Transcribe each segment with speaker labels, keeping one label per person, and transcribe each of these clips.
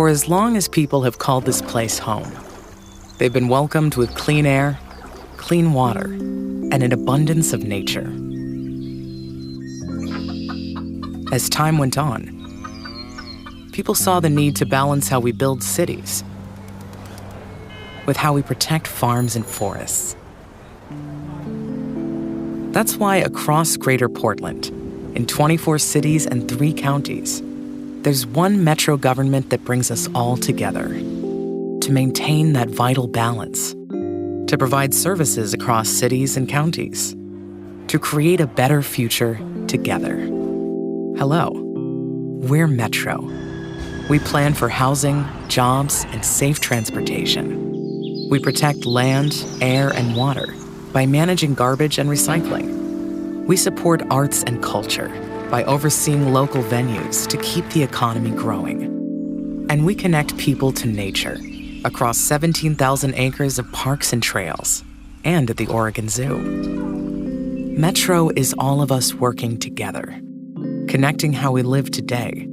Speaker 1: For as long as people have called this place home, they've been welcomed with clean air, clean water, and an abundance of nature. As time went on, people saw the need to balance how we build cities with how we protect farms and forests. That's why across Greater Portland, in 24 cities and 3 counties, there's one metro government that brings us all together to maintain that vital balance, to provide services across cities and counties, to create a better future together. Hello, we're Metro. We plan for housing, jobs, and safe transportation. We protect land, air, and water by managing garbage and recycling. We support arts and culture by overseeing local venues to keep the economy growing. And we connect people to nature across 17,000 acres of parks and trails, and at the Oregon Zoo. Metro is all of us working together, connecting how we live today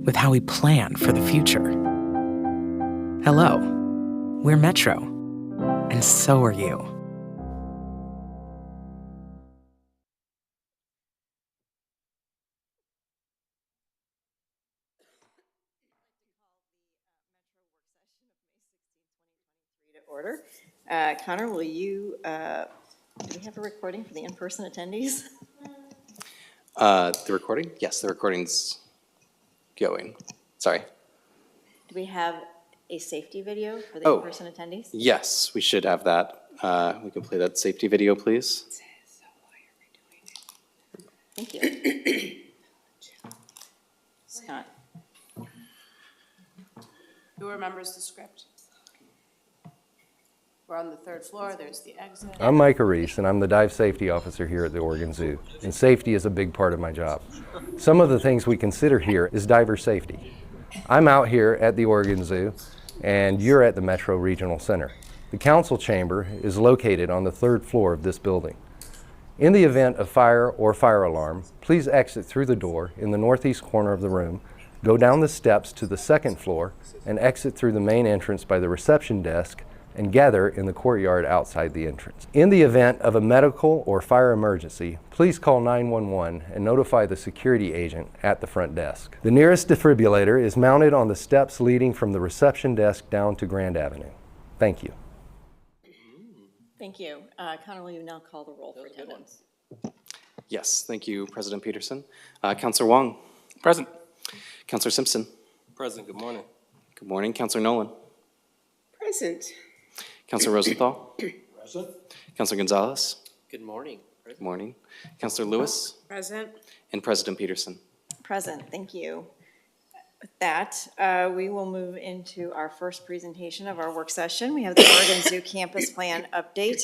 Speaker 1: with how we plan for the future. Hello, we're Metro, and so are you.
Speaker 2: Order. Connor, will you, do we have a recording for the in-person attendees?
Speaker 3: The recording? Yes, the recording's going. Sorry.
Speaker 2: Do we have a safety video for the in-person attendees?
Speaker 3: Yes, we should have that. We can play that safety video, please.
Speaker 2: Thank you. Scott.
Speaker 4: Who remembers the script? We're on the 3rd floor, there's the exit.
Speaker 5: I'm Micah Reese, and I'm the dive safety officer here at the Oregon Zoo. And safety is a big part of my job. Some of the things we consider here is diver safety. I'm out here at the Oregon Zoo, and you're at the Metro Regional Center. The council chamber is located on the 3rd floor of this building. In the event of fire or fire alarm, please exit through the door in the northeast corner of the room, go down the steps to the 2nd floor, and exit through the main entrance by the reception desk and gather in the courtyard outside the entrance. In the event of a medical or fire emergency, please call 911 and notify the security agent at the front desk. The nearest defibrillator is mounted on the steps leading from the reception desk down to Grand Avenue. Thank you.
Speaker 2: Thank you. Connor, will you now call the roll for attendance?
Speaker 3: Yes, thank you, President Peterson. Councilor Wong.
Speaker 6: Present.
Speaker 3: Councilor Simpson.
Speaker 6: Present. Good morning.
Speaker 3: Good morning. Councilor Nolan.
Speaker 7: Present.
Speaker 3: Councilor Rosenthal.
Speaker 6: Present.
Speaker 3: Councilor Gonzalez.
Speaker 6: Good morning.
Speaker 3: Good morning. Councilor Lewis.
Speaker 7: Present.
Speaker 3: And President Peterson.
Speaker 2: Present. Thank you. With that, we will move into our first presentation of our work session. We have the Oregon Zoo Campus Plan Update.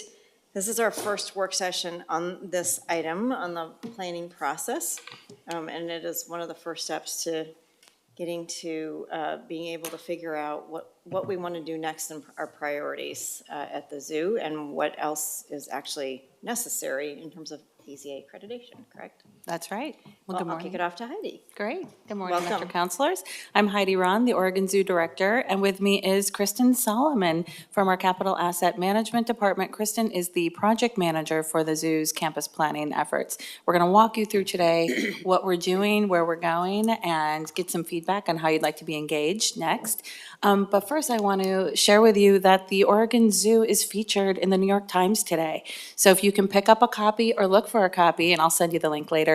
Speaker 2: This is our first work session on this item on the planning process, and it is one of the first steps to getting to being able to figure out what we want to do next in our priorities at the zoo and what else is actually necessary in terms of AZA accreditation, correct?
Speaker 4: That's right.
Speaker 2: Well,
Speaker 4: good
Speaker 2: I'll
Speaker 4: morning.
Speaker 2: kick it off to Heidi.
Speaker 4: Great. Good morning,
Speaker 2: Welcome.
Speaker 4: Metro Councilors. I'm Heidi Ron, the Oregon Zoo Director, and with me is Kristen Solomon from our Capital Asset Management Department. Kristen is the project manager for the zoo's campus planning efforts. We're going to walk you through today what we're doing, where we're going, and get some feedback on how you'd like to be engaged next. But first, I want to share with you that the Oregon Zoo is featured in the New York Times today. So if you can pick up a copy or look for a copy, and I'll send you the link later,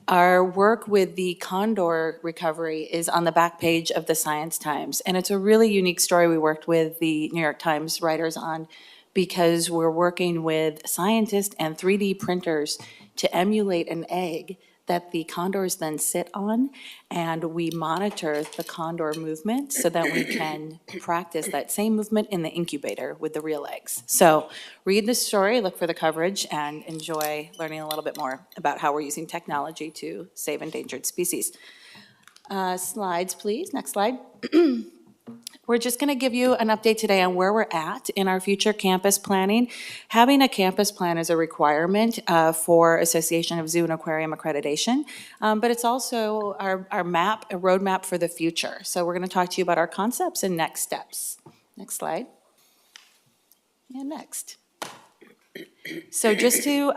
Speaker 4: our work with the condor recovery is on the back page of the Science Times. And it's a really unique story we worked with the New York Times writers on because we're working with scientists and 3D printers to emulate an egg that the condors then sit on, and we monitor the condor movement so that we can practice that same movement in the incubator with the real eggs. So read the story, look for the coverage, and enjoy learning a little bit more about how we're using technology to save endangered species. Slides, please. Next slide. We're just going to give you an update today on where we're at in our future campus planning. Having a campus plan is a requirement for Association of Zoo and Aquarium accreditation, but it's also our map, a roadmap for the future. So we're going to talk to you about our concepts and next steps. Next slide. And next. So just to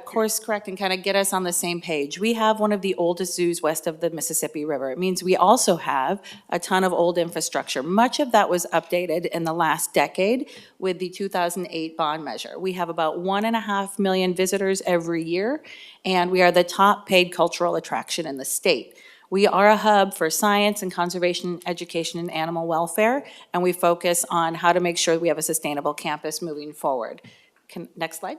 Speaker 4: course correct and kind of get us on the same page, we have one of the oldest zoos west of the Mississippi River. It means we also have a ton of old infrastructure. Much of that was updated in the last decade with the 2008 bond measure. We have about 1.5 million visitors every year, and we are the top paid cultural attraction in the state. We are a hub for science and conservation, education, and animal welfare, and we focus on how to make sure we have a sustainable campus moving forward. Next slide.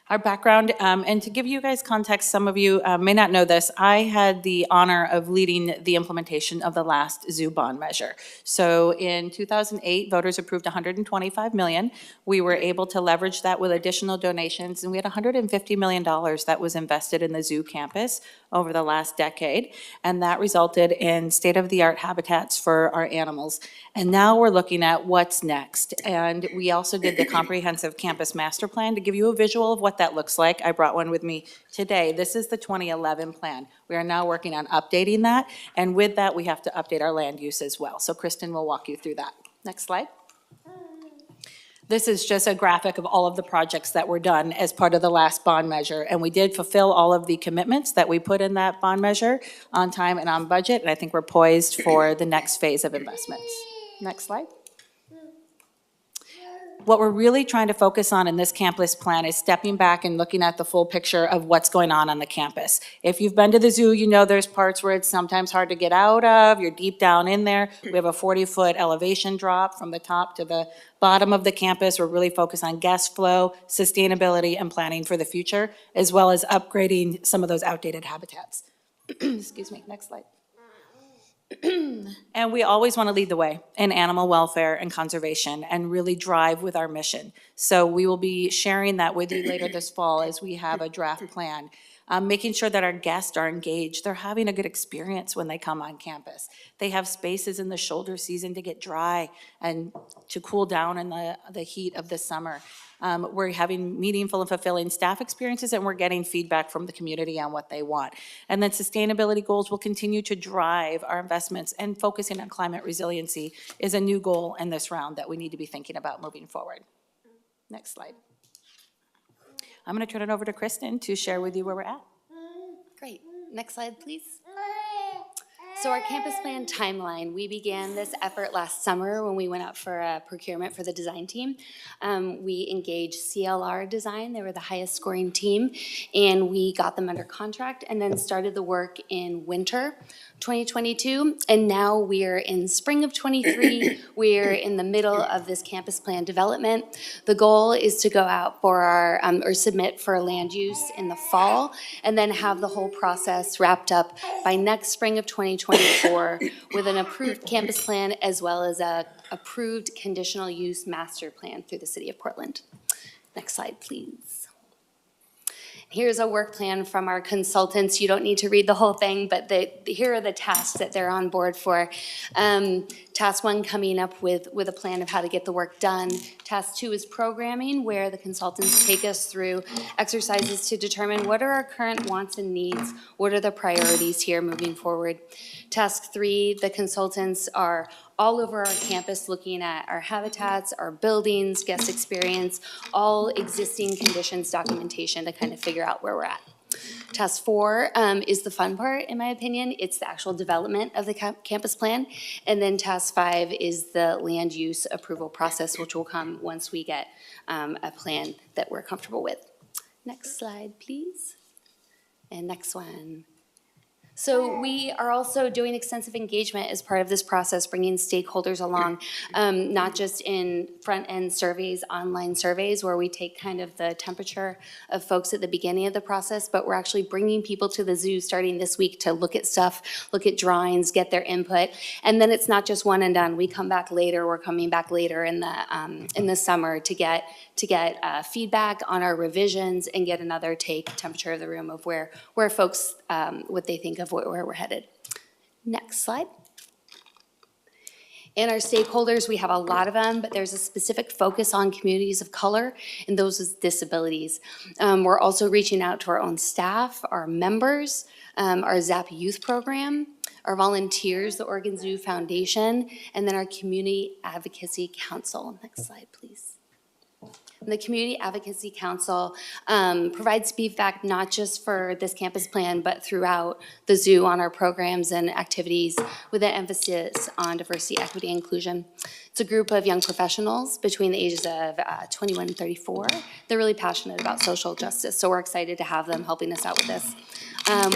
Speaker 4: Our background, and to give you guys context, some of you may not know this, I had the honor of leading the implementation of the last zoo bond measure. So in 2008, voters approved $125 million. We were able to leverage that with additional donations, and we had $150 million that was invested in the zoo campus over the last decade, and that resulted in state-of-the-art habitats for our animals. And now we're looking at what's next. And we also did the comprehensive campus master plan to give you a visual of what that looks like. I brought one with me today. This is the 2011 plan. We are now working on updating that, and with that, we have to update our land use as well. So Kristen will walk you through that. Next slide. This is just a graphic of all of the projects that were done as part of the last bond measure, and we did fulfill all of the commitments that we put in that bond measure on time and on budget, and I think we're poised for the next phase of investments. Next slide. What we're really trying to focus on in this campus plan is stepping back and looking at the full picture of what's going on the campus. If you've been to the zoo, you know there's parts where it's sometimes hard to get out of, you're deep down in there. We have a 40-foot elevation drop from the top to the bottom of the campus. We're really focused on guest flow, sustainability, and planning for the future, as well as upgrading some of those outdated habitats. Excuse me, next slide. And we always want to lead the way in animal welfare and conservation and really drive with our mission. So we will be sharing that with you later this fall as we have a draft plan. Making sure that our guests are engaged. They're having a good experience when they come on campus. They have spaces in the shoulder season to get dry and to cool down in the heat of the summer. We're having meaningful and fulfilling staff experiences, and we're getting feedback from the community on what they want. And then sustainability goals will continue to drive our investments, and focusing on climate resiliency is a new goal in this round that we need to be thinking about moving forward. Next slide. I'm going to turn it over to Kristen to share with you where we're at.
Speaker 8: Great. Next slide, please. So our campus plan timeline, we began this effort last summer when we went out for a procurement for the design team. We engaged CLR Design. They were the highest scoring team, and we got them under contract and then started the work in winter 2022, and now we're in spring of 23. We're in the middle of this campus plan development. The goal is to go out for our, or submit for land use in the fall, and then have the whole process wrapped up by next spring of 2024 with an approved campus plan as well as a approved conditional use master plan through the City of Portland. Next slide, please. Here's a work plan from our consultants. You don't need to read the whole thing, but here are the tasks that they're on board for. Task 1, coming up with a plan of how to get the work done. Task 2 is programming, where the consultants take us through exercises to determine what are our current wants and needs, what are the priorities here moving forward. Task 3, the consultants are all over our campus looking at our habitats, our buildings, guest experience, all existing conditions documentation to kind of figure out where we're at. Task 4 is the fun part, in my opinion. It's the actual development of the campus plan. And then Task 5 is the land use approval process, which will come once we get a plan that we're comfortable with. Next slide, please. And next one. So we are also doing extensive engagement as part of this process, bringing stakeholders along, not just in front-end surveys, online surveys, where we take kind of the temperature of folks at the beginning of the process, but we're actually bringing people to the zoo starting this week to look at stuff, look at drawings, get their input, and then it's not just one and done. We come back later. We're coming back later in the summer to get feedback on our revisions and get another temperature of the room of where folks, what they think of where we're headed. Next slide. And our stakeholders, we have a lot of them, but there's a specific focus on communities of color and those with disabilities. We're also reaching out to our own staff, our members, our ZAP Youth Program, our volunteers, the Oregon Zoo Foundation, and then our Community Advocacy Council. Next slide, please. The Community Advocacy Council provides feedback not just for this campus plan, but throughout the zoo on our programs and activities with an emphasis on diversity, equity, and inclusion. It's a group of young professionals between the ages of 21 and 34. They're really passionate about social justice, so we're excited to have them helping us out with this.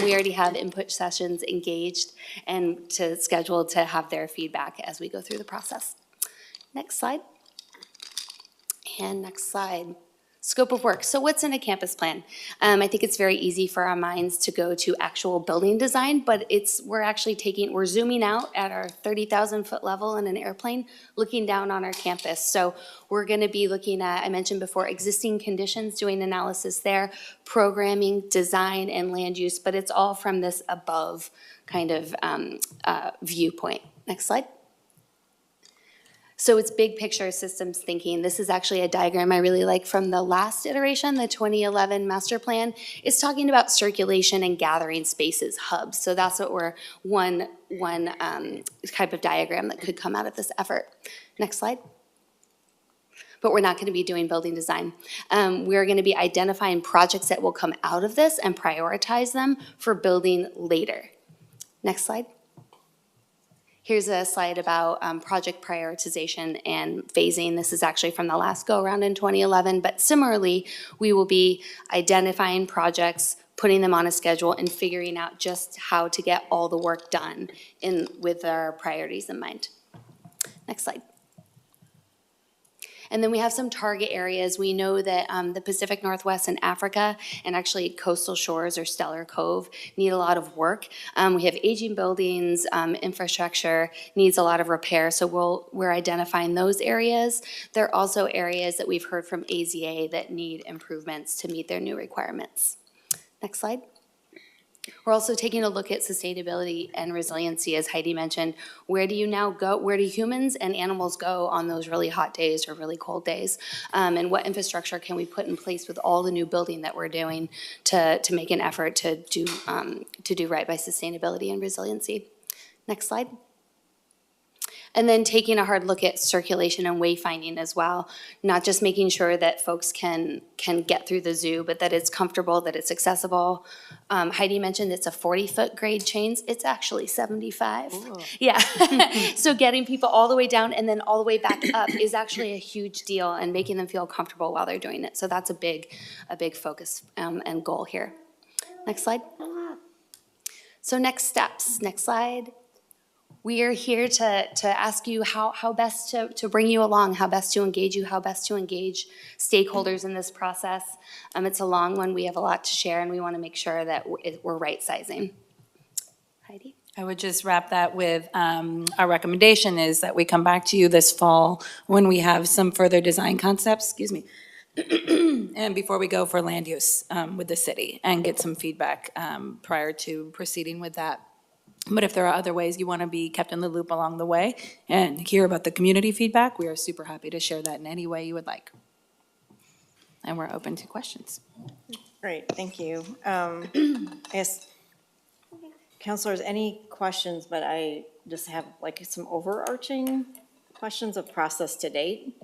Speaker 8: We already have input sessions engaged and scheduled to have their feedback as we go through the process. Next slide. And next slide. Scope of work. So what's in a campus plan? I think it's very easy for our minds to go to actual building design, but we're zooming out at our 30,000-foot level in an airplane, looking down on our campus. So we're going to be looking at, I mentioned before, existing conditions, doing analysis there, programming, design, and land use, but it's all from this above kind of viewpoint. Next slide. So it's big picture systems thinking. This is actually a diagram I really like from the last iteration, the 2011 master plan. It's talking about circulation and gathering spaces, hubs. So that's what we're one type of diagram that could come out of this effort. Next slide. But we're not going to be doing building design. We're going to be identifying projects that will come out of this and prioritize them for building later. Next slide. Here's a slide about project prioritization and phasing. This is actually from the last go-around in 2011, but similarly, we will be identifying projects, putting them on a schedule, and figuring out just how to get all the work done with our priorities in mind. Next slide. And then we have some target areas. We know that the Pacific Northwest and Africa, and actually coastal shores or Stellar Cove, need a lot of work. We have aging buildings, infrastructure needs a lot of repair, so we're identifying those areas. There are also areas that we've heard from AZA that need improvements to meet their new requirements. Next slide. We're also taking a look at sustainability and resiliency, as Heidi mentioned. Where do you now go? Where do humans and animals go on those really hot days or really cold days? And what infrastructure can we put in place with all the new building that we're doing to make an effort to do right by sustainability and resiliency? Next slide. And then taking a hard look at circulation and wayfinding as well, not just making sure that folks can get through the zoo, but that it's comfortable, that it's accessible. Heidi mentioned it's a 40-foot grade change. It's actually 75. Ooh. Yeah. So getting people all the way down and then all the way back up is actually a huge deal, and making them feel comfortable while they're doing it. So that's a big focus and goal here. Next slide. So next steps. Next slide. We are here to ask you how best to bring you along, how best to engage you, how best to engage stakeholders in this process. It's a long one. We have a lot to share, and we want to make sure that we're right-sizing. Heidi?
Speaker 4: I would just wrap that with our recommendation is that we come back to you this fall when we have some further design concepts, and before we go for land use with the city, and get some feedback prior to proceeding with that. But if there are other ways you want to be kept in the loop along the way and hear about the community feedback, we are super happy to share that in any way you would like. And we're open to questions.
Speaker 2: Great, thank you. I guess, counselors, any questions, but I just have like some overarching questions of process to date.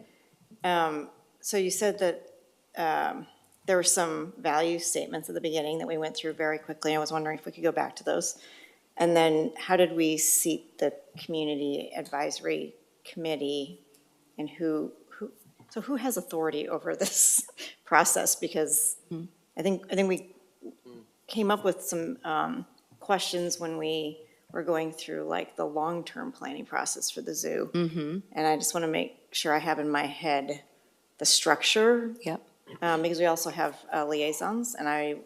Speaker 2: So you said that there were some value statements at the beginning that we went through very quickly. I was wondering if we could go back to those. And then how did we seat the community advisory committee, and who has authority over this process? Because I think we came up with some questions when we were going through like the long-term planning process for the zoo. And I just want to make sure I have in my head the structure.
Speaker 4: Yep.
Speaker 2: Because we also have liaisons, and I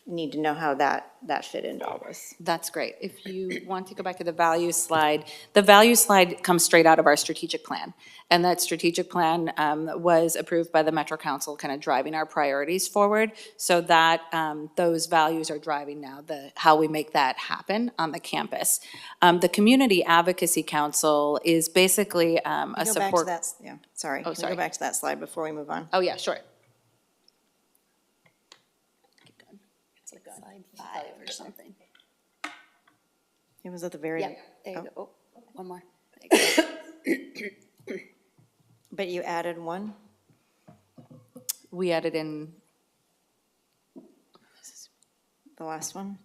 Speaker 2: need to know how that fit into all this.
Speaker 4: That's great. If you want to go back to the value slide, the value slide comes straight out of our strategic plan. And that strategic plan was approved by the Metro Council, kind of driving our priorities forward. So that those values are driving now how we make that happen on the campus. The Community Advocacy Council is basically a
Speaker 2: Go back to
Speaker 4: support.
Speaker 2: that, yeah, sorry. Can we
Speaker 4: sorry.
Speaker 2: go back to that slide before we move on?
Speaker 4: Oh, yeah, sure.
Speaker 8: Slide 5 or something.
Speaker 2: It was at the very.
Speaker 8: Yeah, there you
Speaker 2: oh,
Speaker 8: go. Oh, one more. There you go.
Speaker 2: But you added one?
Speaker 4: We added in,
Speaker 2: The last one?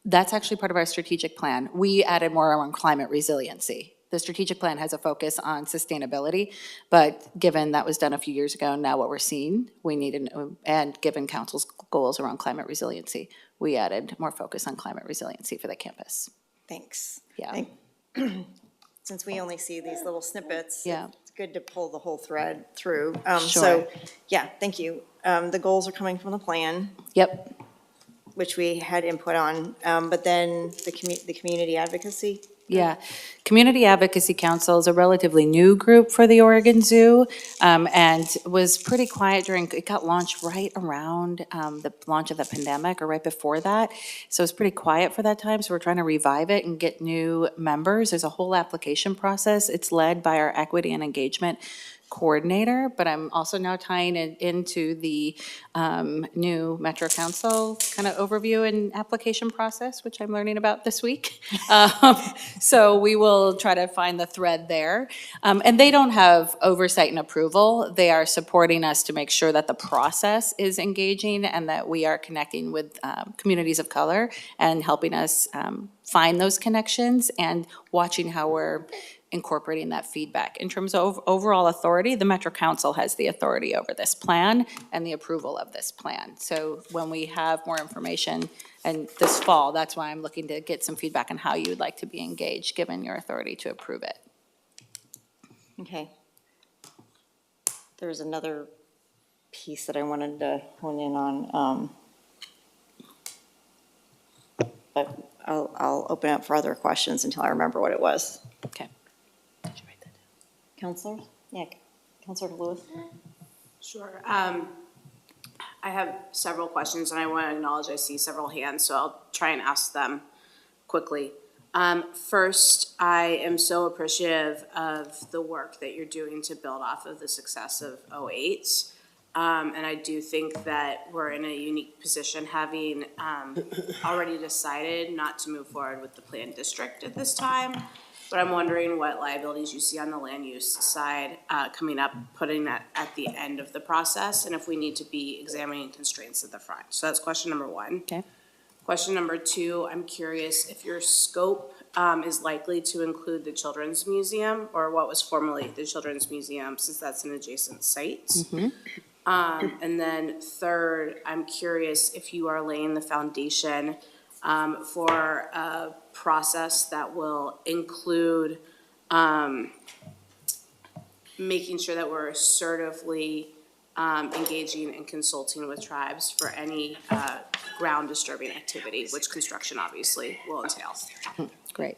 Speaker 4: that's actually part of our strategic plan. We added more around climate resiliency. The strategic plan has a focus on sustainability, but given that was done a few years ago, now what we're seeing, we need, and given council's goals around climate resiliency, we added more focus on climate resiliency for the campus.
Speaker 2: Thanks.
Speaker 4: Yeah.
Speaker 2: Since we only see these little snippets.
Speaker 4: Yeah.
Speaker 2: It's good to pull the whole thread through.
Speaker 4: Sure.
Speaker 2: So, yeah, thank you. The goals are coming from the plan,
Speaker 4: Yep.
Speaker 2: which we had input on, but then the community advocacy.
Speaker 4: Yeah. Community Advocacy Council is a relatively new group for the Oregon Zoo, and was pretty quiet it got launched right around the launch of the pandemic or right before that. So it's pretty quiet for that time, so we're trying to revive it and get new members. There's a whole application process. It's led by our equity and engagement coordinator, but I'm also now tying it into the new Metro Council kind of overview and application process, which I'm learning about this week. So we will try to find the thread there. And they don't have oversight and approval. They are supporting us to make sure that the process is engaging and that we are connecting with communities of color and helping us find those connections and watching how we're incorporating that feedback. In terms of overall authority, the Metro Council has the authority over this plan and the approval of this plan. So when we have more information, and this fall, that's why I'm looking to get some feedback on how you would like to be engaged, given your authority to approve it.
Speaker 2: Okay. There's another piece that I wanted to hone in on, but I'll open up for other questions until I remember what it was.
Speaker 4: Okay. Did you write that down?
Speaker 2: Counselor? Yeah, Counselor Lewis?
Speaker 9: Sure. I have several questions, and I want to acknowledge I see several hands, so I'll try and ask them quickly. First, I am so appreciative of the work that you're doing to build off of the success of 08. And I do think that we're in a unique position, having already decided not to move forward with the planned district at this time. But I'm wondering what liabilities you see on the land use side coming up, putting that at the end of the process, and if we need to be examining constraints at the front. So that's question number one.
Speaker 4: Okay.
Speaker 9: Question number two, I'm curious if your scope is likely to include the Children's Museum, or what was formerly the Children's Museum, since that's an adjacent site. And then third, I'm curious if you are laying the foundation for a process that will include making sure that we're assertively engaging and consulting with tribes for any ground disturbing activity, which construction obviously will entail.
Speaker 4: Great.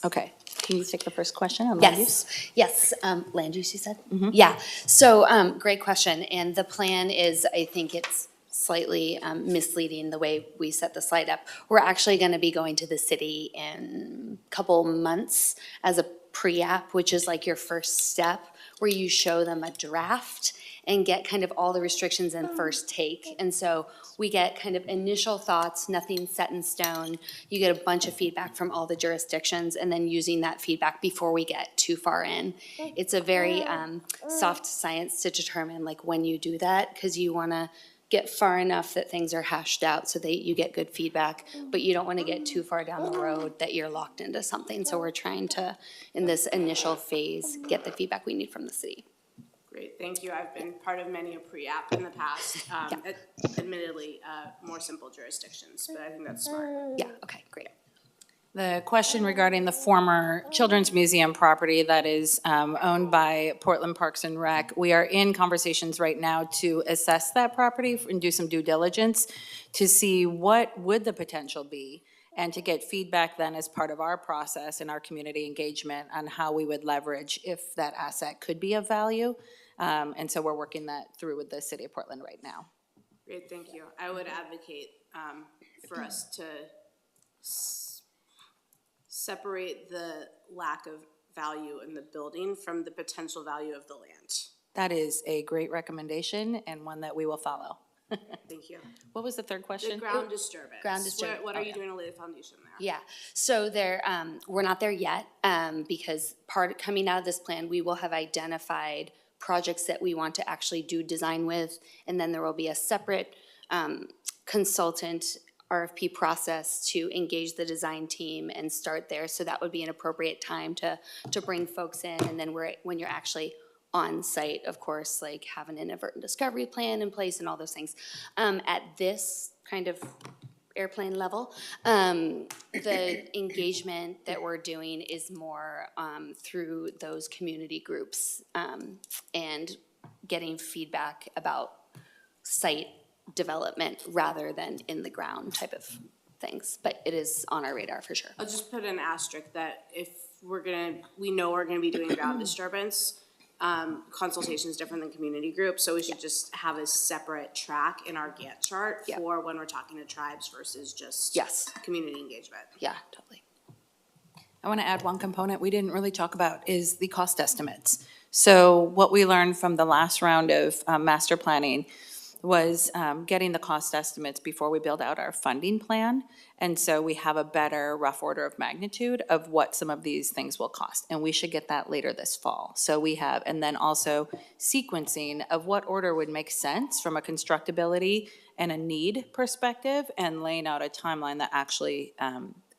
Speaker 4: Okay. Can you take the first question on land use?
Speaker 8: Yes, land use, you said? Yeah, so, great question, and the plan is, I think it's slightly misleading the way we set the slide up. We're actually gonna be going to the city in a couple months as a pre-app, which is like your first step, where you show them a draft and get kind of all the restrictions in first take. And so we get kind of initial thoughts, nothing set in stone. You get a bunch of feedback from all the jurisdictions, and then using that feedback before we get too far in. It's a very soft science to determine like when you do that, because you wanna get far enough that things are hashed out so that you get good feedback, but you don't wanna get too far down the road that you're locked into something. So we're trying to, in this initial phase, get the feedback we need from the city.
Speaker 9: Great, thank you. I've been part of many a pre-app in the past, admittedly, more simple jurisdictions, but I think that's smart.
Speaker 8: Yeah, okay, great.
Speaker 4: The question regarding the former Children's Museum property that is owned by Portland Parks and Rec, we are in conversations right now to assess that property and do some due diligence to see what would the potential be, and to get feedback then as part of our process and our community engagement on how we would leverage if that asset could be of value. And so we're working that through with the City of Portland right now.
Speaker 9: Great, thank you. I would advocate for us to separate the lack of value in the building from the potential value of the land.
Speaker 4: That is a great recommendation and one that we will follow.
Speaker 9: Thank you.
Speaker 4: What was the third
Speaker 9: The
Speaker 4: question?
Speaker 9: ground disturbance.
Speaker 8: Ground disturbance,
Speaker 9: What are you
Speaker 8: okay.
Speaker 9: doing to lay the foundation there?
Speaker 8: Yeah, so there, we're not there yet, because coming out of this plan, we will have identified projects that we want to actually do design with, and then there will be a separate consultant RFP process to engage the design team and start there. So that would be an appropriate time to bring folks in, and then when you're actually on site, of course, like have an inadvertent discovery plan in place and all those things. At this kind of airplane level, the engagement that we're doing is more through those community groups and getting feedback about site development rather than in the ground type of things. But it is on our radar for sure.
Speaker 9: I'll just put an asterisk that if we know we're gonna be doing ground disturbance, consultation is different than community groups, so we should just have a separate track in our Gantt chart
Speaker 8: Yeah.
Speaker 9: for when we're talking to tribes versus just
Speaker 8: Yes.
Speaker 9: community engagement.
Speaker 8: Yeah, totally.
Speaker 4: I want to add one component we didn't really talk about is the cost estimates. So what we learned from the last round of master planning was getting the cost estimates before we build out our funding plan. And so we have a better rough order of magnitude of what some of these things will cost. And we should get that later this fall. So we have, and then also sequencing of what order would make sense from a constructability and a need perspective, and laying out a timeline that actually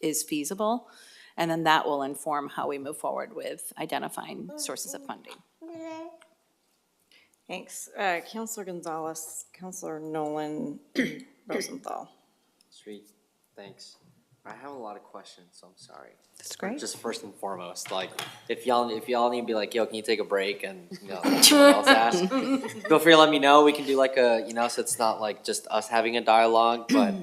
Speaker 4: is feasible. And then that will inform how we move forward with identifying sources of funding.
Speaker 2: Thanks. Counselor Gonzalez, Counselor Nolan, Rosenthal.
Speaker 6: Sweet, thanks. I have a lot of questions, so I'm sorry.
Speaker 2: That's great.
Speaker 6: Just first and foremost, like, if y'all need to be like, yo, can you take a break and, someone else ask, feel free to let me know. We can do like so it's not like just us having a dialogue, but,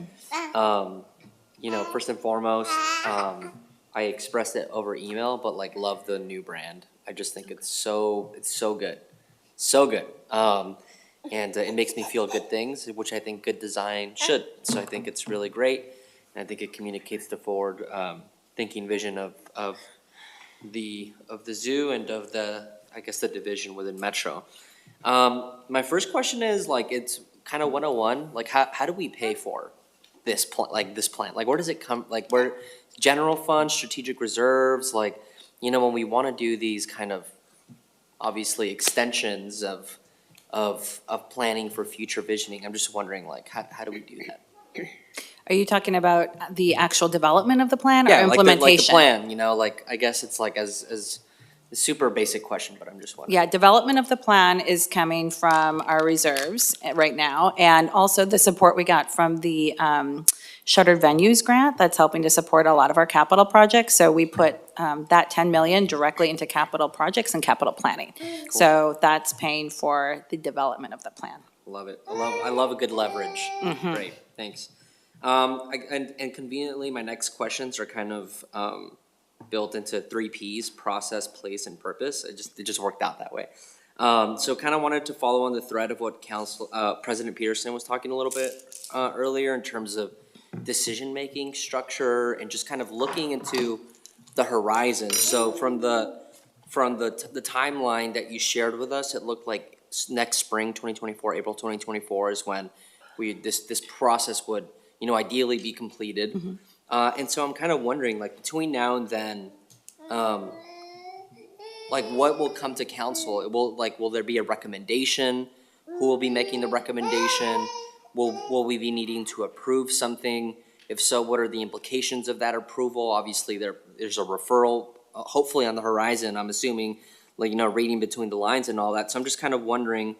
Speaker 6: first and foremost, I expressed it over email, but like, love the new brand. I just think it's so good. So good. And it makes me feel good things, which I think good design should. So I think it's really great. And I think it communicates the forward thinking vision of the zoo and of the division within Metro. My first question is, like, it's kind of 101. Like, how do we pay for this plan? Like, where does it come? Like, where general funds, strategic reserves? Like, when we want to do these kind of obviously extensions of planning for future visioning, I'm just wondering, like, how do we do that?
Speaker 4: Are you talking about the actual development of the plan or
Speaker 6: Yeah,
Speaker 4: implementation?
Speaker 6: like the plan, I guess it's like as a super basic question, but I'm just wondering.
Speaker 4: Yeah, development of the plan is coming from our reserves right now, and also the support we got from the Shuttered Venues grant that's helping to support a lot of our capital projects. So we put that 10 million directly into capital projects and capital planning. So that's paying for the development of the plan.
Speaker 6: Love it. I love a good leverage. Great, thanks. And conveniently, my next questions are kind of built into 3 Ps: process, place, and purpose. It just worked out that way. So kind of wanted to follow on the thread of what President Peterson was talking a little bit earlier in terms of decision-making structure and just kind of looking into the horizon. So from the timeline that you shared with us, it looked like next spring, 2024, April 2024 is when this process would, ideally be completed. And so I'm kind of wondering, like, between now and then, like, what will come to council? Will there be a recommendation? Who will be making the recommendation? Will we be needing to approve something? If so, what are the implications of that approval? Obviously, there's a referral, hopefully on the horizon, I'm assuming, like, reading between the lines and all that. So I'm just kind of wondering,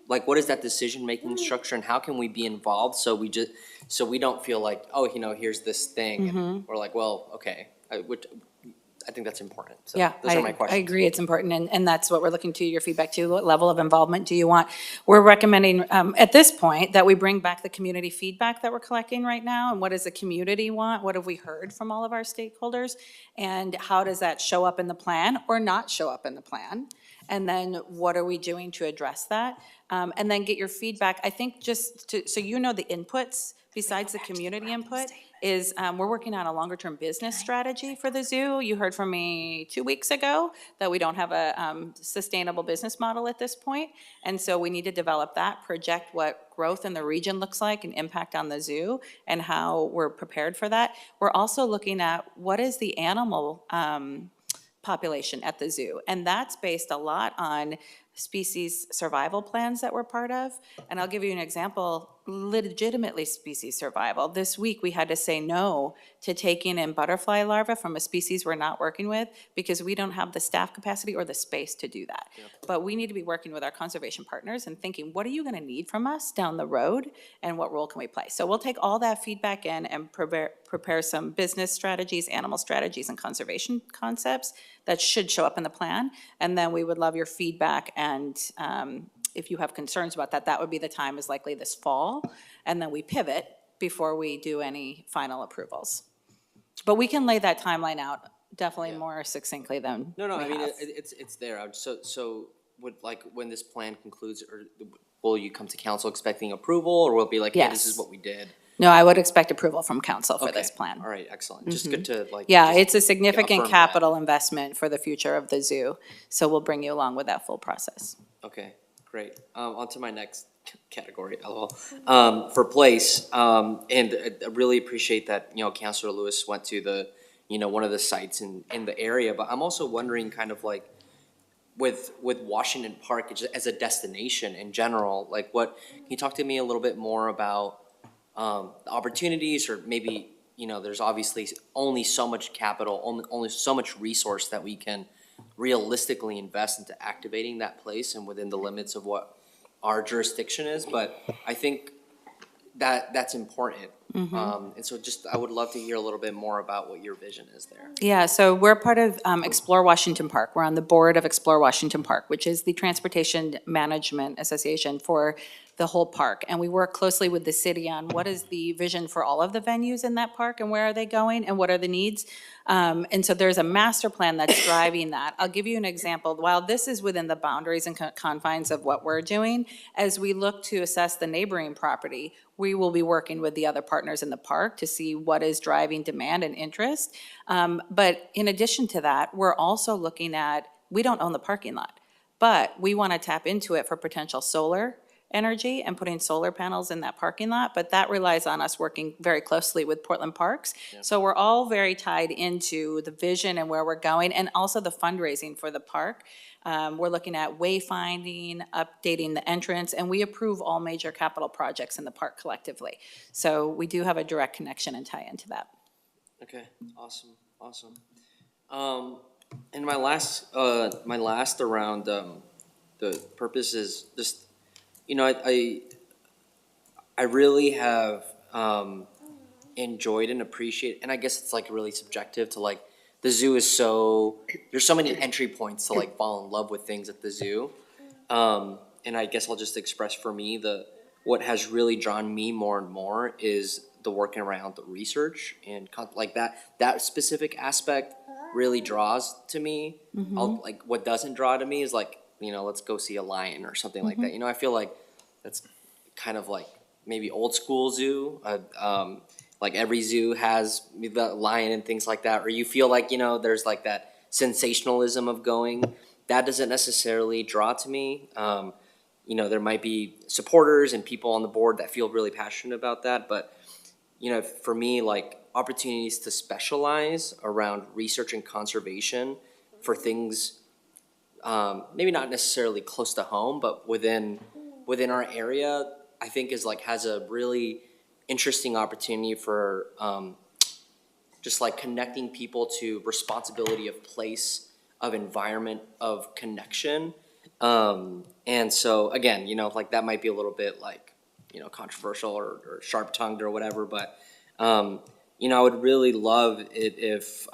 Speaker 6: like, what is that decision-making structure and how can we be involved so we don't feel like, oh, here's this thing and we're like, well, okay, I think that's important. So
Speaker 4: Yeah,
Speaker 6: those are my
Speaker 4: I
Speaker 6: questions.
Speaker 4: agree, it's important, and that's what we're looking to, your feedback too. What level of involvement do you want? We're recommending, at this point, that we bring back the community feedback that we're collecting right now, and what does the community want? What have we heard from all of our stakeholders? And how does that show up in the plan or not show up in the plan? And then what are we doing to address that? And then get your feedback, I think just to, so you know the inputs, besides the community input, is we're working on a longer-term business strategy for the zoo. You heard from me 2 weeks ago that we don't have a sustainable business model at this point. And so we need to develop that, project what growth in the region looks like and impact on the zoo and how we're prepared for that. We're also looking at what is the animal population at the zoo. And that's based a lot on species survival plans that we're part of. And I'll give you an example, legitimately species survival. This week, we had to say no to taking in butterfly larvae from a species we're not working with because we don't have the staff capacity or the space to do that. But we need to be working with our conservation partners and thinking, what are you gonna need from us down the road and what role can we play? So we'll take all that feedback in and prepare some business strategies, animal strategies, and conservation concepts that should show up in the plan. And then we would love your feedback, and if you have concerns about that, that would be the time, is likely this fall. And then we pivot before we do any final approvals. But we can lay that timeline out definitely more succinctly than
Speaker 6: No,
Speaker 4: we
Speaker 6: I mean,
Speaker 4: have.
Speaker 6: it's there. So would, like, when this plan concludes, or will you come to council expecting approval, or will it be like, hey, this is
Speaker 4: Yes.
Speaker 6: what we did?
Speaker 4: No, I would expect approval from council for this
Speaker 6: Okay.
Speaker 4: plan.
Speaker 6: All right, excellent. Just good to, like.
Speaker 4: Yeah,
Speaker 6: just
Speaker 4: it's a significant
Speaker 6: affirm that.
Speaker 4: capital investment for the future of the zoo. So we'll bring you along with that full process.
Speaker 6: Okay, great. On to my next category, LOL. For place, and I really appreciate that, Councilor Lewis went to the, one of the sites in the area, but I'm also wondering kind of like, with Washington Park as a destination in general, like can you talk to me a little bit more about the opportunities, or maybe, there's obviously only so much capital, only so much resource that we can realistically invest into activating that place and within the limits of what our jurisdiction is, but I think that's important. And so I would love to hear a little bit more about what your vision is there.
Speaker 4: Yeah, so we're part of Explore Washington Park. We're on the board of Explore Washington Park, which is the Transportation Management Association for the whole park. And we work closely with the city on what is the vision for all of the venues in that park and where are they going and what are the needs. And so there's a master plan that's driving that. I'll give you an example. While this is within the boundaries and confines of what we're doing, as we look to assess the neighboring property, we will be working with the other partners in the park to see what is driving demand and interest. But in addition to that, we're also looking at, we don't own the parking lot, but we want to tap into it for potential solar energy and putting solar panels in that parking lot, but that relies on us working very closely with Portland Parks. So we're all very tied into the vision and where we're going, and also the fundraising for the park. We're looking at wayfinding, updating the entrance, and we approve all major capital projects in the park collectively. So we do have a direct connection and tie into that.
Speaker 6: Okay, awesome. And my last around the purpose is just, I really have enjoyed and appreciate, and I guess it's like really subjective to like, the zoo is there's so many entry points to like fall in love with things at the zoo. And I guess I'll just express for me what has really drawn me more and more is the working around the research and like that specific aspect really draws to me. Like what doesn't draw to me is like, let's go see a lion or something like that. I feel like that's kind of like maybe old school zoo. Like every zoo has the lion and things like that, or you feel like, there's like that sensationalism of going. That doesn't necessarily draw to me. There might be supporters and people on the board that feel really passionate about that, but for me, like opportunities to specialize around research and conservation for things, maybe not necessarily close to home, but within our area, I think has a really interesting opportunity for just like connecting people to responsibility of place, of environment, of connection, And so, again, like that might be a little bit like, controversial or sharp-tongued or whatever, but, I would really love it if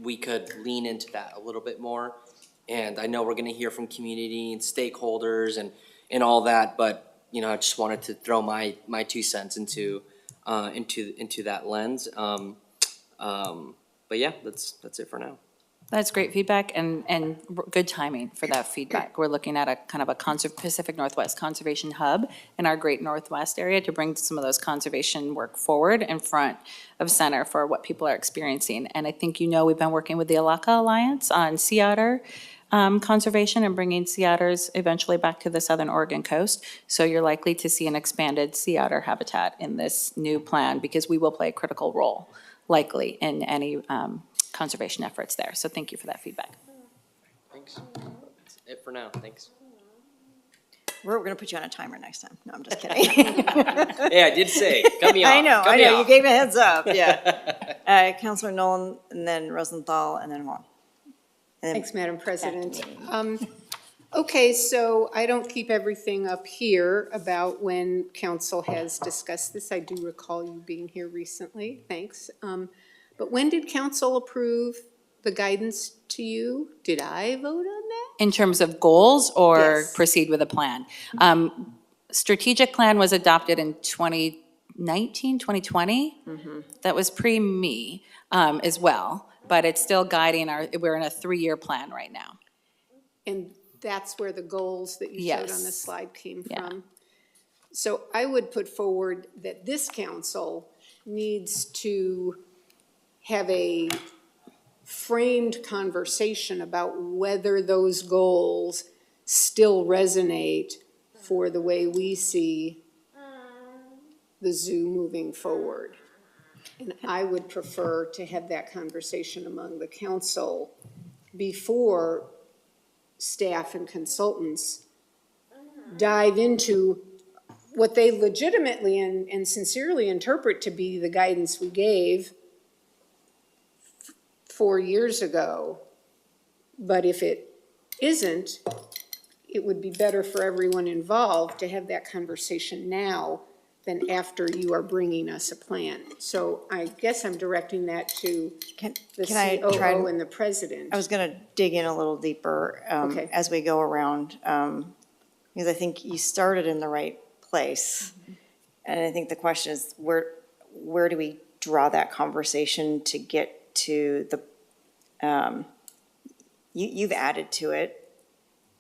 Speaker 6: we could lean into that a little bit more. And I know we're gonna hear from community and stakeholders and all that, but, I just wanted to throw my 2 cents into that lens. But yeah, that's it for now.
Speaker 4: That's great feedback and good timing for that feedback. We're looking at a kind of a Pacific Northwest Conservation Hub in our Great Northwest area to bring some of those conservation work forward in front of center for what people are experiencing. And I think we've been working with the Alaka Alliance on sea otter conservation and bringing sea otters eventually back to the southern Oregon coast. So you're likely to see an expanded sea otter habitat in this new plan because we will play a critical role likely in any conservation efforts there. So thank you for that feedback.
Speaker 6: Thanks. That's it for now. Thanks.
Speaker 2: We're going to put you on a timer next time. No, I'm just kidding.
Speaker 6: Hey, I did say, cut me off.
Speaker 2: I know,
Speaker 6: Cut me
Speaker 2: you
Speaker 6: off.
Speaker 2: gave me a heads up, yeah. Counselor Nolan, and then Rosenthal, and then Wong. And then
Speaker 7: Thanks, Madam President.
Speaker 2: back to me.
Speaker 7: Okay, so I don't keep everything up here about when council has discussed this. I do recall you being here recently, thanks. But when did council approve the guidance to you? Did I vote on that?
Speaker 4: In terms of goals or
Speaker 7: Yes.
Speaker 4: proceed with a plan? Strategic plan was adopted in 2019, 2020. That was pre-me as well, but it's still guiding we're in a 3-year plan right now.
Speaker 7: And that's where the goals that you showed on the
Speaker 4: Yes.
Speaker 7: slide came
Speaker 4: Yeah.
Speaker 7: from? So I would put forward that this council needs to have a framed conversation about whether those goals still resonate for the way we see the zoo moving forward. And I would prefer to have that conversation among the council before staff and consultants dive into what they legitimately and sincerely interpret to be the guidance we gave 4 years ago. But if it isn't, it would be better for everyone involved to have that conversation now than after you are bringing us a plan. So I guess I'm directing that to
Speaker 2: Can
Speaker 7: the
Speaker 2: I try
Speaker 7: COO
Speaker 2: to-
Speaker 7: and the president.
Speaker 2: I was going to dig in a little deeper
Speaker 7: Okay.
Speaker 2: as we go around, because I think you started in the right place. And I think the question is, where do we draw that conversation to get to the, you've added to it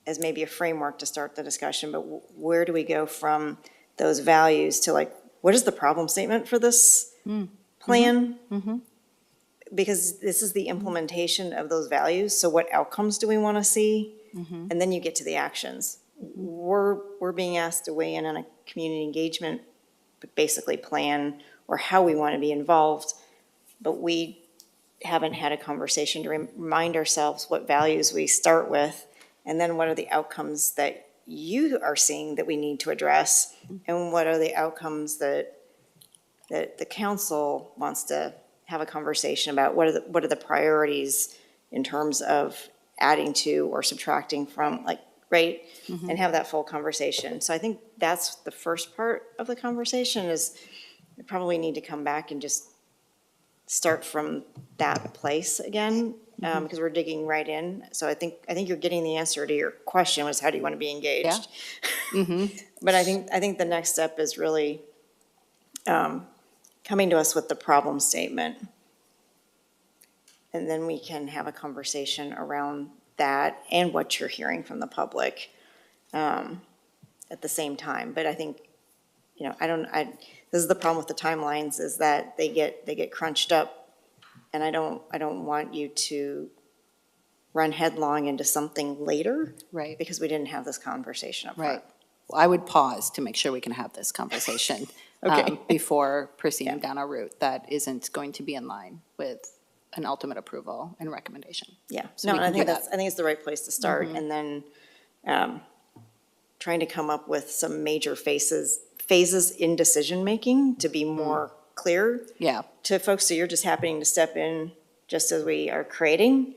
Speaker 2: as maybe a framework to start the discussion, but where do we go from those values to like, what is the problem statement for this plan? Because this is the implementation of those values, so what outcomes do we want to see? And then you get to the actions. We're being asked to weigh in on a community engagement, basically plan, or how we want to be involved, but we haven't had a conversation to remind ourselves what values we start with, and then what are the outcomes that you are seeing that we need to address, and what are the outcomes that the council wants to have a conversation about. What are the priorities in terms of adding to or subtracting from, like, right? And have that full conversation. So I think that's the first part of the conversation is we probably need to come back and just start from that place again, because we're digging right in. So I think you're getting the answer to your question was, how do you want to be engaged? But I think the next step is really coming to us with the problem statement. And then we can have a conversation around that and what you're hearing from the public at the same time. But I think, this is the problem with the timelines, is that they get crunched up. And I don't want you to run headlong into something later.
Speaker 4: Right.
Speaker 2: Because we didn't have this conversation up front.
Speaker 4: Right. Well, I would pause to make sure we can have this conversation
Speaker 2: Okay.
Speaker 4: before proceeding down a route that isn't going to be in line with an ultimate approval and recommendation.
Speaker 2: Yeah,
Speaker 4: So
Speaker 2: no,
Speaker 4: we
Speaker 2: and I
Speaker 4: can do
Speaker 2: think
Speaker 4: that.
Speaker 2: I think it's the right place to start, and then trying to come up with some major phases in decision-making to be more clear
Speaker 4: Yeah,
Speaker 2: to folks, so you're just happening to step in just as we are creating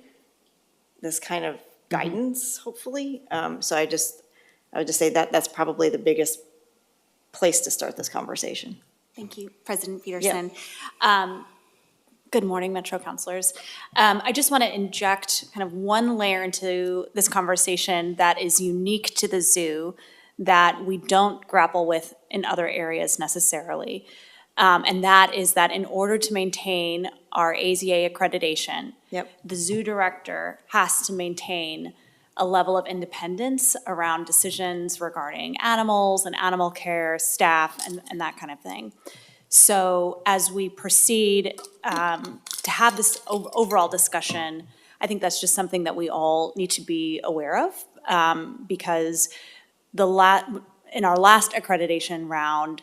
Speaker 2: this kind of guidance, hopefully. So I would just say that that's probably the biggest place to start this conversation.
Speaker 10: Thank you, President Peterson. Good morning, Metro Councilors. I just want to inject kind of one layer into this conversation that is unique to the zoo that we don't grapple with in other areas necessarily. And that is that in order to maintain our AZA accreditation, the zoo director has to maintain a level of independence around decisions regarding animals and animal care, staff, and that kind of thing. So as we proceed to have this overall discussion, I think that's just something that we all need to be aware of, because in our last accreditation round,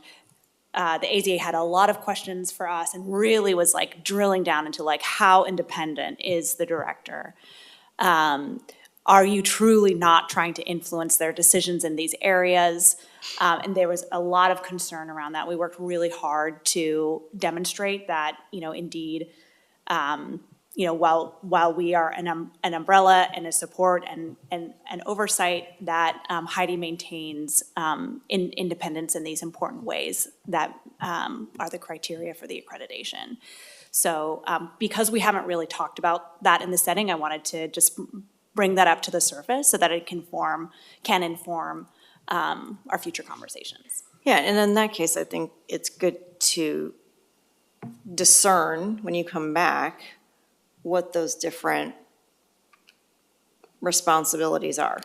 Speaker 10: the AZA had a lot of questions for us and really was like drilling down into like how independent is the director? Are you truly not trying to influence their decisions in these areas? And there was a lot of concern around that. We worked really hard to demonstrate that, indeed, while we are an umbrella and a support and oversight, that Heidi maintains independence in these important ways that are the criteria for the accreditation. So because we haven't really talked about that in the setting, I wanted to just bring that up to the surface so that it can inform our future conversations.
Speaker 2: Yeah, and in that case, I think it's good to discern when you come back what those different responsibilities are.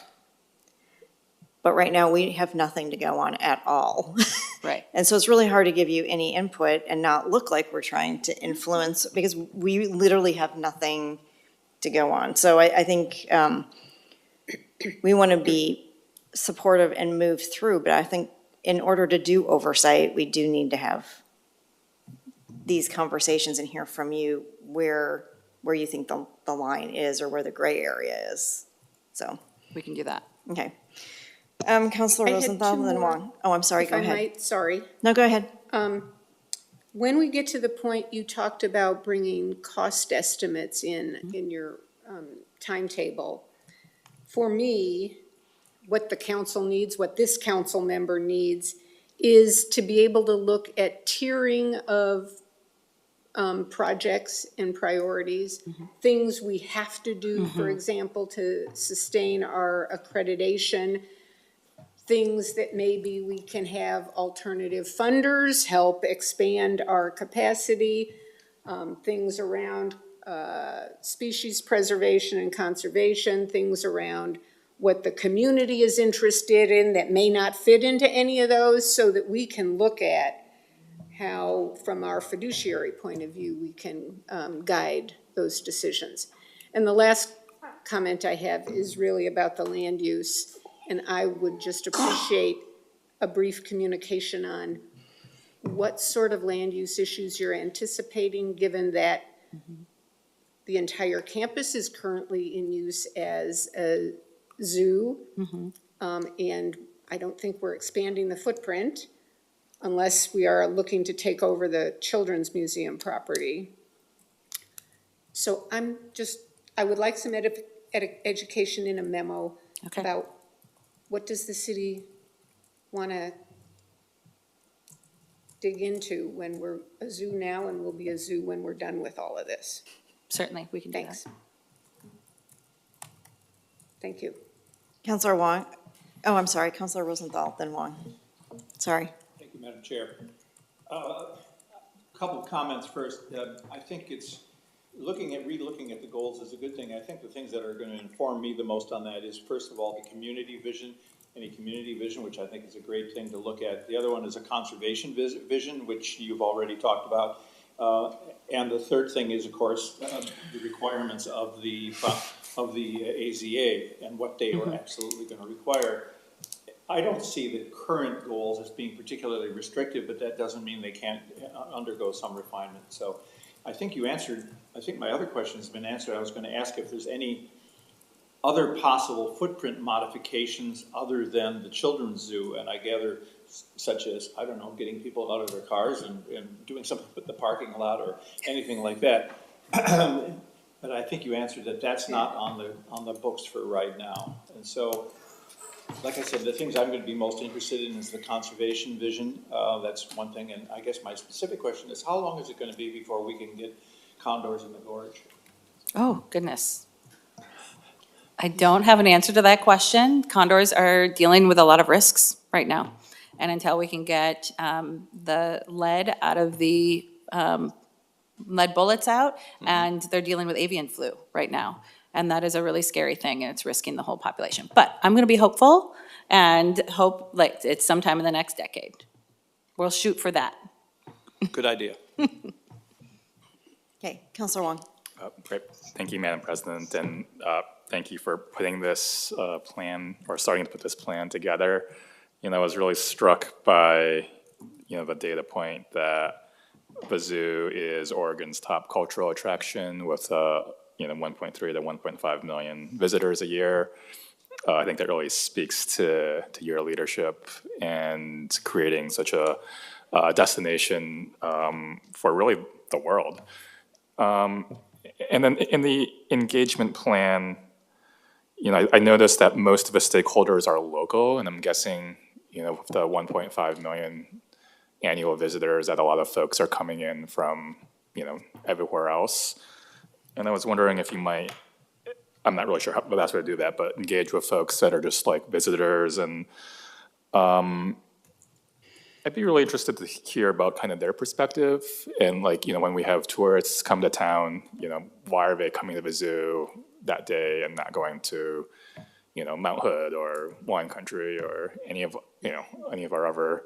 Speaker 2: But right now, we have nothing to go on at all.
Speaker 4: Right.
Speaker 2: And so it's really hard to give you any input and not look like we're trying to influence, because we literally have nothing to go on. So I think we want to be supportive and move through, but I think in order to do oversight, we do need to have these conversations and hear from you where you think the line is or where the gray area is. So,
Speaker 4: We can do that.
Speaker 2: okay. Counselor
Speaker 7: I had
Speaker 2: Rosenthal,
Speaker 7: two
Speaker 2: then
Speaker 7: more,
Speaker 2: Wong. Oh, I'm sorry,
Speaker 7: If
Speaker 2: go
Speaker 7: I
Speaker 2: ahead.
Speaker 7: might, sorry.
Speaker 2: No, go ahead.
Speaker 7: When we get to the point you talked about bringing cost estimates in your timetable, for me, what the council needs, what this council member needs, is to be able to look at tiering of projects and priorities, things we have to do, for example, to sustain our accreditation, things that maybe we can have alternative funders help expand our capacity, things around species preservation and conservation, things around what the community is interested in that may not fit into any of those, so that we can look at how, from our fiduciary point of view, we can guide those decisions. And the last comment I have is really about the land use, and I would just appreciate a brief communication on what sort of land use issues you're anticipating, given that the entire campus is currently in use as a zoo, and I don't think we're expanding the footprint unless we are looking to take over the Children's Museum property. So I would like some education in a memo about what does the city want to dig into when we're a zoo now and we'll be a zoo when we're done with all of this.
Speaker 4: Certainly, we can do that.
Speaker 7: Thanks. Thank you.
Speaker 2: Counselor Wong. Oh, I'm sorry, Counselor Rosenthal, then Wong. Sorry.
Speaker 11: Thank you, Madam Chair. A couple of comments first. I think it's re-looking at the goals is a good thing. I think the things that are going to inform me the most on that is, first of all, the community vision, which I think is a great thing to look at. The other one is a conservation vision, which you've already talked about. And the third thing is, of course, the requirements of the AZA and what they are absolutely going to require. I don't see the current goals as being particularly restrictive, but that doesn't mean they can't undergo some refinement. So I think you answered, I think my other question has been answered. I was going to ask if there's any other possible footprint modifications other than the children's zoo, and I gather such as, I don't know, getting people out of their cars and doing something with the parking lot or anything like that. but I think you answered that that's not on the books for right now. And so, like I said, the things I'm going to be most interested in is the conservation vision. That's one thing, and I guess my specific question is, how long is it going to be before we can get condors in the gorge?
Speaker 4: Oh, goodness. I don't have an answer to that question. Condors are dealing with a lot of risks right now. And until we can get the lead out of the lead bullets out, and they're dealing with avian flu right now. And that is a really scary thing, and it's risking the whole population. But I'm going to be hopeful and hope like it's sometime in the next decade. We'll shoot for that.
Speaker 11: Good idea.
Speaker 2: Okay, Counselor Wong.
Speaker 12: Great. Thank you, Madam President, and thank you for putting this plan, or starting to put this plan together. You know, I was really struck by, you know, the data point that the zoo is Oregon's top cultural attraction with, 1.3 to 1.5 million visitors a year. I think that really speaks to your leadership and creating such a destination for really the world. And then in the engagement plan, you know, I noticed that most of the stakeholders are local, and I'm guessing, you know, with the 1.5 million annual visitors, that a lot of folks are coming in from, you know, everywhere else. And I was wondering if you might, I'm not really sure how the best way to do that, but engage with folks that are just like visitors. And I'd be really interested to hear about kind of their perspective. And like, you know, when we have tourists come to town, you know, why are they coming to the zoo that day and not going to, you know, Mount Hood or Wine Country or any of our other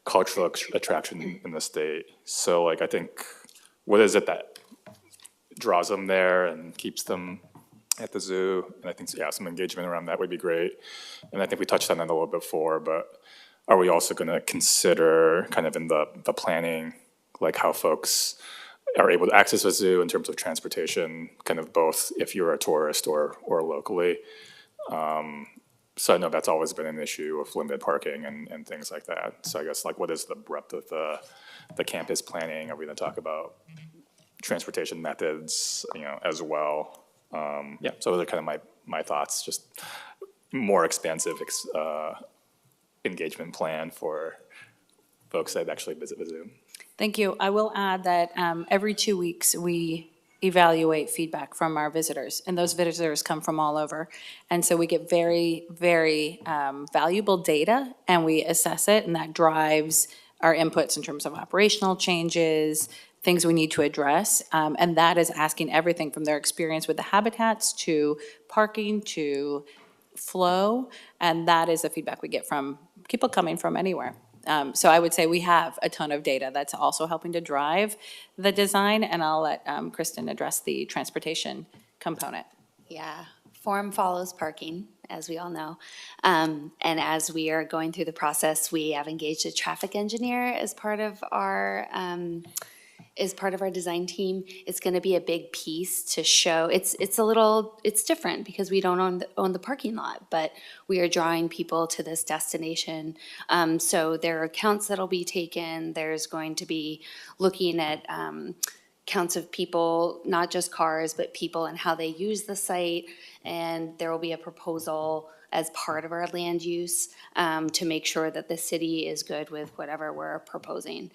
Speaker 12: cultural attraction in the state. So like, I think, what is it that draws them there and keeps them at the zoo? And I think, yeah, some engagement around that would be great. And I think we touched on that a little bit before, but are we also going to consider kind of in the planning, like how folks are able to access the zoo in terms of transportation, kind of both if you're a tourist or locally? So I know that's always been an issue with limited parking and things like that. So I guess like, what is the breadth of the campus planning? Are we going to talk about transportation methods, you know, as well? Yeah, so those are kind of my thoughts, just more expansive engagement plan for folks that actually visit the zoo.
Speaker 4: Thank you. I will add that every 2 weeks, we evaluate feedback from our visitors, and those visitors come from all over. And so we get very, very valuable data, and we assess it, and that drives our inputs in terms of operational changes, things we need to address. And that is asking everything from their experience with the habitats to parking to flow, and that is the feedback we get from people coming from anywhere. So I would say we have a ton of data that's also helping to drive the design, and I'll let Kristen address the transportation component.
Speaker 8: Yeah, form follows parking, as we all know. And as we are going through the process, we have engaged a traffic engineer as part of our design team. It's going to be a big piece to show. It's different because we don't own the parking lot, but we are drawing people to this destination. So there are counts that'll be taken. There's going to be looking at counts of people, not just cars, but people and how they use the site. And there will be a proposal as part of our land use to make sure that the city is good with whatever we're proposing.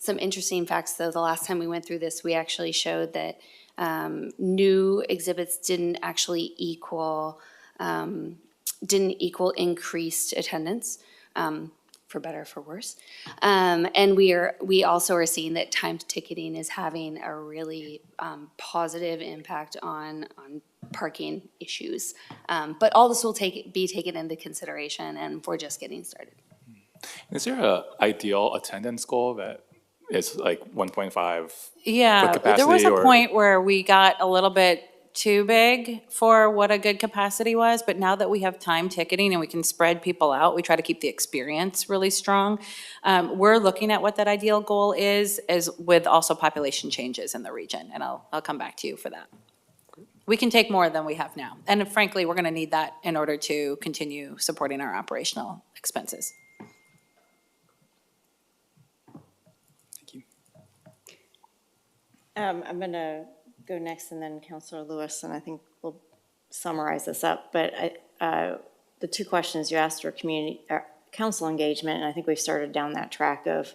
Speaker 8: Some interesting facts, though, the last time we went through this, we actually showed that new exhibits didn't actually equal increased attendance, for better or for worse. And we also are seeing that timed ticketing is having a really positive impact on parking issues. But all this will be taken into consideration, and we're just getting started.
Speaker 12: Is there an ideal attendance goal that is like 1.5?
Speaker 4: Yeah, there was a point where we got a little bit too big for what a good capacity was, but now that we have time ticketing and we can spread people out, we try to keep the experience really strong. We're looking at what that ideal goal is with also population changes in the region, and I'll come back to you for that. We can take more than we have now, and frankly, we're going to need that in order to continue supporting our operational expenses.
Speaker 2: I'm going to go next, and then Counselor Lewis, and I think we'll summarize this up. But the two questions you asked were community, council engagement, and I think we've started down that track of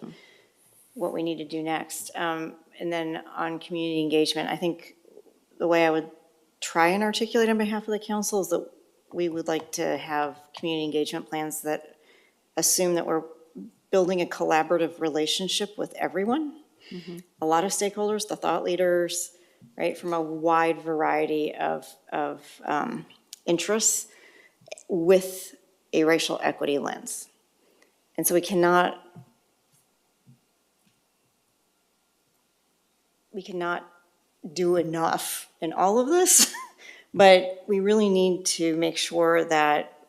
Speaker 2: what we need to do next. And then on community engagement, I think the way I would try and articulate on behalf of the council is that we would like to have community engagement plans that assume that we're building a collaborative relationship with everyone. A lot of stakeholders, the thought leaders, right, from a wide variety of interests with a racial equity lens. And so we cannot do enough in all of this, but we really need to make sure that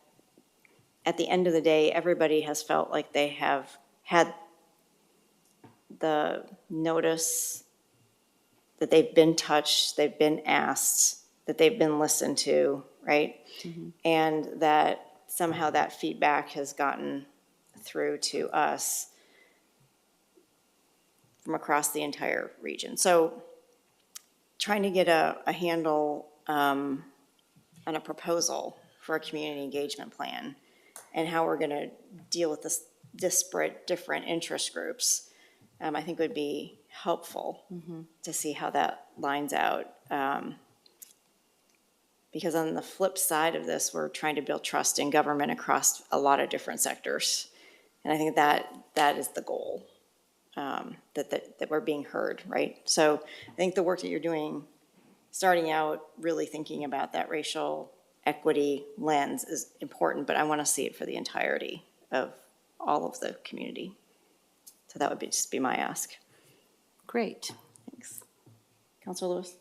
Speaker 2: at the end of the day, everybody has felt like they have had the notice that they've been touched, they've been asked, that they've been listened to, right? And that somehow that feedback has gotten through to us from across the entire region. So trying to get a handle on a proposal for a community engagement plan and how we're gonna deal with this disparate, different interest groups, I think would be helpful to see how that lines out. Because on the flip side of this, we're trying to build trust in government across a lot of different sectors. And I think that is the goal, that we're being heard, right? So I think the work that you're doing, starting out really thinking about that racial equity lens is important, but I want to see it for the entirety of all of the community. So that would just be my ask.
Speaker 4: Great.
Speaker 2: Thanks. Counselor Lewis?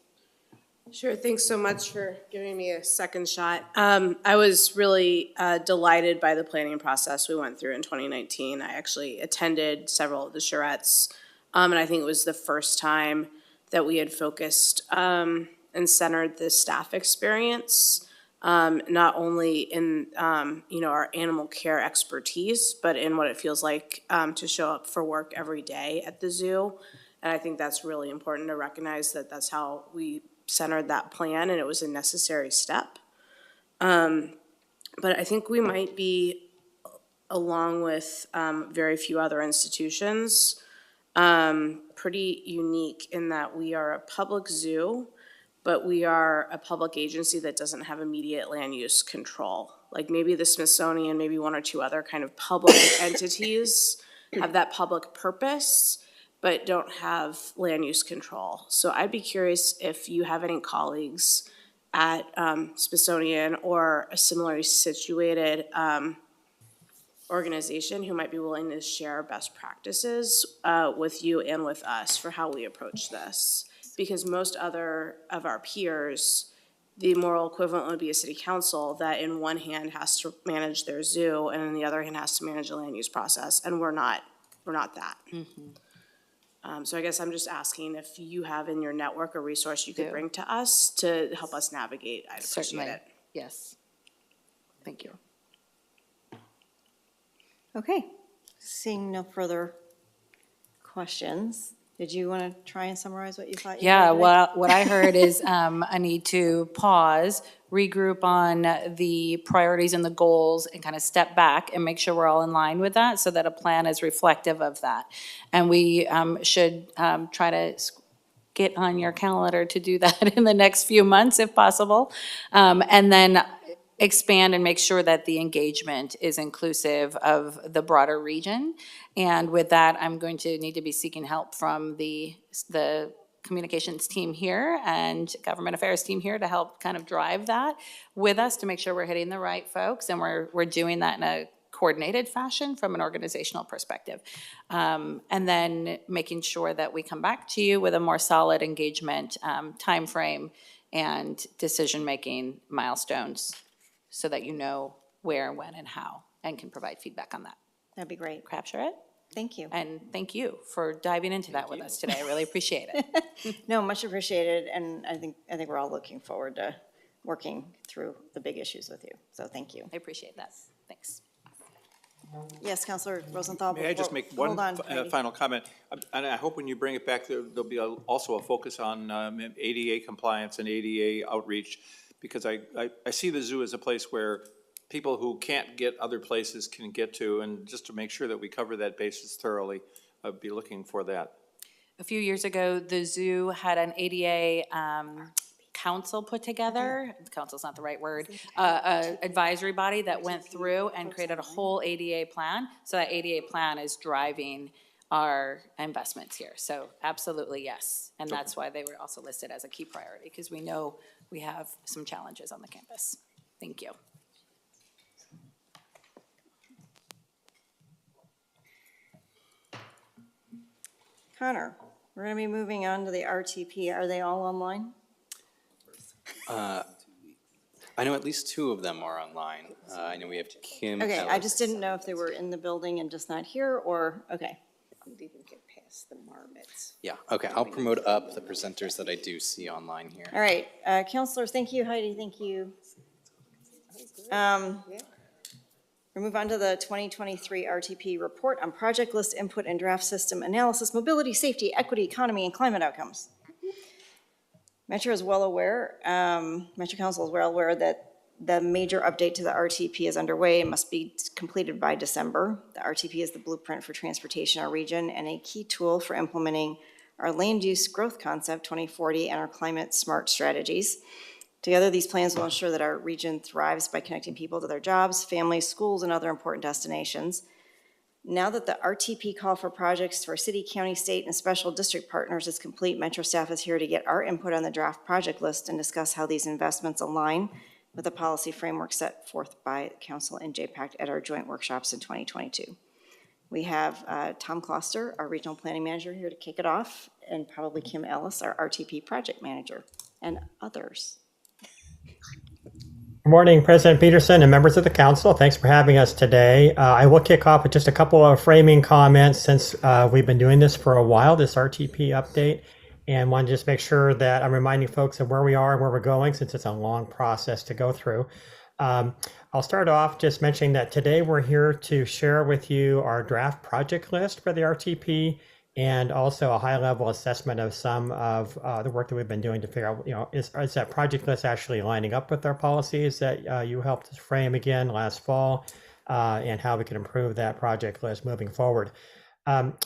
Speaker 9: Sure, thanks so much for giving me a second shot. I was really delighted by the planning process we went through in 2019. I actually attended several of the charrettes, and I think it was the first time that we had focused and centered the staff experience, not only in our animal care expertise, but in what it feels like to show up for work every day at the zoo. And I think that's really important to recognize that that's how we centered that plan, and it was a necessary step. But I think we might be, along with very few other institutions, pretty unique in that we are a public zoo, but we are a public agency that doesn't have immediate land use control. Like maybe the Smithsonian, maybe one or two other kind of public entities have that public purpose, but don't have land use control. So I'd be curious if you have any colleagues at Smithsonian or a similarly situated organization who might be willing to share best practices with you and with us for how we approach this. Because most other of our peers, the moral equivalent would be a city council that in one hand has to manage their zoo and in the other hand has to manage a land use process, and we're not that. So I guess I'm just asking if you have in your network a resource you could bring to us to help us navigate. I'd appreciate it.
Speaker 4: Yes. Thank you.
Speaker 2: Okay, seeing no further questions, did you want to try and summarize what you thought?
Speaker 4: Yeah, what I heard is I need to pause, regroup on the priorities and the goals, and kind of step back and make sure we're all in line with that so that a plan is reflective of that. And we should try to get on your calendar to do that in the next few months if possible. And then expand and make sure that the engagement is inclusive of the broader region. And with that, I'm going to need to be seeking help from the communications team here and government affairs team here to help kind of drive that with us to make sure we're hitting the right folks, and we're doing that in a coordinated fashion from an organizational perspective. And then making sure that we come back to you with a more solid engagement timeframe and decision-making milestones so that you know where, when, and how, and can provide feedback on that.
Speaker 2: That'd be great.
Speaker 4: Capture it?
Speaker 2: Thank you.
Speaker 4: And thank you for diving into that with us today. I really appreciate it.
Speaker 2: No, much appreciated, and I think we're all looking forward to working through the big issues with you. So thank you.
Speaker 4: I appreciate that. Thanks.
Speaker 2: Yes, Counselor Rosenthal.
Speaker 11: May I just make one
Speaker 2: Hold on, Heidi.
Speaker 11: final comment? And I hope when you bring it back, there'll be also a focus on ADA compliance and ADA outreach, because I see the zoo as a place where people who can't get other places can get to, and just to make sure that we cover that basis thoroughly, I'd be looking for that.
Speaker 4: A few years ago, the zoo had an ADA council put together. Council's not the right word. Advisory body that went through and created a whole ADA plan. So that ADA plan is driving our investments here. So absolutely, yes. And that's why they were also listed as a key priority, because we know we have some challenges on the campus. Thank you.
Speaker 2: Connor, we're going to be moving on to the RTP. Are they all online?
Speaker 3: I know at least 2 of them are online. I know we have Kim
Speaker 2: Okay, I
Speaker 3: Ellis.
Speaker 2: just didn't know if they were in the building and just not here, or, okay.
Speaker 7: Didn't even get past the marmots.
Speaker 3: Yeah, okay, I'll promote up the presenters that I do see online here.
Speaker 2: All right, counselors, thank you. Heidi, thank you. We move on to the 2023 RTP report on project list input and draft system analysis, mobility, safety, equity, economy, and climate outcomes. Metro is well aware, Metro Council is well aware that the major update to the RTP is underway and must be completed by December. The RTP is the blueprint for transportation in our region and a key tool for implementing our land use growth concept 2040 and our climate smart strategies. Together, these plans will ensure that our region thrives by connecting people to their jobs, families, schools, and other important destinations. Now that the RTP call for projects for city, county, state, and special district partners is complete, Metro staff is here to get our input on the draft project list and discuss how these investments align with the policy framework set forth by Council and JPAC at our joint workshops in 2022. We have Tom Kloster, our regional planning manager, here to kick it off, and probably Kim Ellis, our RTP project manager, and others.
Speaker 13: Good morning, President Peterson and members of the council. Thanks for having us today. I will kick off with just a couple of framing comments since we've been doing this for a while, this RTP update, and want to just make sure that I'm reminding folks of where we are and where we're going, since it's a long process to go through. I'll start off just mentioning that today we're here to share with you our draft project list for the RTP, and also a high-level assessment of some of the work that we've been doing to figure out, is that project list actually lining up with our policies that you helped us frame again last fall, and how we can improve that project list moving forward.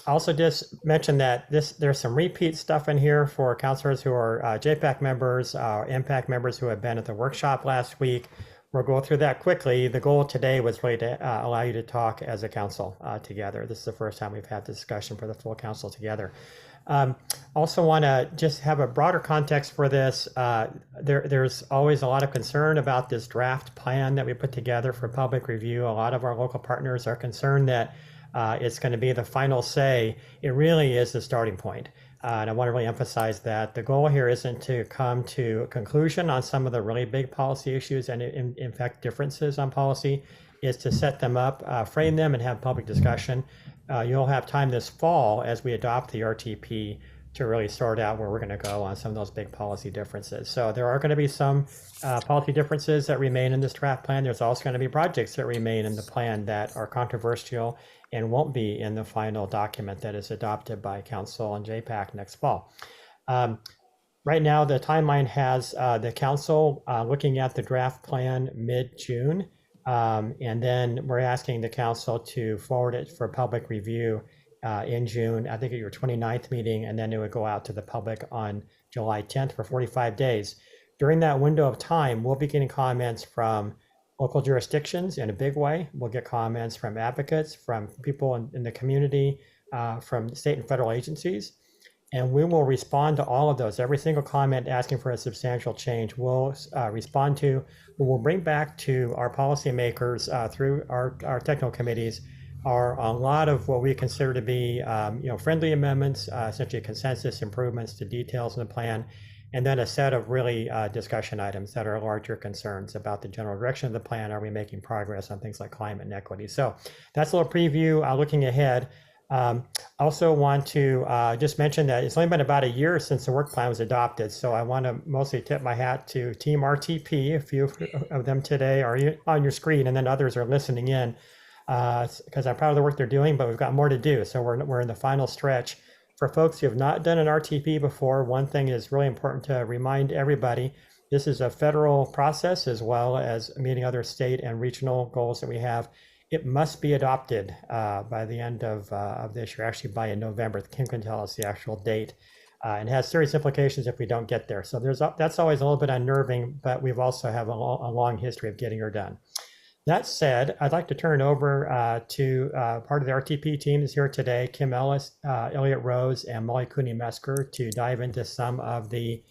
Speaker 13: Also just mention that there's some repeat stuff in here for counselors who are JPAC members, impact members who have been at the workshop last week. We'll go through that quickly. The goal today was really to allow you to talk as a council together. This is the first time we've had this discussion for the full council together. Also want to just have a broader context for this. There's always a lot of concern about this draft plan that we put together for public review. A lot of our local partners are concerned that it's going to be the final say. It really is the starting point. And I want to really emphasize that the goal here isn't to come to a conclusion on some of the really big policy issues and in fact differences on policy, is to set them up, frame them, and have public discussion. You'll have time this fall as we adopt the RTP to really sort out where we're going to go on some of those big policy differences. So there are going to be some policy differences that remain in this draft plan. There's also going to be projects that remain in the plan that are controversial and won't be in the final document that is adopted by Council and JPAC next fall. Right now, the timeline has the Council looking at the draft plan mid-June, and then we're asking the Council to forward it for public review in June, I think at your 29th meeting, and then it would go out to the public on July 10th for 45 days. During that window of time, we'll be getting comments from local jurisdictions in a big way. We'll get comments from advocates, from people in the community, from state and federal agencies, and we will respond to all of those. Every single comment asking for a substantial change we'll respond to. We will bring back to our policymakers through our technical committees are a lot of what we consider to be friendly amendments, essentially consensus improvements to details in the plan, and then a set of really discussion items that are larger concerns about the general direction of the plan. Are we making progress on things like climate and equity? So that's a little preview looking ahead. Also want to just mention that it's only been about a year since the work plan was adopted. So I want to mostly tip my hat to Team RTP. A few of them today are on your screen, and then others are listening in. because I'm proud of the work they're doing, but we've got more to do. So we're in the final stretch. For folks who have not done an RTP before, one thing is really important to remind everybody. This is a federal process as well as meeting other state and regional goals that we have. It must be adopted by the end of this year, actually by in November. Kim can tell us the actual date. And has serious implications if we don't get there. So that's always a little bit unnerving, but we've also have a long history of getting her done. That said, I'd like to turn it over to part of the RTP team is here today, Kim Ellis, Elliot Rose, and Molly Cooney-Mesker to dive into some of the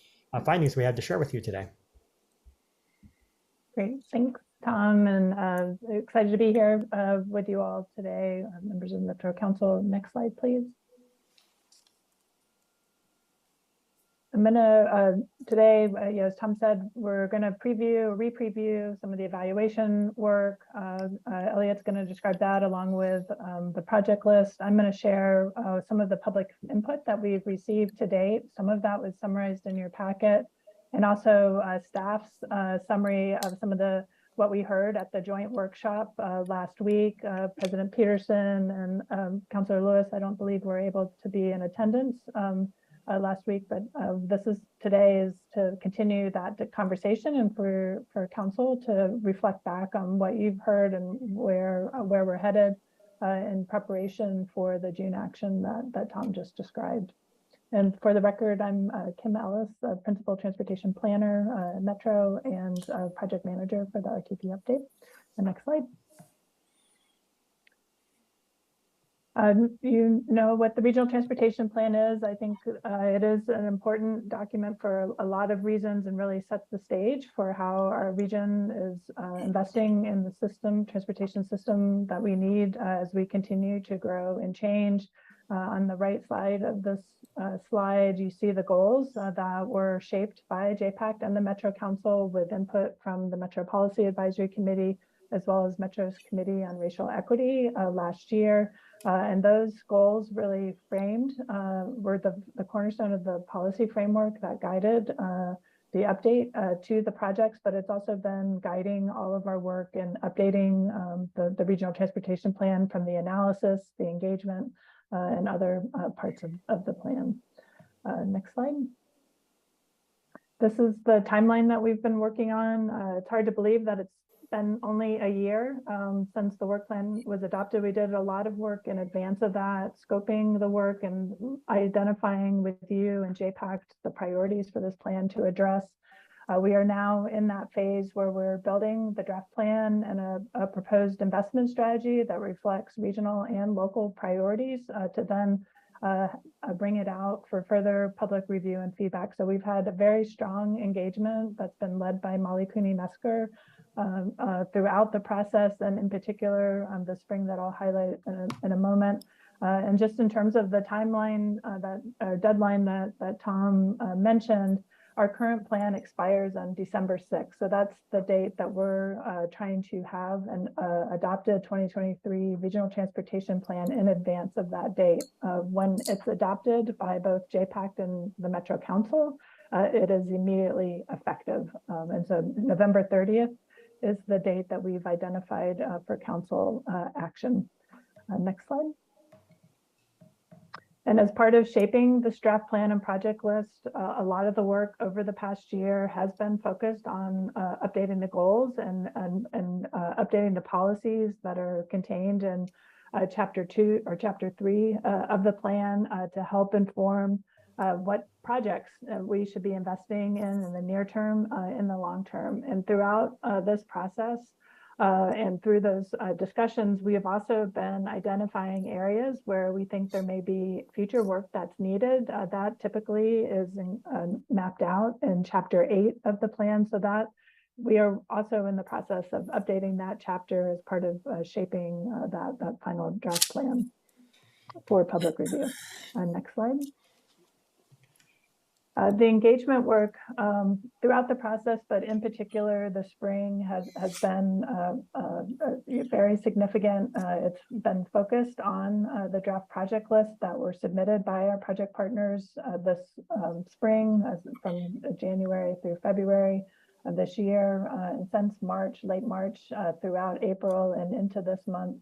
Speaker 13: findings we had to share with you today.
Speaker 14: Great, thanks, Tom, and excited to be here with you all today, members of the Metro Council. Next slide, please. I'm gonna, today, as Tom said, we're gonna re-preview some of the evaluation work. Elliot's gonna describe that along with the project list. I'm gonna share some of the public input that we've received to date. Some of that was summarized in your packet, and also staff's summary of some of what we heard at the joint workshop last week. President Peterson and Councilor Lewis, I don't believe were able to be in attendance last week, but today is to continue that conversation and for council to reflect back on what you've heard and where we're headed in preparation for the June action that Tom just described. And for the record, I'm Kim Ellis, Principal Transportation Planner, Metro, and Project Manager for the RTP update. The next slide. You know what the Regional Transportation Plan is. I think it is an important document for a lot of reasons and really sets the stage for how our region is investing in the transportation system that we need as we continue to grow and change. On the right side of this slide, you see the goals that were shaped by JPACT and the Metro Council with input from the Metro Policy Advisory Committee, as well as Metro's Committee on Racial Equity last year. And those goals really framed were the cornerstone of the policy framework that guided the update to the projects, but it's also been guiding all of our work in updating the Regional Transportation Plan from the analysis, the engagement, and other parts of the plan. Next slide. This is the timeline that we've been working on. It's hard to believe that it's been only a year since the work plan was adopted. We did a lot of work in advance of that, scoping the work and identifying with you and JPACT the priorities for this plan to address. We are now in that phase where we're building the draft plan and a proposed investment strategy that reflects regional and local priorities to then bring it out for further public review and feedback. So we've had a very strong engagement that's been led by Molly Cooney-Mesker throughout the process, and in particular this spring that I'll highlight in a moment. And just in terms of the timeline, deadline that Tom mentioned, our current plan expires on December 6th. So that's the date that we're trying to have an adopted 2023 Regional Transportation Plan in advance of that date. When it's adopted by both JPACT and the Metro Council, it is immediately effective. And so November 30th is the date that we've identified for council action. Next slide. And as part of shaping this draft plan and project list, a lot of the work over the past year has been focused on updating the goals and updating the policies that are contained in Chapter 2 or Chapter 3 of the plan to help inform what projects we should be investing in the near term, in the long term. And throughout this process, and through those discussions, we have also been identifying areas where we think there may be future work that's needed. That typically is mapped out in Chapter 8 of the plan, so that we are also in the process of updating that chapter as part of shaping that final draft plan for public review. Next slide. The engagement work throughout the process, but in particular the spring has been very significant. It's been focused on the draft project list that were submitted by our project partners this spring from January through February of this year, and since March, late March, throughout April and into this month.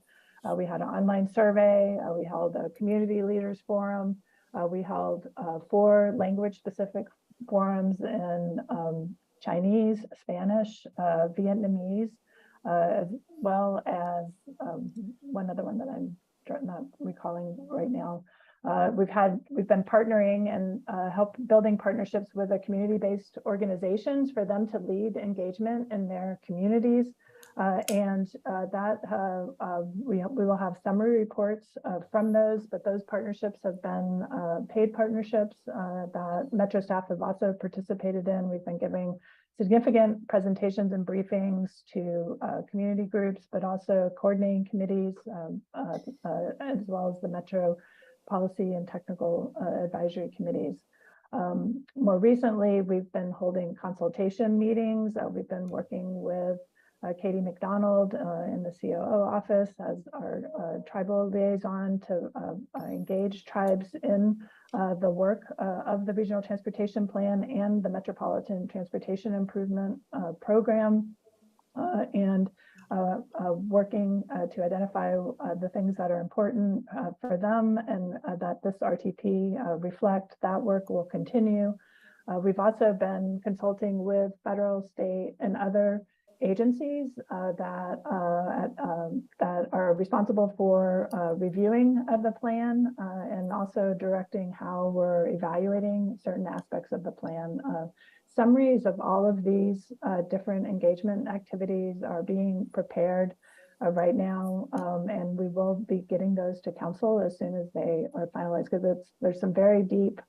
Speaker 14: We had an online survey. We held a community leaders forum. We held 4 language-specific forums in Chinese, Spanish, Vietnamese, as well as one other one that I'm not recalling right now. We've been partnering and help building partnerships with the community-based organizations for them to lead engagement in their communities. We will have summary reports from those, but those partnerships have been paid partnerships that Metro staff have also participated in. We've been giving significant presentations and briefings to community groups, but also coordinating committees, as well as the Metro policy and technical advisory committees. More recently, we've been holding consultation meetings. We've been working with Katie McDonald in the COO office as our tribal liaison to engage tribes in the work of the Regional Transportation Plan and the Metropolitan Transportation Improvement Program, and working to identify the things that are important for them, and that this RTP reflect. That work will continue. We've also been consulting with federal, state, and other agencies that are responsible for reviewing of the plan and also directing how we're evaluating certain aspects of the plan. Summaries of all of these different engagement activities are being prepared right now, and we will be getting those to council as soon as they are finalized, because there's some very deep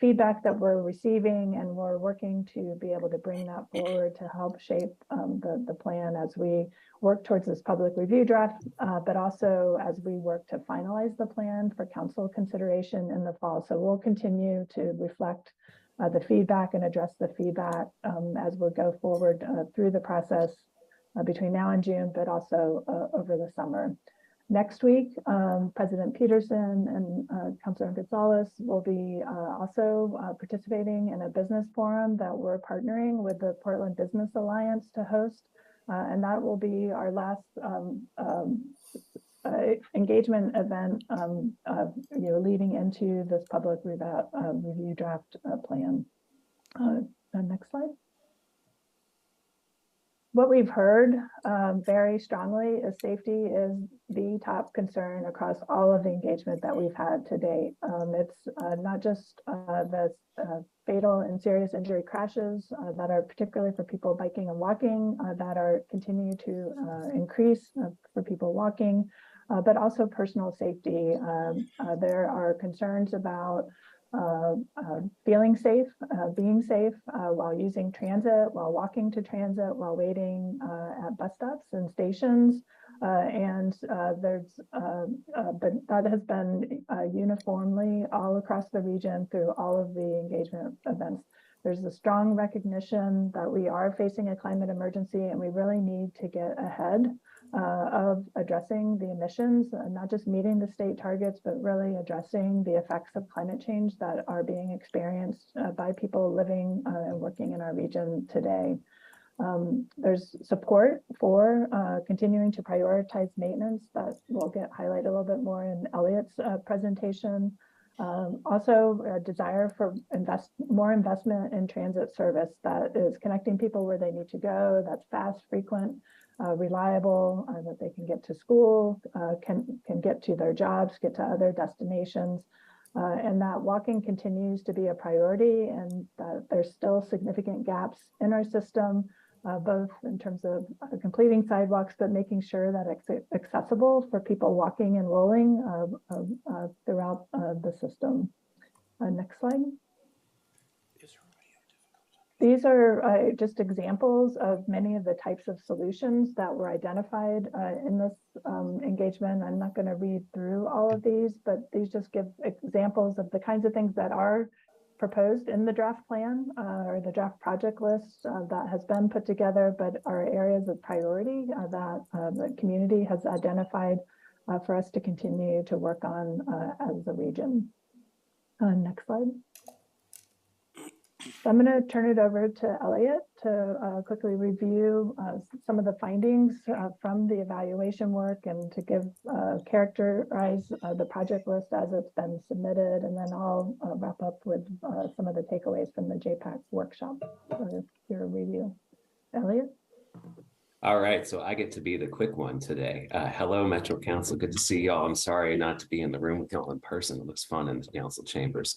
Speaker 14: feedback that we're receiving, and we're working to be able to bring that forward to help shape the plan as we work towards this public review draft, but also as we work to finalize the plan for council consideration in the fall. So we'll continue to reflect the feedback and address the feedback as we go forward through the process between now and June, but also over the summer. Next week, President Peterson and Councilor Gonzalez will be also participating in a business forum that we're partnering with the Portland Business Alliance to host. And that will be our last engagement event leading into this public review draft plan. Next slide. What we've heard very strongly is safety is the top concern across all of the engagement that we've had to date. It's not just the fatal and serious injury crashes that are particularly for people biking and walking that are continue to increase for people walking, but also personal safety. There are concerns about feeling safe, being safe while using transit, while walking to transit, while waiting at bus stops and stations. But that has been uniformly all across the region through all of the engagement events. There's a strong recognition that we are facing a climate emergency, and we really need to get ahead of addressing the emissions, not just meeting the state targets, but really addressing the effects of climate change that are being experienced by people living and working in our region today. There's support for continuing to prioritize maintenance that will get highlighted a little bit more in Elliot's presentation. Also a desire for more investment in transit service that is connecting people where they need to go, that's fast, frequent, reliable, that they can get to school, can get to their jobs, get to other destinations, and that walking continues to be a priority, and that there's still significant gaps in our system, both in terms of completing sidewalks, but making sure that it's accessible for people walking and rolling throughout the system. Next slide. These are just examples of many of the types of solutions that were identified in this engagement. I'm not going to read through all of these, but these just give examples of the kinds of things that are proposed in the draft plan or the draft project list that has been put together, but are areas of priority that the community has identified for us to continue to work on as a region. Next slide. So I'm going to turn it over to Elliot to quickly review some of the findings from the evaluation work and to give characterize the project list as it's been submitted, and then I'll wrap up with some of the takeaways from the JPAC workshop for your review. Elliot?
Speaker 15: All right, so I get to be the quick one today. Hello, Metro Council. Good to see y'all. I'm sorry not to be in the room with y'all in person. It looks fun in the council chambers.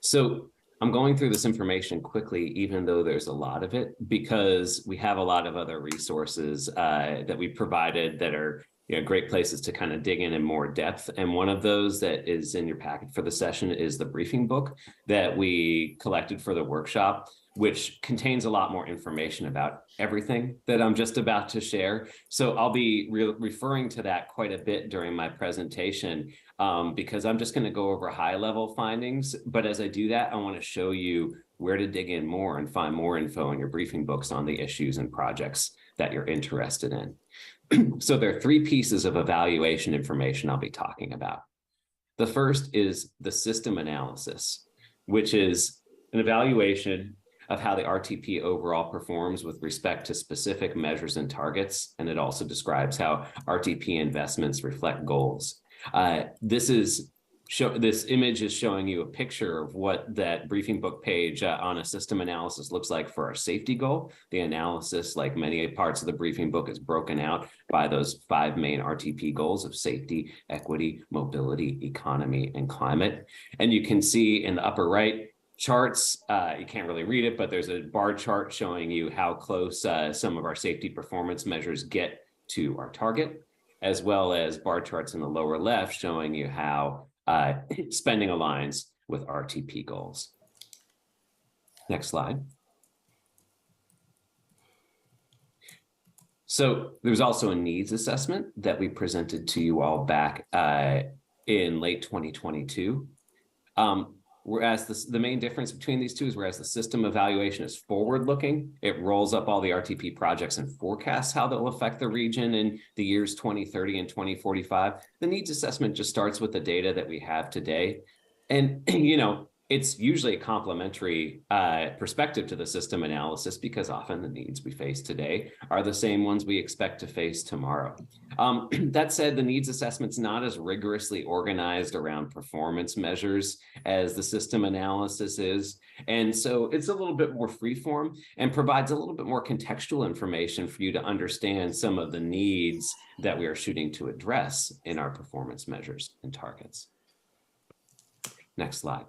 Speaker 15: So I'm going through this information quickly, even though there's a lot of it, because we have a lot of other resources that we provided that are great places to kind of dig in more depth. And one of those that is in your packet for the session is the briefing book that we collected for the workshop, which contains a lot more information about everything that I'm just about to share. So I'll be referring to that quite a bit during my presentation because I'm just going to go over high-level findings. But as I do that, I want to show you where to dig in more and find more info in your briefing books on the issues and projects that you're interested in. So there are three pieces of evaluation information I'll be talking about. The first is the system analysis, which is an evaluation of how the RTP overall performs with respect to specific measures and targets. And it also describes how RTP investments reflect goals. This image is showing you a picture of what that briefing book page on a system analysis looks like for our safety goal. The analysis, like many parts of the briefing book, is broken out by those 5 main RTP goals of safety, equity, mobility, economy, and climate. And you can see in the upper right, charts, you can't really read it, but there's a bar chart showing you how close some of our safety performance measures get to our target, as well as bar charts in the lower left showing you how spending aligns with RTP goals. Next slide. So there's also a needs assessment that we presented to you all back in late 2022. Whereas the main difference between these two is whereas the system evaluation is forward-looking, it rolls up all the RTP projects and forecasts how they'll affect the region in the years 2030 and 2045. The needs assessment just starts with the data that we have today. And, it's usually a complementary perspective to the system analysis because often the needs we face today are the same ones we expect to face tomorrow. That said, the needs assessment's not as rigorously organized around performance measures as the system analysis is. And so it's a little bit more freeform and provides a little bit more contextual information for you to understand some of the needs that we are shooting to address in our performance measures and targets. Next slide.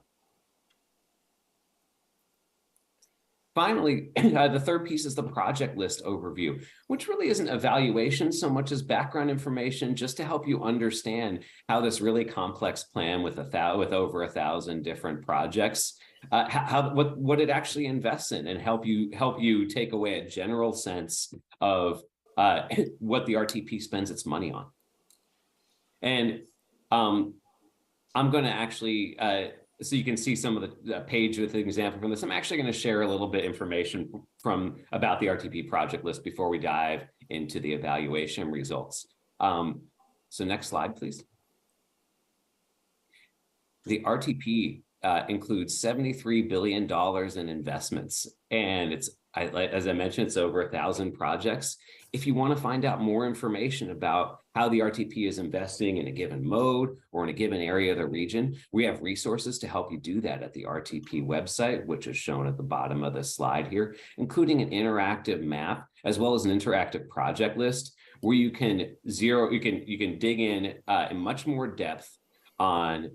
Speaker 15: Finally, the third piece is the project list overview, which really isn't evaluation so much as background information just to help you understand how this really complex plan with over 1,000 different projects, what it actually invests in, and help you take away a general sense of what the RTP spends its money on. And I'm going to actually so you can see some of the page with an example from this. I'm actually going to share a little bit information about the RTP project list before we dive into the evaluation results. So next slide, please. The RTP includes $73 billion in investments, and as I mentioned, it's over 1,000 projects. If you want to find out more information about how the RTP is investing in a given mode or in a given area of the region, we have resources to help you do that at the RTP website, which is shown at the bottom of this slide here, including an interactive map, as well as an interactive project list where you can dig in much more depth on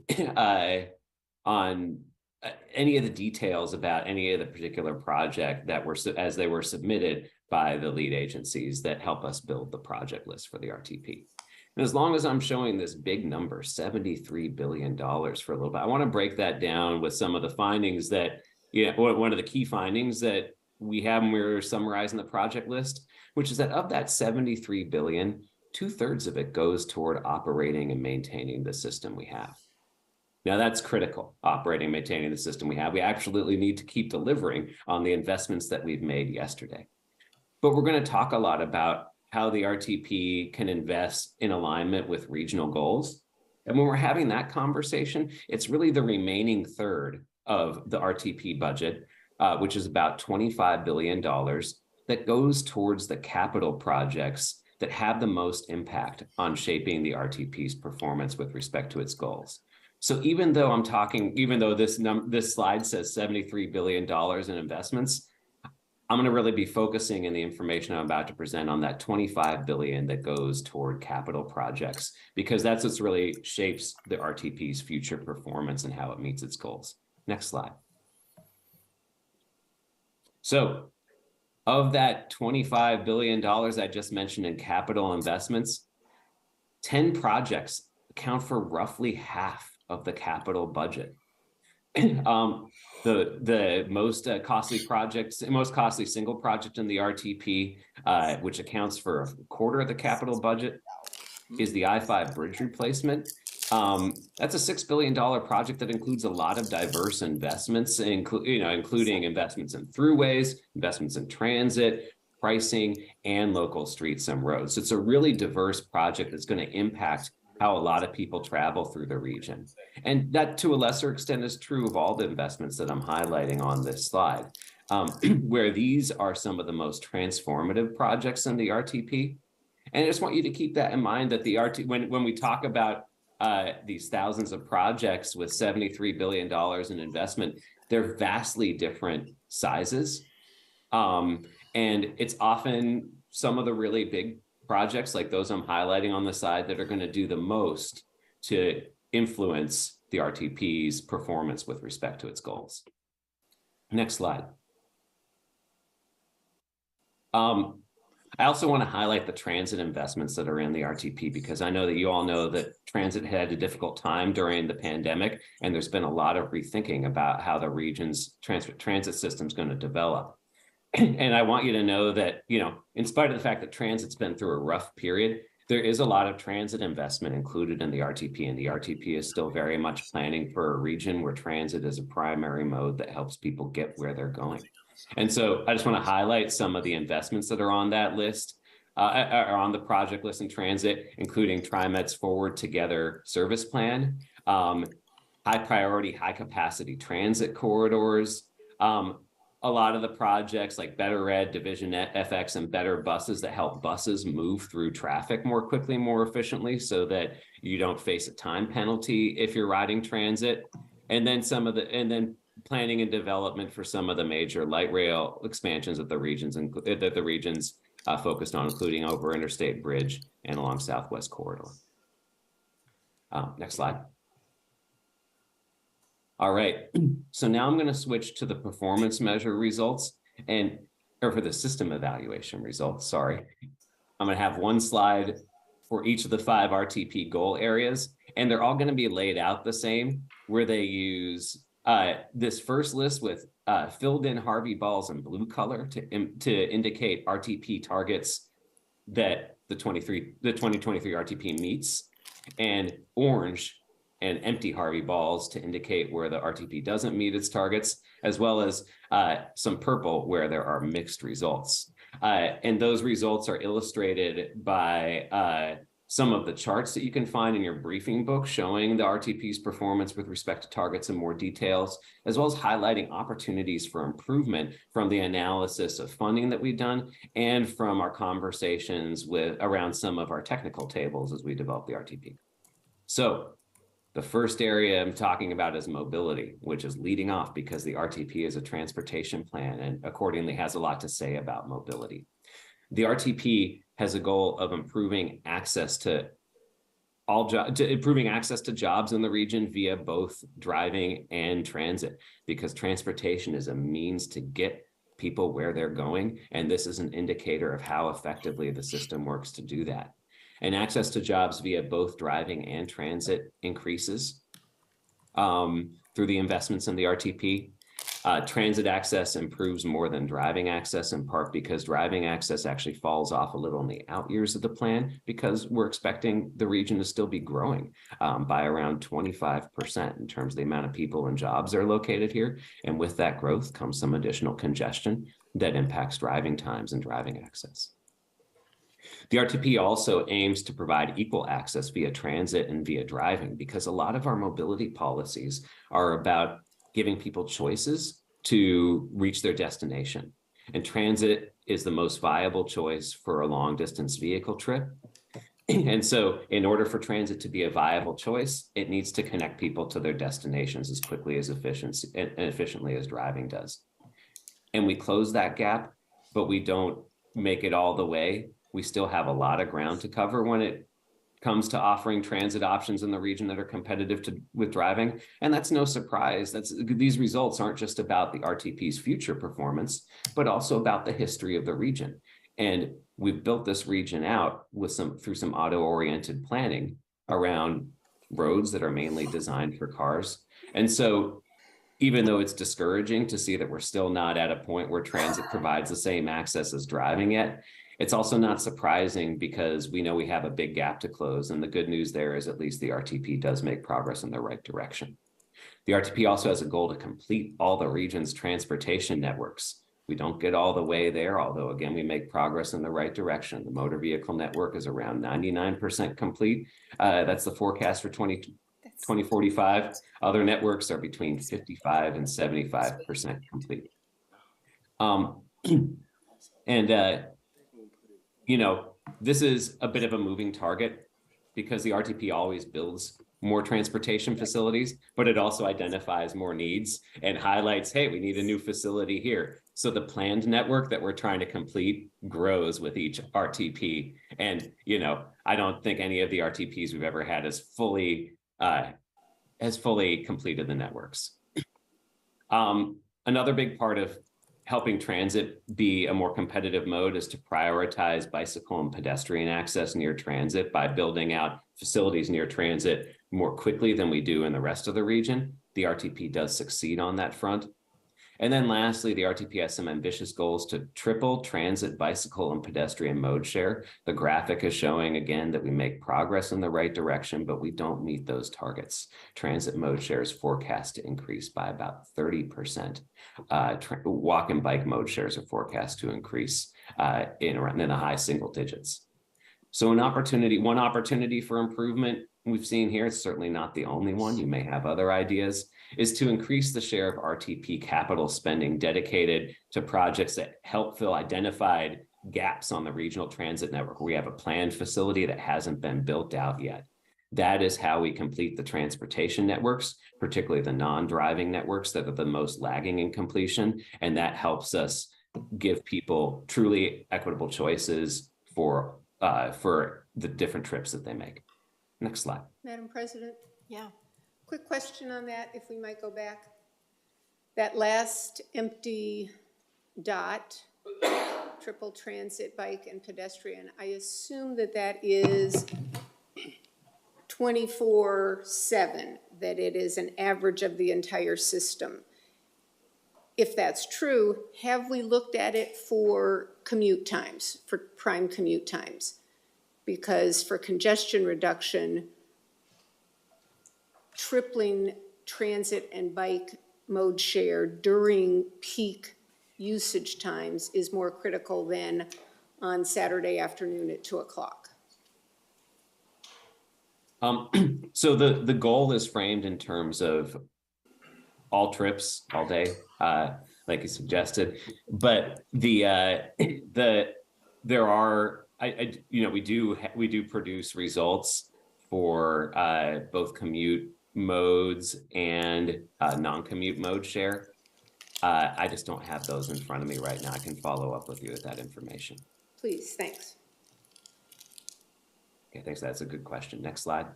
Speaker 15: any of the details about any of the particular project that as they were submitted by the lead agencies that help us build the project list for the RTP. And as long as I'm showing this big number, $73 billion for a little bit, I want to break that down with some of the findings that, one of the key findings that we have when we were summarizing the project list, which is that of that $73 billion, 2/3 of it goes toward operating and maintaining the system we have. Now that's critical, operating and maintaining the system we have. We absolutely need to keep delivering on the investments that we've made yesterday. But we're going to talk a lot about how the RTP can invest in alignment with regional goals. And when we're having that conversation, it's really the remaining third of the RTP budget, which is about $25 billion, that goes towards the capital projects that have the most impact on shaping the RTP's performance with respect to its goals. So even though this slide says $73 billion in investments, I'm going to really be focusing in the information I'm about to present on that $25 billion that goes toward capital projects, because that's what really shapes the RTP's future performance and how it meets its goals. Next slide. So of that $25 billion I just mentioned in capital investments, 10 projects account for roughly half of the capital budget. The most costly single project in the RTP, which accounts for a quarter of the capital budget, is the I-5 bridge replacement. That's a $6 billion project that includes a lot of diverse investments, including investments in throughways, investments in transit, pricing, and local streets and roads. So it's a really diverse project that's going to impact how a lot of people travel through the region. And that, to a lesser extent, is true of all the investments that I'm highlighting on this slide, where these are some of the most transformative projects in the RTP. And I just want you to keep that in mind, that the when we talk about these thousands of projects with $73 billion in investment, they're vastly different sizes. And it's often some of the really big projects like those I'm highlighting on the side that are going to do the most to influence the RTP's performance with respect to its goals. Next slide. I also want to highlight the transit investments that are in the RTP, because I know that you all know that transit had a difficult time during the pandemic, and there's been a lot of rethinking about how the region's transit system is going to develop. And I want you to know that, in spite of the fact that transit's been through a rough period, there is a lot of transit investment included in the RTP, and the RTP is still very much planning for a region where transit is a primary mode that helps people get where they're going. And so I just want to highlight some of the investments that are on that list, are on the project list in transit, including TriMet's Forward Together service plan, high priority, high capacity transit corridors, a lot of the projects like Better Ed, Division FX, and Better Buses that help buses move through traffic more quickly, more efficiently, so that you don't face a time penalty if you're riding transit. And then planning and development for some of the major light rail expansions that the regions focused on, including over Interstate Bridge and along Southwest Corridor. Next slide. All right, so now I'm going to switch to the performance measure results or for the system evaluation results, sorry. I'm going to have one slide for each of the 5 RTP goal areas, and they're all going to be laid out the same, where they use this first list with filled in Harvey balls in blue color to indicate RTP targets that the 2023 RTP meets, and orange and empty Harvey balls to indicate where the RTP doesn't meet its targets, as well as some purple where there are mixed results. And those results are illustrated by some of the charts that you can find in your briefing book showing the RTP's performance with respect to targets in more details, as well as highlighting opportunities for improvement from the analysis of funding that we've done and from our conversations around some of our technical tables as we develop the RTP. So the first area I'm talking about is mobility, which is leading off because the RTP is a transportation plan and accordingly has a lot to say about mobility. The RTP has a goal of improving access to jobs in the region via both driving and transit, because transportation is a means to get people where they're going, and this is an indicator of how effectively the system works to do that. And access to jobs via both driving and transit increases through the investments in the RTP. Transit access improves more than driving access, in part because driving access actually falls off a little in the out years of the plan, because we're expecting the region to still be growing by around 25% in terms of the amount of people and jobs that are located here. And with that growth comes some additional congestion that impacts driving times and driving access. The RTP also aims to provide equal access via transit and via driving, because a lot of our mobility policies are about giving people choices to reach their destination. And transit is the most viable choice for a long distance vehicle trip. And so in order for transit to be a viable choice, it needs to connect people to their destinations as quickly as efficiently as driving does. And we close that gap, but we don't make it all the way. We still have a lot of ground to cover when it comes to offering transit options in the region that are competitive with driving. And that's no surprise. These results aren't just about the RTP's future performance, but also about the history of the region. And we've built this region out through some auto-oriented planning around roads that are mainly designed for cars. And so even though it's discouraging to see that we're still not at a point where transit provides the same access as driving yet, it's also not surprising because we know we have a big gap to close. And the good news there is at least the RTP does make progress in the right direction. The RTP also has a goal to complete all the region's transportation networks. We don't get all the way there, although again, we make progress in the right direction. The motor vehicle network is around 99% complete. That's the forecast for 2045. Other networks are between 55 and 75% complete. You know, this is a bit of a moving target because the RTP always builds more transportation facilities, but it also identifies more needs and highlights, hey, we need a new facility here. So the planned network that we're trying to complete grows with each RTP. And, you know, I don't think any of the RTPs we've ever had has fully completed the networks. Another big part of helping transit be a more competitive mode is to prioritize bicycle and pedestrian access near transit by building out facilities near transit more quickly than we do in the rest of the region. The RTP does succeed on that front. And then lastly, the RTP has some ambitious goals to triple transit, bicycle, and pedestrian mode share. The graphic is showing again that we make progress in the right direction, but we don't meet those targets. Transit mode share is forecast to increase by about 30%. Walk and bike mode shares are forecast to increase in the high single digits. So one opportunity for improvement we've seen here, it's certainly not the only one, you may have other ideas, is to increase the share of RTP capital spending dedicated to projects that help fill identified gaps on the regional transit network where we have a planned facility that hasn't been built out yet. That is how we complete the transportation networks, particularly the non-driving networks that are the most lagging in completion. And that helps us give people truly equitable choices for the different trips that they make. Next slide.
Speaker 7: Madam President?
Speaker 2: Yeah.
Speaker 7: Quick question on that, if we might go back. That last empty dot, triple transit, bike, and pedestrian, I assume that that is 24/7, that it is an average of the entire system. If that's true, have we looked at it for commute times, for prime commute times? Because for congestion reduction, tripling transit and bike mode share during peak usage times is more critical than on Saturday afternoon at 2 o'clock.
Speaker 15: So the goal is framed in terms of all trips, all day, like you suggested, but there are, we do produce results for both commute modes and non-commute mode share. I just don't have those in front of me right now. I can follow up with you with that information.
Speaker 7: Please, thanks.
Speaker 15: Okay, thanks. That's a good question. Next slide.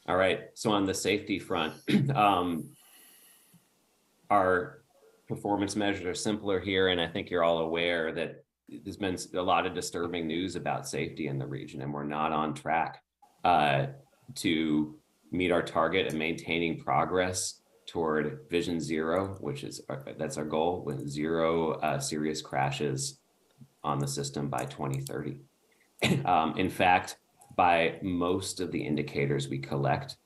Speaker 15: All right, so on the safety front, our performance measures are simpler here, and I think you're all aware that there's been a lot of disturbing news about safety in the region, and we're not on track to meet our target of maintaining progress toward Vision Zero, that's our goal, with zero serious crashes on the system by 2030. In fact, by most of the indicators we collect,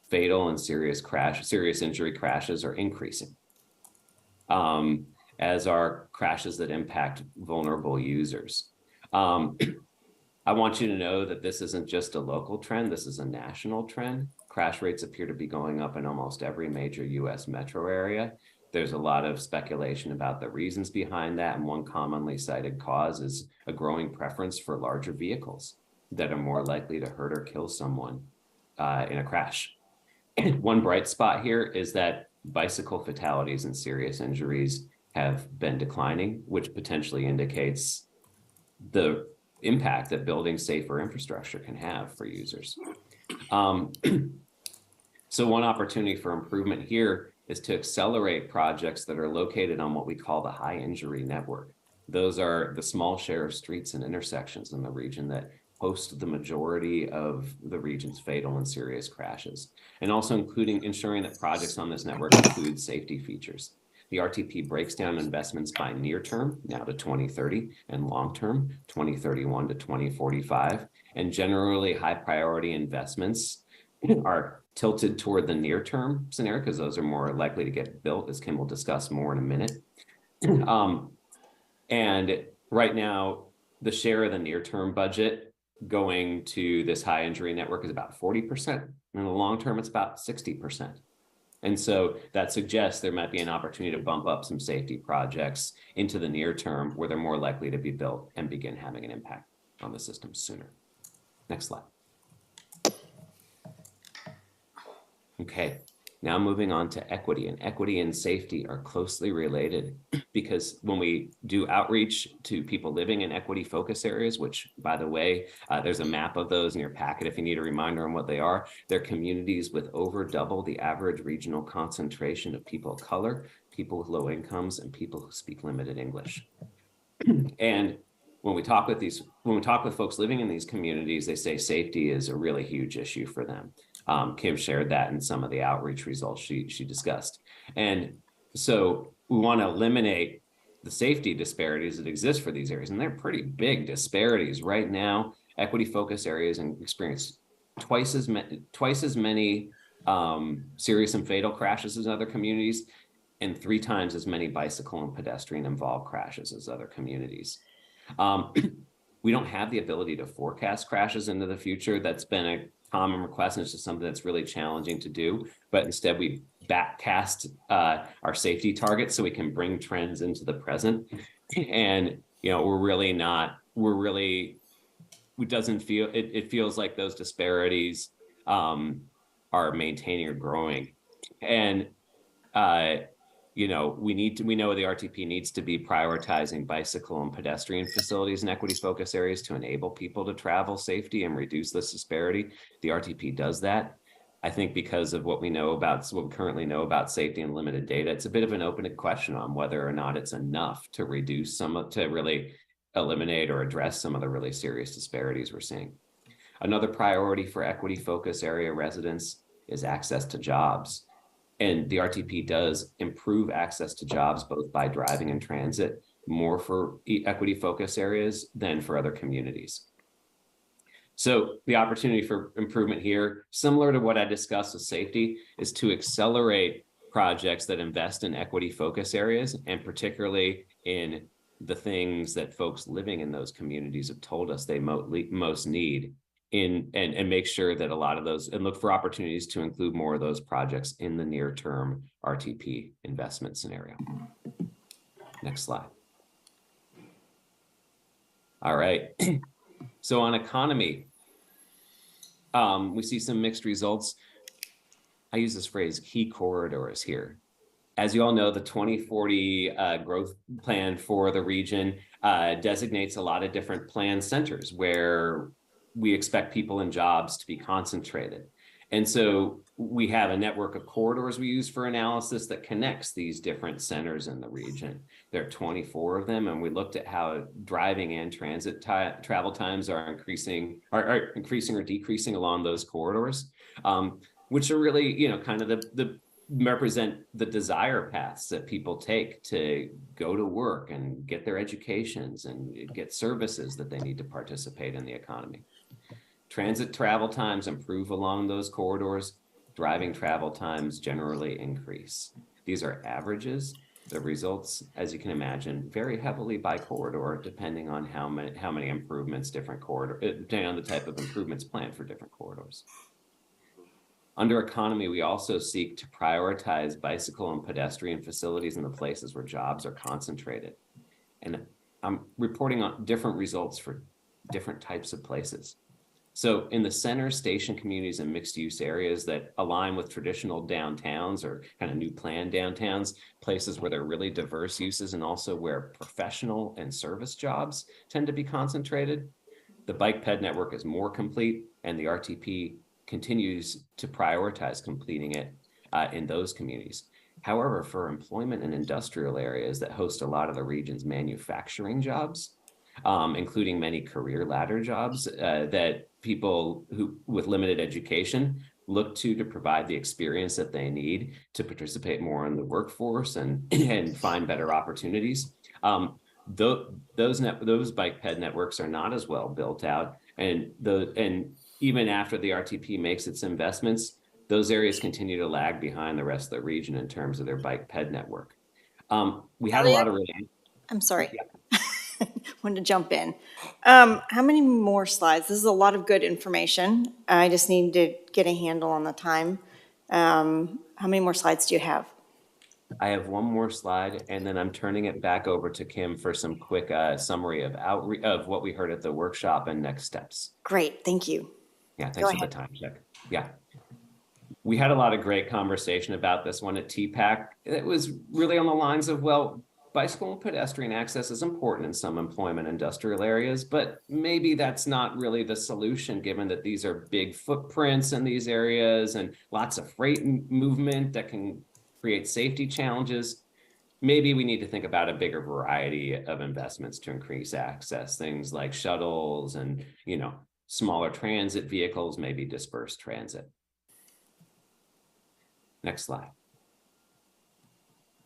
Speaker 15: fatal and serious injury crashes are increasing, as are crashes that impact vulnerable users. I want you to know that this isn't just a local trend, this is a national trend. crash rates appear to be going up in almost every major US metro area. There's a lot of speculation about the reasons behind that, and one commonly cited cause is a growing preference for larger vehicles that are more likely to hurt or kill someone in a crash. One bright spot here is that bicycle fatalities and serious injuries have been declining, which potentially indicates the impact that building safer infrastructure can have for users. So one opportunity for improvement here is to accelerate projects that are located on what we call the high injury network. Those are the small share of streets and intersections in the region that host the majority of the region's fatal and serious crashes, and also including ensuring that projects on this network include safety features. The RTP breaks down investments by near term, now to 2030, and long term, 2031 to 2045. And generally high priority investments are tilted toward the near term scenario because those are more likely to get built, as Kim will discuss more in a minute. And right now, the share of the near term budget going to this high injury network is about 40%. In the long term, it's about 60%. And so that suggests there might be an opportunity to bump up some safety projects into the near term where they're more likely to be built and begin having an impact on the system sooner. Next slide. Okay, now moving on to equity, and equity and safety are closely related because when we do outreach to people living in equity focus areas, which by the way, there's a map of those in your packet if you need a reminder on what they are, they're communities with over double the average regional concentration of people of color, people with low incomes, and people who speak limited English. And when we talk with folks living in these communities, they say safety is a really huge issue for them. Kim shared that in some of the outreach results she discussed. And so we want to eliminate the safety disparities that exist for these areas. And they're pretty big disparities. Right now, equity focus areas experience twice as many serious and fatal crashes as other communities, and 3 times as many bicycle and pedestrian involved crashes as other communities. We don't have the ability to forecast crashes into the future. That's been a common request, and it's just something that's really challenging to do. But instead, we backcast our safety targets so we can bring trends into the present. And it feels like those disparities are maintaining or growing. And we know the RTP needs to be prioritizing bicycle and pedestrian facilities in equity focus areas to enable people to travel safety and reduce this disparity. The RTP does that. I think because of what we currently know about safety and limited data, it's a bit of an open question on whether or not it's enough to really eliminate or address some of the really serious disparities we're seeing. Another priority for equity focus area residents is access to jobs. And the RTP does improve access to jobs both by driving and transit more for equity focus areas than for other communities. So the opportunity for improvement here, similar to what I discussed with safety, is to accelerate projects that invest in equity focus areas, and particularly in the things that folks living in those communities have told us they most need. And make sure that a lot of those, and look for opportunities to include more of those projects in the near term RTP investment scenario. Next slide. All right. So on economy, we see some mixed results. I use this phrase, key corridors here. As you all know, the 2040 growth plan for the region designates a lot of different planned centers where we expect people and jobs to be concentrated. And so we have a network of corridors we use for analysis that connects these different centers in the region. There are 24 of them, and we looked at how driving and transit travel times are increasing or decreasing along those corridors, which are really, kind of represent the desire paths that people take to go to work and get their educations and get services that they need to participate in the economy. Transit travel times improve along those corridors. Driving travel times generally increase. These are averages. The results, as you can imagine, vary heavily by corridor, depending on how many improvements depending on the type of improvements planned for different corridors. Under economy, we also seek to prioritize bicycle and pedestrian facilities in the places where jobs are concentrated. And I'm reporting on different results for different types of places. So in the center, station communities and mixed use areas that align with traditional downtowns or kind of new planned downtowns, places where there are really diverse uses and also where professional and service jobs tend to be concentrated, the bike ped network is more complete, and the RTP continues to prioritize completing it in those communities. However, for employment and industrial areas that host a lot of the region's manufacturing jobs, including many career ladder jobs that people who with limited education look to provide the experience that they need to participate more in the workforce and find better opportunities. Those bike ped networks are not as well built out, and even after the RTP makes its investments, those areas continue to lag behind the rest of the region in terms of their bike ped network. We had a lot of
Speaker 2: I'm sorry. Wanted to jump in. How many more slides? This is a lot of good information. I just need to get a handle on the time. How many more slides do you have?
Speaker 15: I have one more slide, and then I'm turning it back over to Kim for some quick summary of what we heard at the workshop and next steps.
Speaker 2: Great, thank you.
Speaker 15: Yeah, thanks for the time check. Yeah. We had a lot of great conversation about this one at TPAC. It was really on the lines of, well, bicycle and pedestrian access is important in some employment industrial areas, but maybe that's not really the solution given that these are big footprints in these areas and lots of freight movement that can create safety challenges. Maybe we need to think about a bigger variety of investments to increase access, things like shuttles and, smaller transit vehicles, maybe dispersed transit. Next slide.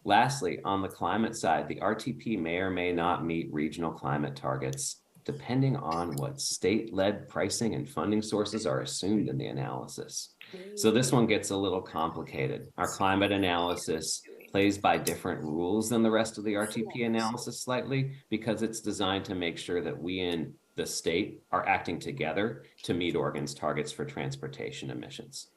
Speaker 15: Lastly, on the climate side, the RTP may or may not meet regional climate targets, depending on what state-led pricing and funding sources are assumed in the analysis. So this one gets a little complicated. Our climate analysis plays by different rules than the rest of the RTP analysis slightly, because it's designed to make sure that we in the state are acting together to meet Oregon's targets for transportation emissions.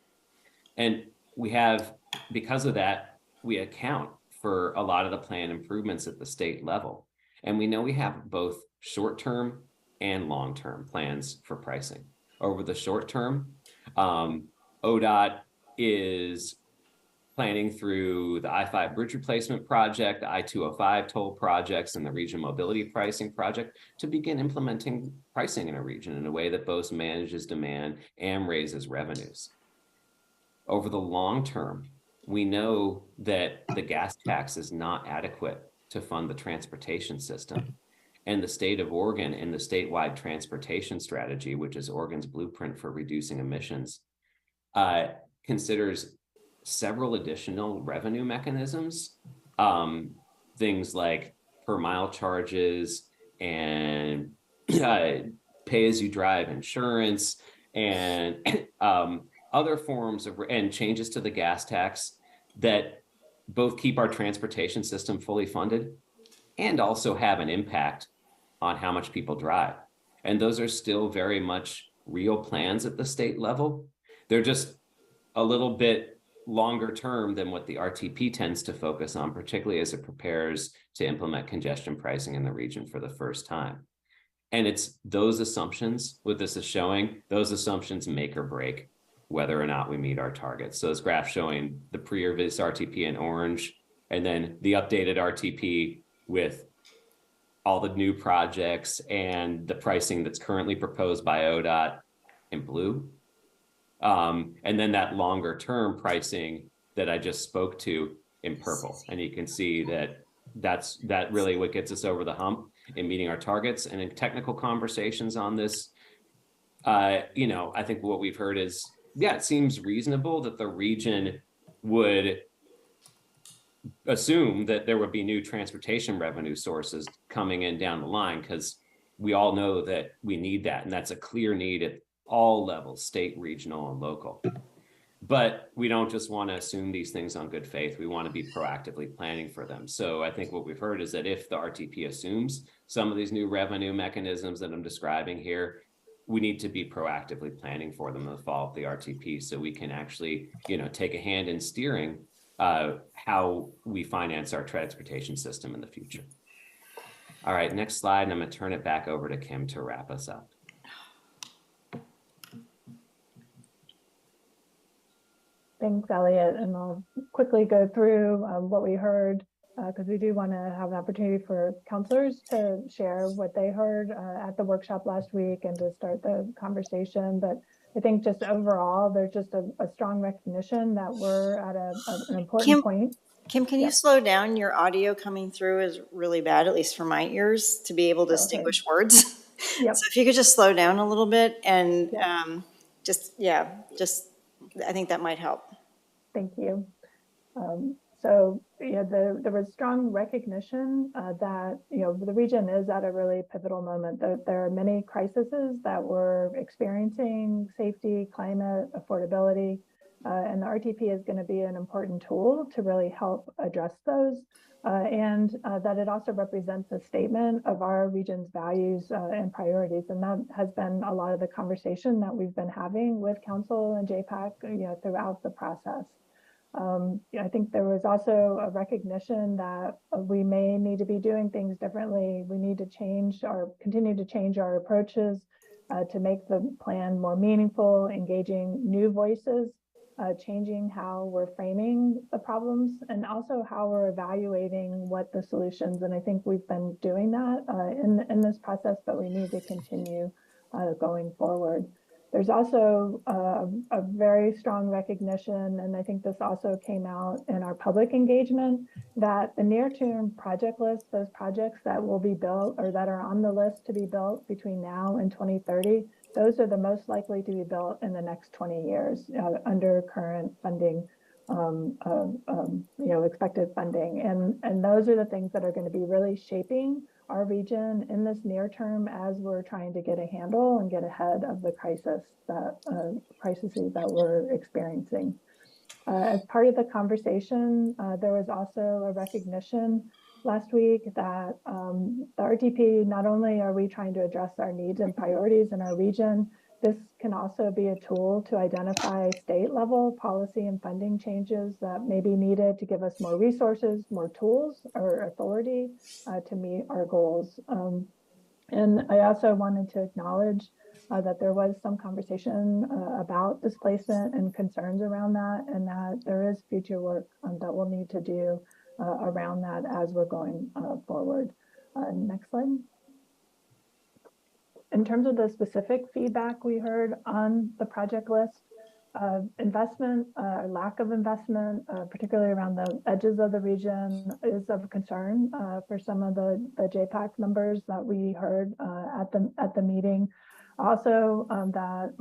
Speaker 15: And we have, because of that, we account for a lot of the plan improvements at the state level. And we know we have both short-term and long-term plans for pricing. Over the short term, ODOT is planning through the I-5 bridge replacement project, the I-205 toll projects, and the region mobility pricing project to begin implementing pricing in a region in a way that both manages demand and raises revenues. Over the long term, we know that the gas tax is not adequate to fund the transportation system. And the state of Oregon in the statewide transportation strategy, which is Oregon's blueprint for reducing emissions, considers several additional revenue mechanisms, things like per mile charges and pay as you drive insurance and other forms of and changes to the gas tax that both keep our transportation system fully funded and also have an impact on how much people drive. And those are still very much real plans at the state level. They're just a little bit longer term than what the RTP tends to focus on, particularly as it prepares to implement congestion pricing in the region for the first time. And it's those assumptions, what this is showing, those assumptions make or break whether or not we meet our targets. So this graph showing the previous RTP in orange, and then the updated RTP with all the new projects and the pricing that's currently proposed by ODOT in blue. And then that longer term pricing that I just spoke to in purple. And you can see that that's really what gets us over the hump in meeting our targets. And in technical conversations on this, I think what we've heard is, yeah, it seems reasonable that the region would assume that there would be new transportation revenue sources coming in down the line, because we all know that we need that. And that's a clear need at all levels, state, regional, and local. But we don't just want to assume these things on good faith. We want to be proactively planning for them. So I think what we've heard is that if the RTP assumes some of these new revenue mechanisms that I'm describing here, we need to be proactively planning for them in the fall of the RTP so we can actually, take a hand in steering how we finance our transportation system in the future. All right, next slide, and I'm going to turn it back over to Kim to wrap us up.
Speaker 14: Thanks, Elliot, and I'll quickly go through what we heard because we do want to have an opportunity for counselors to share what they heard at the workshop last week and to start the conversation. But I think just overall, there's just a strong recognition that we're at an important point.
Speaker 2: Kim, can you slow down? Your audio coming through is really bad, at least for my ears, to be able to distinguish words.
Speaker 14: Yep.
Speaker 2: So if you could just slow down a little bit and I think that might help.
Speaker 14: Thank you. There was strong recognition that, the region is at a really pivotal moment. There are many crises that we're experiencing: safety, climate, affordability, and the RTP is going to be an important tool to really help address those. And that it also represents a statement of our region's values and priorities. And that has been a lot of the conversation that we've been having with Council and JPAC, throughout the process. I think there was also a recognition that we may need to be doing things differently. We need to continue to change our approaches to make the plan more meaningful, engaging new voices, changing how we're framing the problems, and also how we're evaluating what the solutions. And I think we've been doing that in this process, but we need to continue going forward. There's also a very strong recognition, and I think this also came out in our public engagement, that the near-term project list, those projects that will be built or that are on the list to be built between now and 2030, those are the most likely to be built in the next 20 years under current funding, expected funding. And those are the things that are going to be really shaping our region in this near term as we're trying to get a handle and get ahead of the crises that we're experiencing. As part of the conversation, there was also a recognition last week that the RTP, not only are we trying to address our needs and priorities in our region, this can also be a tool to identify state-level policy and funding changes that may be needed to give us more resources, more tools, or authority to meet our goals. And I also wanted to acknowledge that there was some conversation about displacement and concerns around that, and that there is future work that we'll need to do around that as we're going forward. Next slide. In terms of the specific feedback we heard on the project list, investment, lack of investment, particularly around the edges of the region, is of concern for some of the JPAC members that we heard at the meeting. Also, that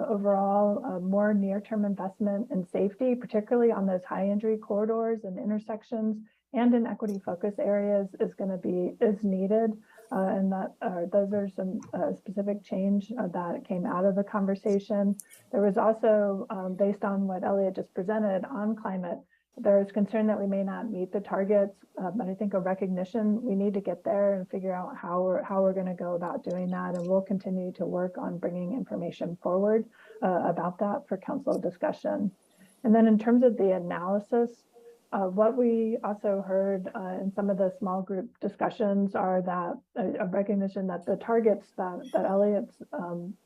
Speaker 14: overall more near-term investment in safety, particularly on those high injury corridors and intersections and in equity focus areas, is needed. And that those are some specific change that came out of the conversation. There was also, based on what Elliot just presented on climate, there is concern that we may not meet the targets, but I think a recognition we need to get there and figure out how we're going to go about doing that. And we'll continue to work on bringing information forward about that for council discussion. And then in terms of the analysis, what we also heard in some of the small group discussions are that a recognition that the targets that Elliot's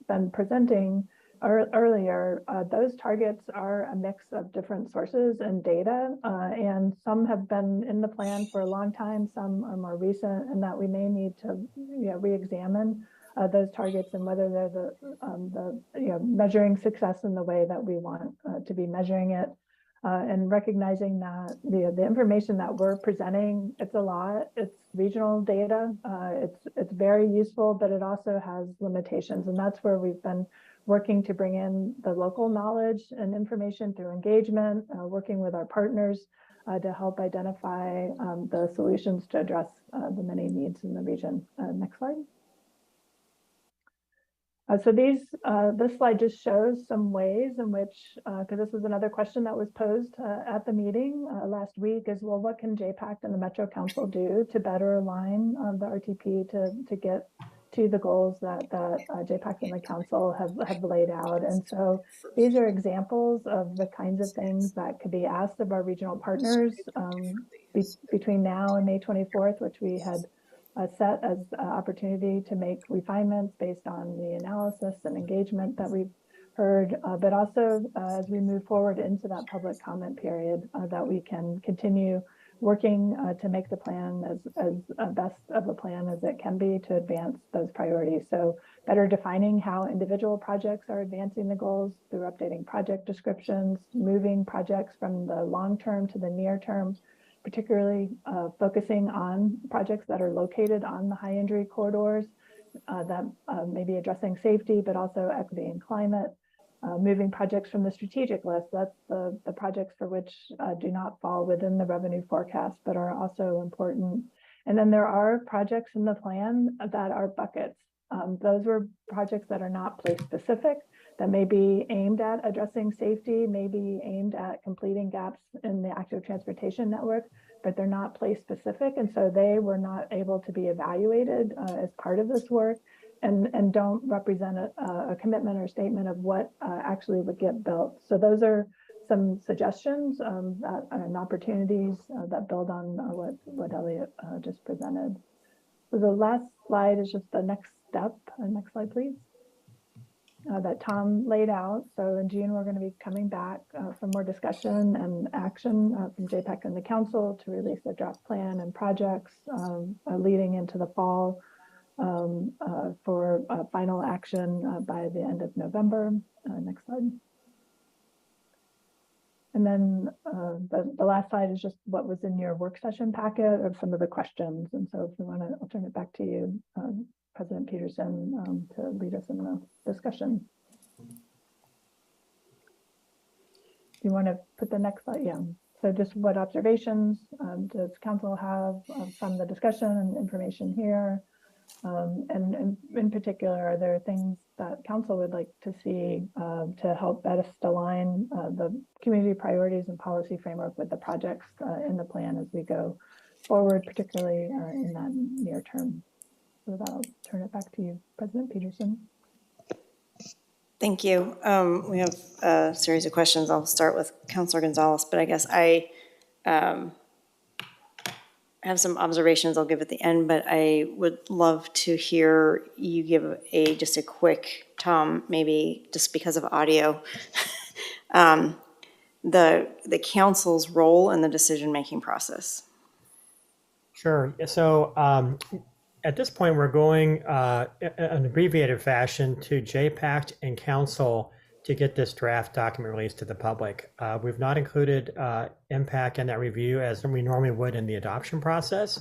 Speaker 14: been presenting earlier, those targets are a mix of different sources and data, and some have been in the plan for a long time, some are more recent, and that we may need to re-examine those targets and whether they're the measuring success in the way that we want to be measuring it. And recognizing that the information that we're presenting, it's a lot, it's regional data, it's very useful, but it also has limitations. And that's where we've been working to bring in the local knowledge and information through engagement, working with our partners to help identify the solutions to address the many needs in the region. Next slide. So this slide just shows some ways in which, because this was another question that was posed at the meeting last week, is, well, what can JPAC and the Metro Council do to better align the RTP to get to the goals that JPAC and the council have laid out. And so these are examples of the kinds of things that could be asked of our regional partners between now and May 24th, which we had set as an opportunity to make refinements based on the analysis and engagement that we've heard, but also as we move forward into that public comment period, that we can continue working to make the plan as best of a plan as it can be to advance those priorities. So better defining how individual projects are advancing the goals through updating project descriptions, moving projects from the long term to the near term, particularly focusing on projects that are located on the high injury corridors that may be addressing safety, but also equity and climate. Moving projects from the strategic list, that's the projects for which do not fall within the revenue forecast, but are also important. And then there are projects in the plan that are buckets. Those were projects that are not place specific, that may be aimed at addressing safety, may be aimed at completing gaps in the active transportation network, but they're not place specific. And so they were not able to be evaluated as part of this work. And don't represent a commitment or statement of what actually would get built. So those are some suggestions and opportunities that build on what Elliot just presented. So the last slide is just the next step. Next slide, please. That Tom laid out. So in June, we're going to be coming back for more discussion and action from JPAC and the council to release a draft plan and projects leading into the fall. For final action by the end of November. Next slide. And then the last slide is just what was in your work session packet of some of the questions. And so if you want to, I'll turn it back to you, President Peterson, to lead us in the discussion. Do you want to put the next slide? Yeah. So just what observations does council have from the discussion and information here? And in particular, are there things that council would like to see to help best align the community priorities and policy framework with the projects in the plan as we go forward, particularly in that near term? So with that, I'll turn it back to you, President Peterson.
Speaker 2: Thank you. We have a series of questions. I'll start with Councilor Gonzalez, but I guess I have some observations I'll give at the end, but I would love to hear you give just a quick, Tom, maybe just because of audio, the council's role in the decision-making process.
Speaker 13: Sure. So at this point, we're going in an abbreviated fashion to JPAC and council to get this draft document released to the public. We've not included MPAC in that review as we normally would in the adoption process,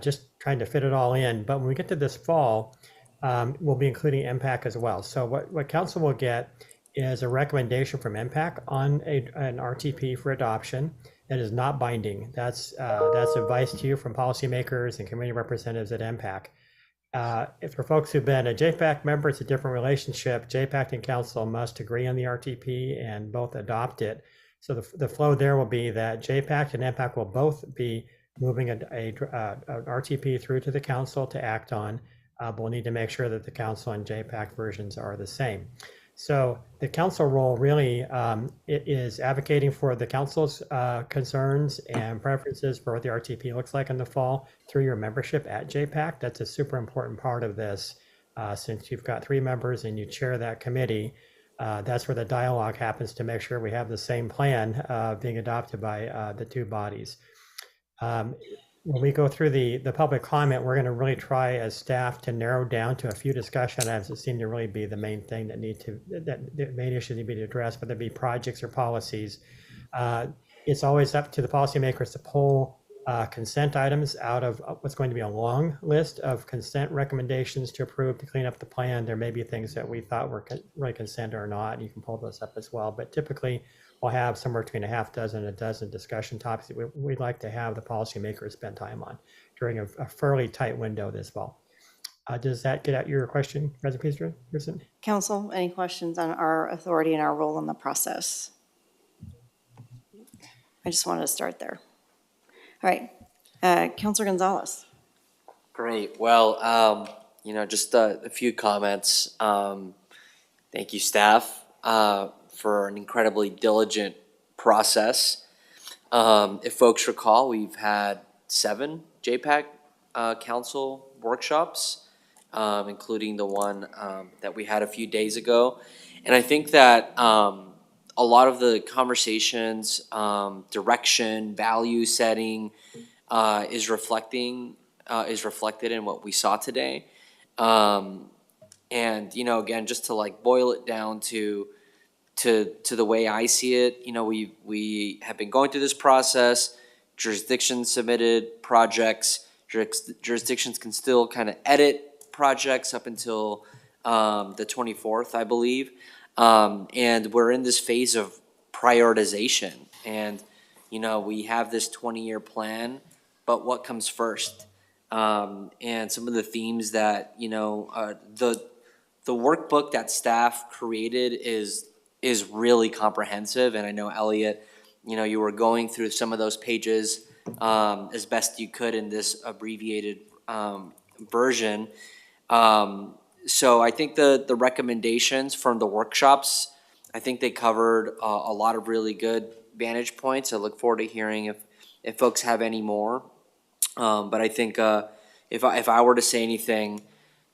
Speaker 13: just trying to fit it all in. But when we get to this fall, we'll be including MPAC as well. So what council will get is a recommendation from MPAC on an RTP for adoption that is not binding. That's advice to you from policymakers and community representatives at MPAC. If for folks who've been a JPAC member, it's a different relationship. JPAC and council must agree on the RTP and both adopt it. So the flow there will be that JPAC and MPAC will both be moving an RTP through to the council to act on, but we'll need to make sure that the council and JPAC versions are the same. So the council role really it is advocating for the council's concerns and preferences for what the RTP looks like in the fall through your membership at JPAC. That's a super important part of this. Since you've got 3 members and you chair that committee, that's where the dialogue happens to make sure we have the same plan being adopted by the 2 bodies. When we go through the public comment, we're going to really try as staff to narrow down to a few discussion items that seem to really be the main thing that the main issues need to be addressed, whether it be projects or policies. It's always up to the policymakers to pull consent items out of what's going to be a long list of consent recommendations to approve to clean up the plan. There may be things that we thought were really consent or not. You can pull those up as well, but typically we'll have somewhere between a half dozen and a dozen discussion topics that we'd like to have the policymakers spend time on during a fairly tight window this fall. Does that get at your question, President Peterson?
Speaker 2: Council, any questions on our authority and our role in the process? I just wanted to start there. All right, Councilor Gonzalez.
Speaker 6: Great. Well, just a few comments. Thank you, staff, for an incredibly diligent process. If folks recall, we've had 7 JPAC council workshops, including the one that we had a few days ago. And I think that a lot of the conversations, direction, value setting is reflected in what we saw today. And, again, just to like boil it down to the way I see it, we have been going through this process. Jurisdictions submitted projects. Jurisdictions can still kind of edit projects up until the 24th, I believe. And we're in this phase of prioritization. And, we have this 20-year plan, but what comes first? And some of the themes that, the workbook that staff created is really comprehensive. And I know, Elliot, you were going through some of those pages as best you could in this abbreviated version. So I think the recommendations from the workshops, I think they covered a lot of really good vantage points. I look forward to hearing if folks have any more. But I think if I were to say anything,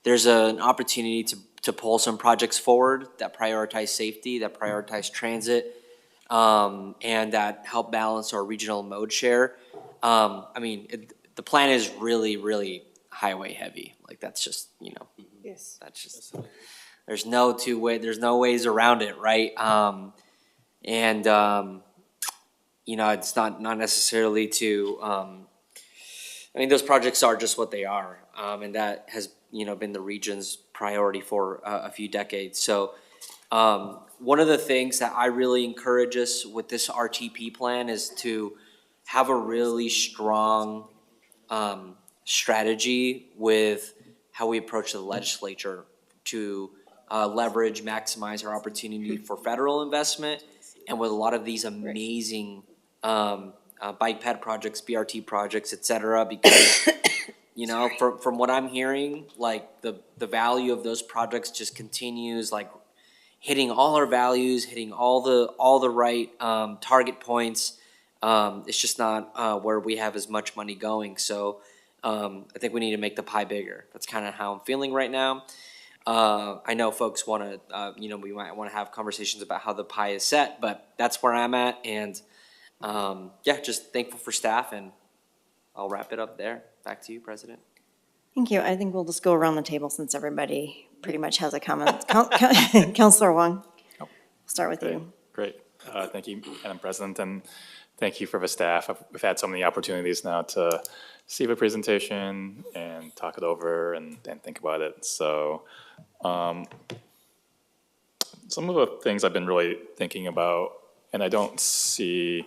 Speaker 6: there's an opportunity to pull some projects forward that prioritize safety, that prioritize transit, and that help balance our regional mode share. The plan is really, really highway heavy. Like that's just,
Speaker 7: Yes.
Speaker 6: that's just, there's no ways around it, right? It's not necessarily to, those projects are just what they are. And that has, been the region's priority for a few decades. So one of the things that I really encourage us with this RTP plan is to have a really strong strategy with how we approach the legislature to leverage, maximize our opportunity for federal investment, and with a lot of these amazing bike ped projects, BRT projects, et cetera, because from what I'm hearing, like the value of those projects just continues, like hitting all our values, hitting all the right target points. It's just not where we have as much money going. So I think we need to make the pie bigger. That's kind of how I'm feeling right now. I know folks want to, we might want to have conversations about how the pie is set, but that's where I'm at. And just thankful for staff, and I'll wrap it up there. Back to you, President.
Speaker 2: Thank you. I think we'll just go around the table since everybody pretty much has a comment. Councilor Wong, we'll start with you.
Speaker 12: Great. Thank you, Madam President, and thank you for the staff. We've had so many opportunities now to see the presentation and talk it over and think about it. So some of the things I've been really thinking about, and I don't see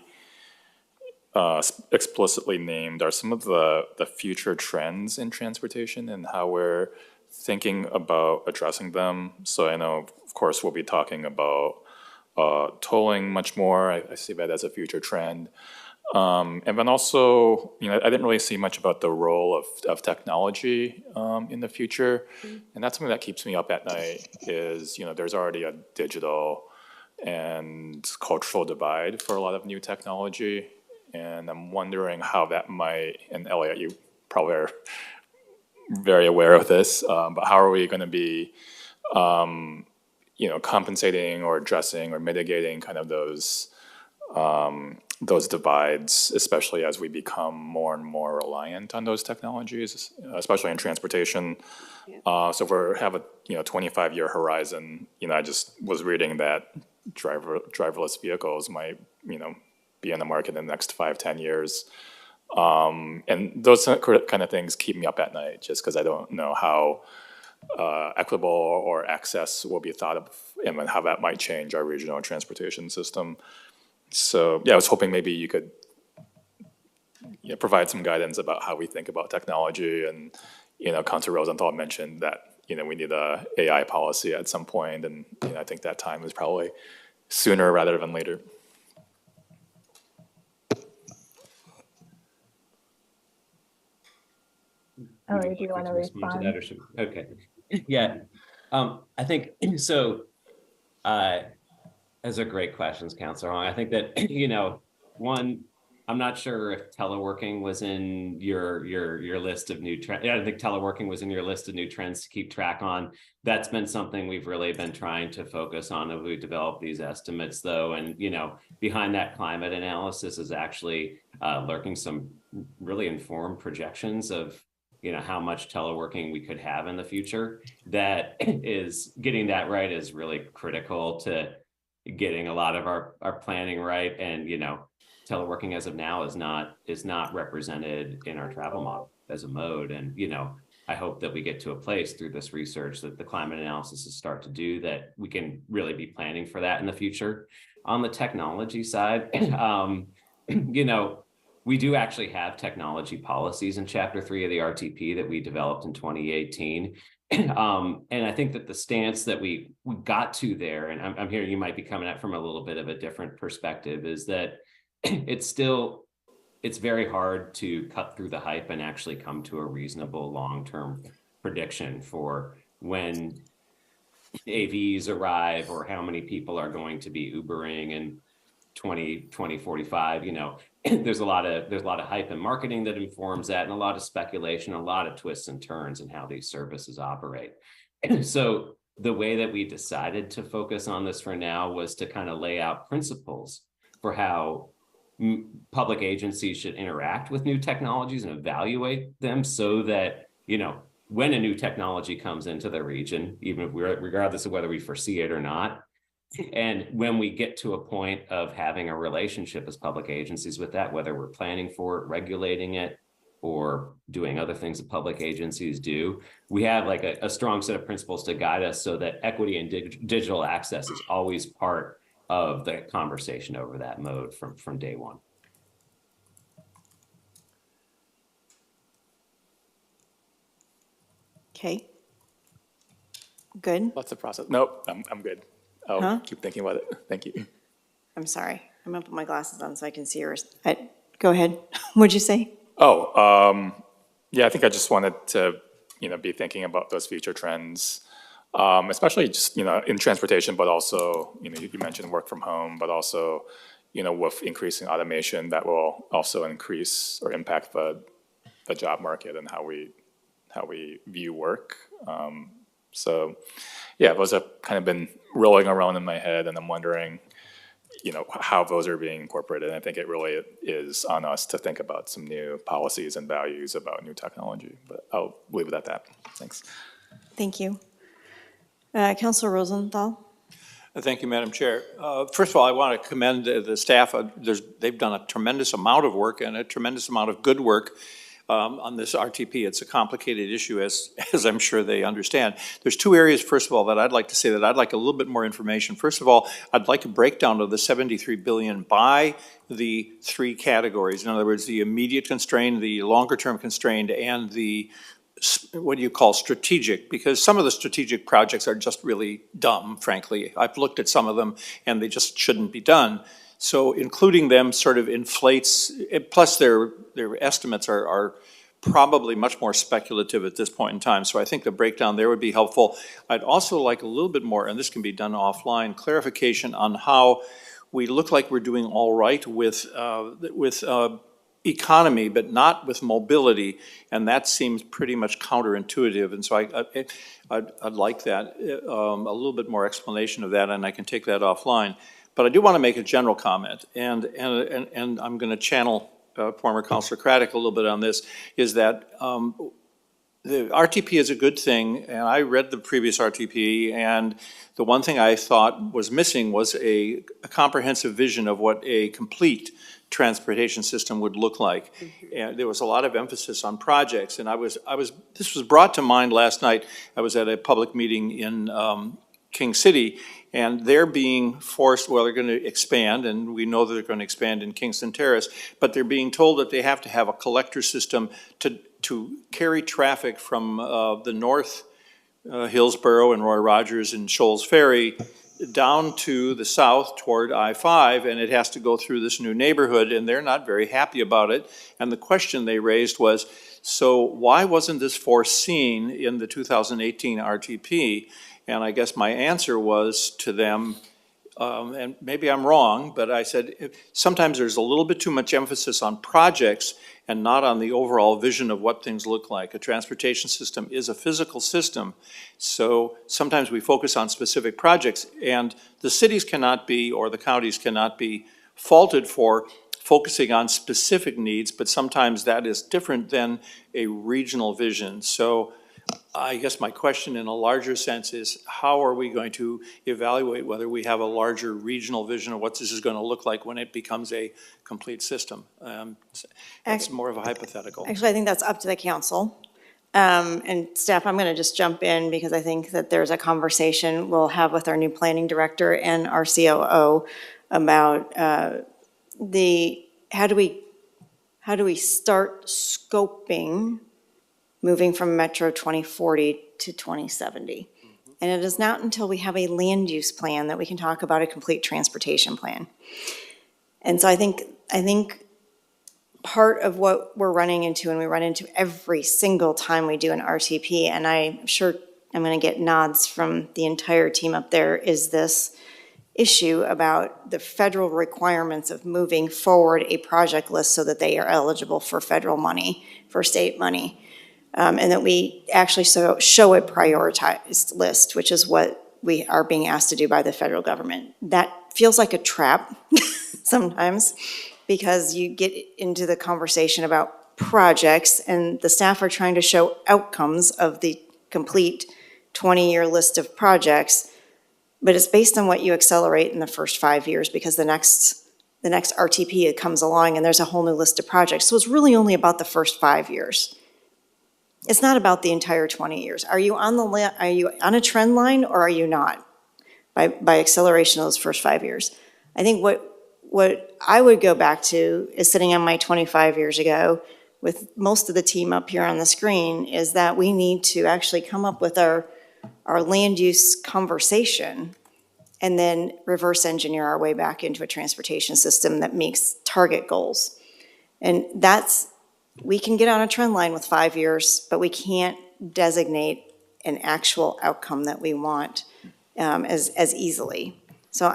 Speaker 12: explicitly named, are some of the future trends in transportation and how we're thinking about addressing them. So I know, of course, we'll be talking about tolling much more. I see that as a future trend. And then also, I didn't really see much about the role of technology in the future. And that's something that keeps me up at night is, there's already a digital and cultural divide for a lot of new technology. And I'm wondering how that might, and Elliot, you probably are very aware of this, but how are we going to be, compensating or addressing or mitigating kind of those divides, especially as we become more and more reliant on those technologies, especially in transportation. So if we have a 25-year horizon, I just was reading that driverless vehicles might be in the market in the next 5-10 years. And those kind of things keep me up at night just because I don't know how equitable or access will be thought of and how that might change our regional transportation system. So I was hoping maybe you could provide some guidance about how we think about technology. And, Councilor Rosenthal mentioned that, we need a AI policy at some point. And I think that time is probably sooner rather than later.
Speaker 14: Ellie, do you want to
Speaker 15: respond to that, or
Speaker 14: respond?
Speaker 15: should, okay. Yeah, I think, so, those are great questions, Councilor Hong. I think that, one, I'm not sure if teleworking was in your list of new trends. I think teleworking was in your list of new trends to keep track on. That's been something we've really been trying to focus on as we develop these estimates, though. And, behind that climate analysis is actually lurking some really informed projections of, how much teleworking we could have in the future. That is, getting that right is really critical to getting a lot of our planning right. And, teleworking as of now is not represented in our travel model as a mode. And, I hope that we get to a place through this research that the climate analysis will start to do that we can really be planning for that in the future. On the technology side, we do actually have technology policies in Chapter 3 of the RTP that we developed in 2018. And I think that the stance that we got to there, and I'm hearing you might be coming at from a little bit of a different perspective, is that it's very hard to cut through the hype and actually come to a reasonable long-term prediction for when AVs arrive or how many people are going to be Ubering in 2045. There's a lot of hype and marketing that informs that, and a lot of speculation, a lot of twists and turns in how these services operate. So the way that we decided to focus on this for now was to kind of lay out principles for how public agencies should interact with new technologies and evaluate them, so that, when a new technology comes into the region, even if regardless of whether we foresee it or not, and when we get to a point of having a relationship as public agencies with that, whether we're planning for it, regulating it, or doing other things that public agencies do, we have like a strong set of principles to guide us, so that equity and digital access is always part of the conversation over that mode from day one.
Speaker 2: Okay. Good.
Speaker 12: Lots of process. Nope, I'm good. I'll keep thinking about it. Thank you.
Speaker 2: I'm sorry. I'm gonna put my glasses on so I can see yours. Go ahead. What'd you say?
Speaker 12: Yeah, I think I just wanted to, be thinking about those future trends, especially just, in transportation, but also, you mentioned work from home, but also, with increasing automation, that will also increase or impact the job market and how we view work. So yeah, those have kind of been rolling around in my head, and I'm wondering, how those are being incorporated. And I think it really is on us to think about some new policies and values about new technology, but I'll leave it at that. Thanks.
Speaker 2: Thank you. Councilor Rosenthal?
Speaker 11: Thank you, Madam Chair. First of all, I want to commend the staff. They've done a tremendous amount of work and a tremendous amount of good work on this RTP. It's a complicated issue, as I'm sure they understand. There's two areas, first of all, that I'd like to say that I'd like a little bit more information. First of all, I'd like a breakdown of the $73 billion by the three categories. In other words, the immediate constraint, the longer-term constraint, and the what do you call strategic? Because some of the strategic projects are just really dumb, frankly. I've looked at some of them, and they just shouldn't be done. So including them sort of inflates, plus their estimates are probably much more speculative at this point in time. So I think the breakdown there would be helpful. I'd also like a little bit more, and this can be done offline, clarification on how we look like we're doing all right with economy, but not with mobility, and that seems pretty much counterintuitive. And so I'd like that, a little bit more explanation of that, and I can take that offline. But I do want to make a general comment, and I'm going to channel former Councilor Craddock a little bit on this, is that the RTP is a good thing, and I read the previous RTP, and the one thing I thought was missing was a comprehensive vision of what a complete transportation system would look like. And there was a lot of emphasis on projects, and this was brought to mind last night. I was at a public meeting in King City, and they're being forced, well, they're going to expand, and we know that they're going to expand in Kingston Terrace, but they're being told that they have to have a collector system to carry traffic from the north, Hillsborough and Roy Rogers and Shoals Ferry down to the south toward I-5, and it has to go through this new neighborhood, and they're not very happy about it. And the question they raised was, so why wasn't this foreseen in the 2018 RTP? And I guess my answer was to them, and maybe I'm wrong, but I said, sometimes there's a little bit too much emphasis on projects and not on the overall vision of what things look like. A transportation system is a physical system, so sometimes we focus on specific projects, and the cities cannot be, or the counties cannot be faulted for focusing on specific needs, but sometimes that is different than a regional vision. So I guess my question in a larger sense is, how are we going to evaluate whether we have a larger regional vision of what this is going to look like when it becomes a complete system? That's more of a hypothetical.
Speaker 2: Actually, I think that's up to the council. And staff, I'm going to just jump in because I think that there's a conversation we'll have with our new planning director and our COO about how do we start scoping moving from Metro 2040 to 2070. And it is not until we have a land use plan that we can talk about a complete transportation plan. And so I think part of what we're running into, and we run into every single time we do an RTP, and I'm sure I'm going to get nods from the entire team up there, is this issue about the federal requirements of moving forward a project list so that they are eligible for federal money, for state money. And that we actually show a prioritized list, which is what we are being asked to do by the federal government. That feels like a trap sometimes, because you get into the conversation about projects and the staff are trying to show outcomes of the complete 20-year list of projects, but it's based on what you accelerate in the first 5 years, because the next RTP comes along and there's a whole new list of projects. So it's really only about the first 5 years. It's not about the entire 20 years. Are you on a trend line, or are you not? By acceleration of those first 5 years. I think what I would go back to is sitting on my 25 years ago with most of the team up here on the screen, is that we need to actually come up with our land use conversation and then reverse engineer our way back into a transportation system that meets target goals. And we can get on a trend line with 5 years, but we can't designate an actual outcome that we want as easily. So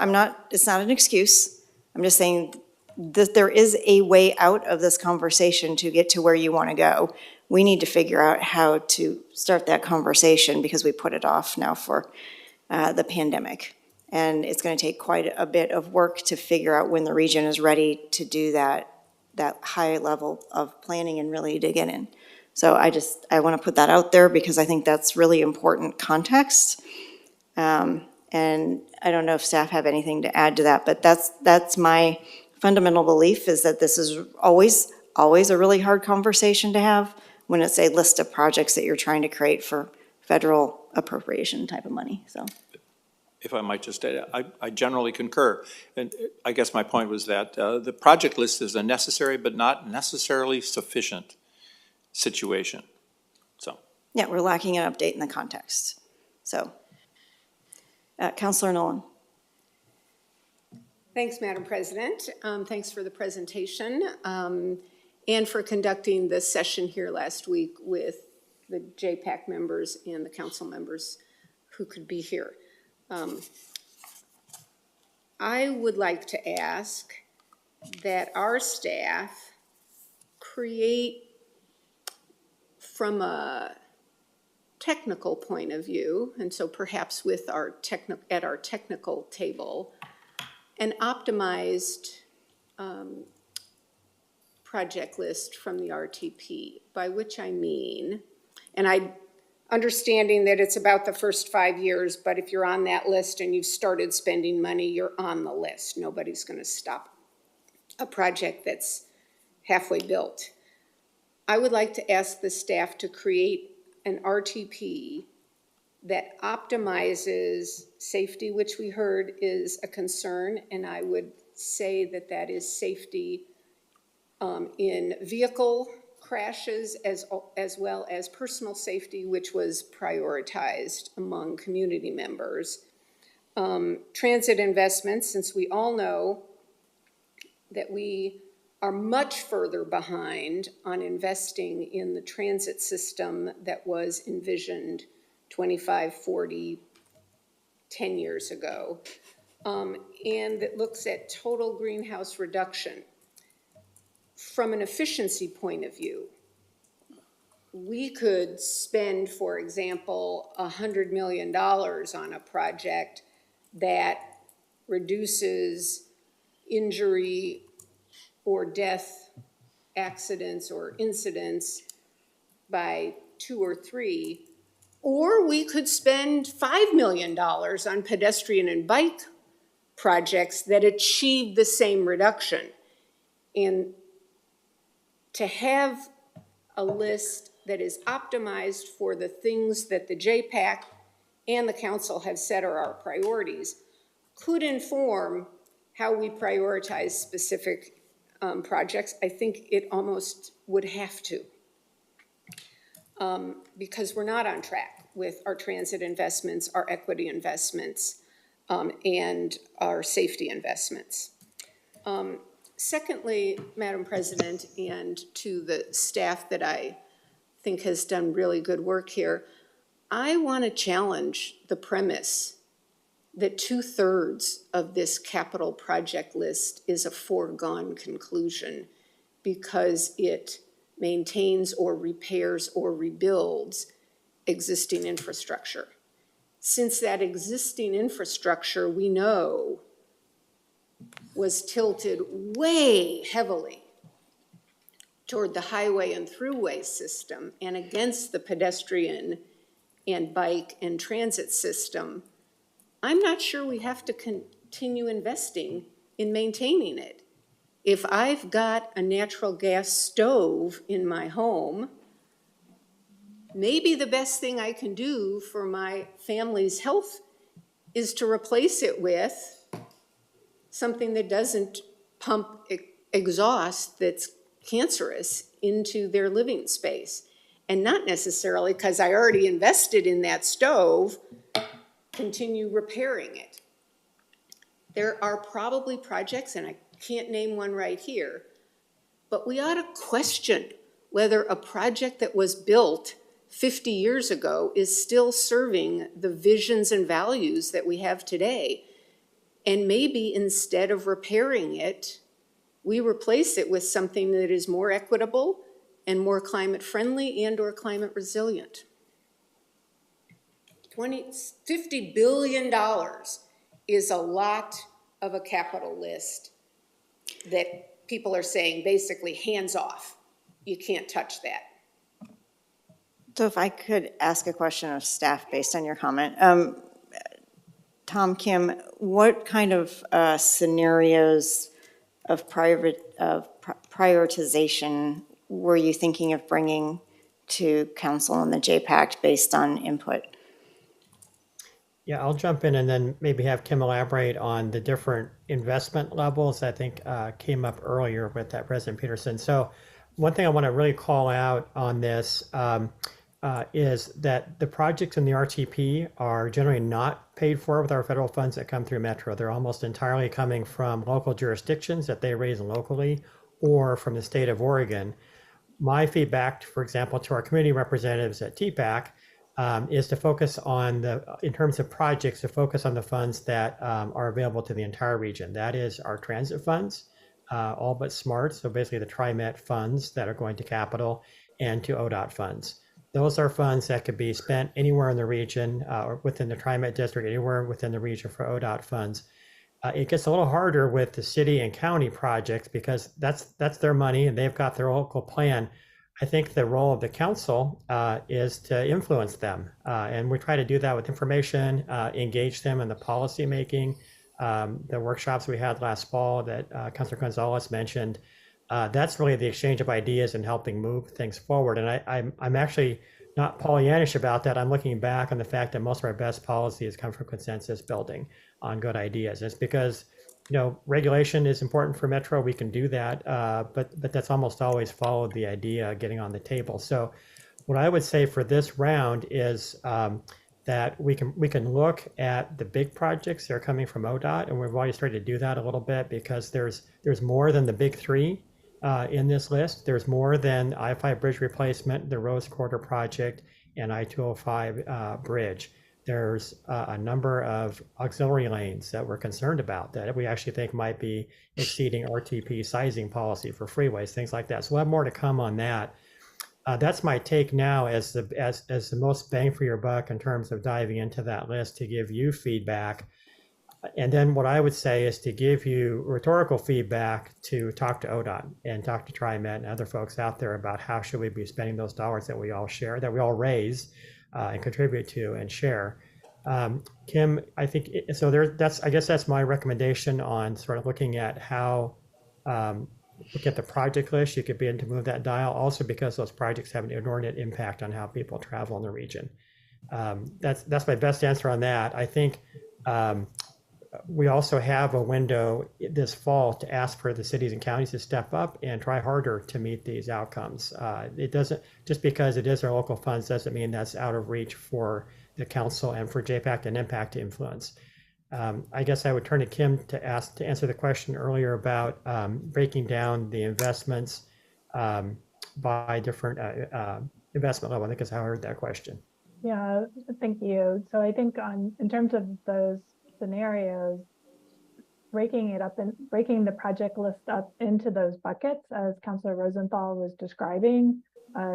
Speaker 2: it's not an excuse. I'm just saying that there is a way out of this conversation to get to where you want to go. We need to figure out how to start that conversation, because we put it off now for the pandemic. And it's going to take quite a bit of work to figure out when the region is ready to do that high level of planning and really dig in. So I want to put that out there, because I think that's really important context. And I don't know if staff have anything to add to that, but that's my fundamental belief, is that this is always a really hard conversation to have when it's a list of projects that you're trying to create for federal appropriation type of money, so.
Speaker 11: If I might just add, I generally concur. And I guess my point was that the project list is a necessary but not necessarily sufficient situation, so.
Speaker 2: Yeah, we're lacking an update in the context, so. Councilor Nolan.
Speaker 7: Thanks, Madam President. Thanks for the presentation and for conducting this session here last week with the JPAC members and the council members who could be here. I would like to ask that our staff create, from a technical point of view, and so perhaps with at our technical table, an optimized project list from the RTP, by which I mean, and understanding that it's about the first 5 years, but if you're on that list and you've started spending money, you're on the list. Nobody's going to stop a project that's halfway built. I would like to ask the staff to create an RTP that optimizes safety, which we heard is a concern, and I would say that that is safety in vehicle crashes as well as personal safety, which was prioritized among community members. Transit investments, since we all know that we are much further behind on investing in the transit system that was envisioned 25, 40, 10 years ago. And that looks at total greenhouse reduction. From an efficiency point of view, we could spend, for example, $100 million on a project that reduces injury or death, accidents or incidents by 2 or 3, or we could spend $5 million on pedestrian and bike projects that achieve the same reduction. And to have a list that is optimized for the things that the JPAC and the council have said are our priorities could inform how we prioritize specific projects. I think it almost would have to, because we're not on track with our transit investments, our equity investments, and our safety investments. Secondly, Madam President, and to the staff that I think has done really good work here, I want to challenge the premise that 2/3 of this capital project list is a foregone conclusion because it maintains or repairs or rebuilds existing infrastructure. Since that existing infrastructure, we know, was tilted way heavily toward the highway and thruway system and against the pedestrian and bike and transit system, I'm not sure we have to continue investing in maintaining it. If I've got a natural gas stove in my home, maybe the best thing I can do for my family's health is to replace it with something that doesn't pump exhaust that's cancerous into their living space. And not necessarily, because I already invested in that stove, continue repairing it. There are probably projects, and I can't name one right here, but we ought to question whether a project that was built 50 years ago is still serving the visions and values that we have today. And maybe instead of repairing it, we replace it with something that is more equitable and more climate friendly and or climate resilient. $50 billion is a lot of a capital list that people are saying basically hands off. You can't touch that.
Speaker 2: So if I could ask a question of staff based on your comment. Tom, Kim, what kind of scenarios of prioritization were you thinking of bringing to council and the JPAC based on input?
Speaker 13: Yeah, I'll jump in and then maybe have Kim elaborate on the different investment levels I think came up earlier with that President Peterson. So one thing I want to really call out on this is that the projects in the RTP are generally not paid for with our federal funds that come through Metro. They're almost entirely coming from local jurisdictions that they raise locally or from the state of Oregon. My feedback, for example, to our community representatives at TPAC is to focus on in terms of projects, to focus on the funds that are available to the entire region. That is our transit funds, all but SMART, so basically the TriMet funds that are going to capital, and to ODOT funds. Those are funds that could be spent anywhere in the region or within the TriMet district, anywhere within the region for ODOT funds. It gets a little harder with the city and county projects because that's their money and they've got their local plan. I think the role of the council is to influence them. And we try to do that with information, engage them in the policy making. The workshops we had last fall that Councilor Gonzalez mentioned, that's really the exchange of ideas and helping move things forward. And I'm actually not Pollyannish about that. I'm looking back on the fact that most of our best policies come from consensus building on good ideas. It's because, regulation is important for Metro. We can do that, but that's almost always followed the idea getting on the table. So what I would say for this round is that we can look at the big projects that are coming from ODOT, and we've already started to do that a little bit because there's more than the big three in this list. There's more than I-5 bridge replacement, the Rose Quarter project, and I-205 bridge. There's a number of auxiliary lanes that we're concerned about that we actually think might be exceeding RTP sizing policy for freeways, things like that. So we'll have more to come on that. That's my take now as the most bang for your buck in terms of diving into that list to give you feedback. And then what I would say is to give you rhetorical feedback to talk to ODOT and talk to TriMet and other folks out there about how should we be spending those dollars that we all share, that we all raise and contribute to and share. Kim, I think, so I guess that's my recommendation on sort of looking at how, look at the project list. You could begin to move that dial also because those projects have an inordinate impact on how people travel in the region. That's my best answer on that. I think we also have a window this fall to ask for the cities and counties to step up and try harder to meet these outcomes. It doesn't, just because it is our local funds doesn't mean that's out of reach for the council and for JPAC and impact to influence. I guess I would turn to Kim to answer the question earlier about breaking down the investments by different investment level. I think is how I heard that question.
Speaker 14: Yeah, thank you. So I think in terms of those scenarios, breaking the project list up into those buckets, as Councilor Rosenthal was describing,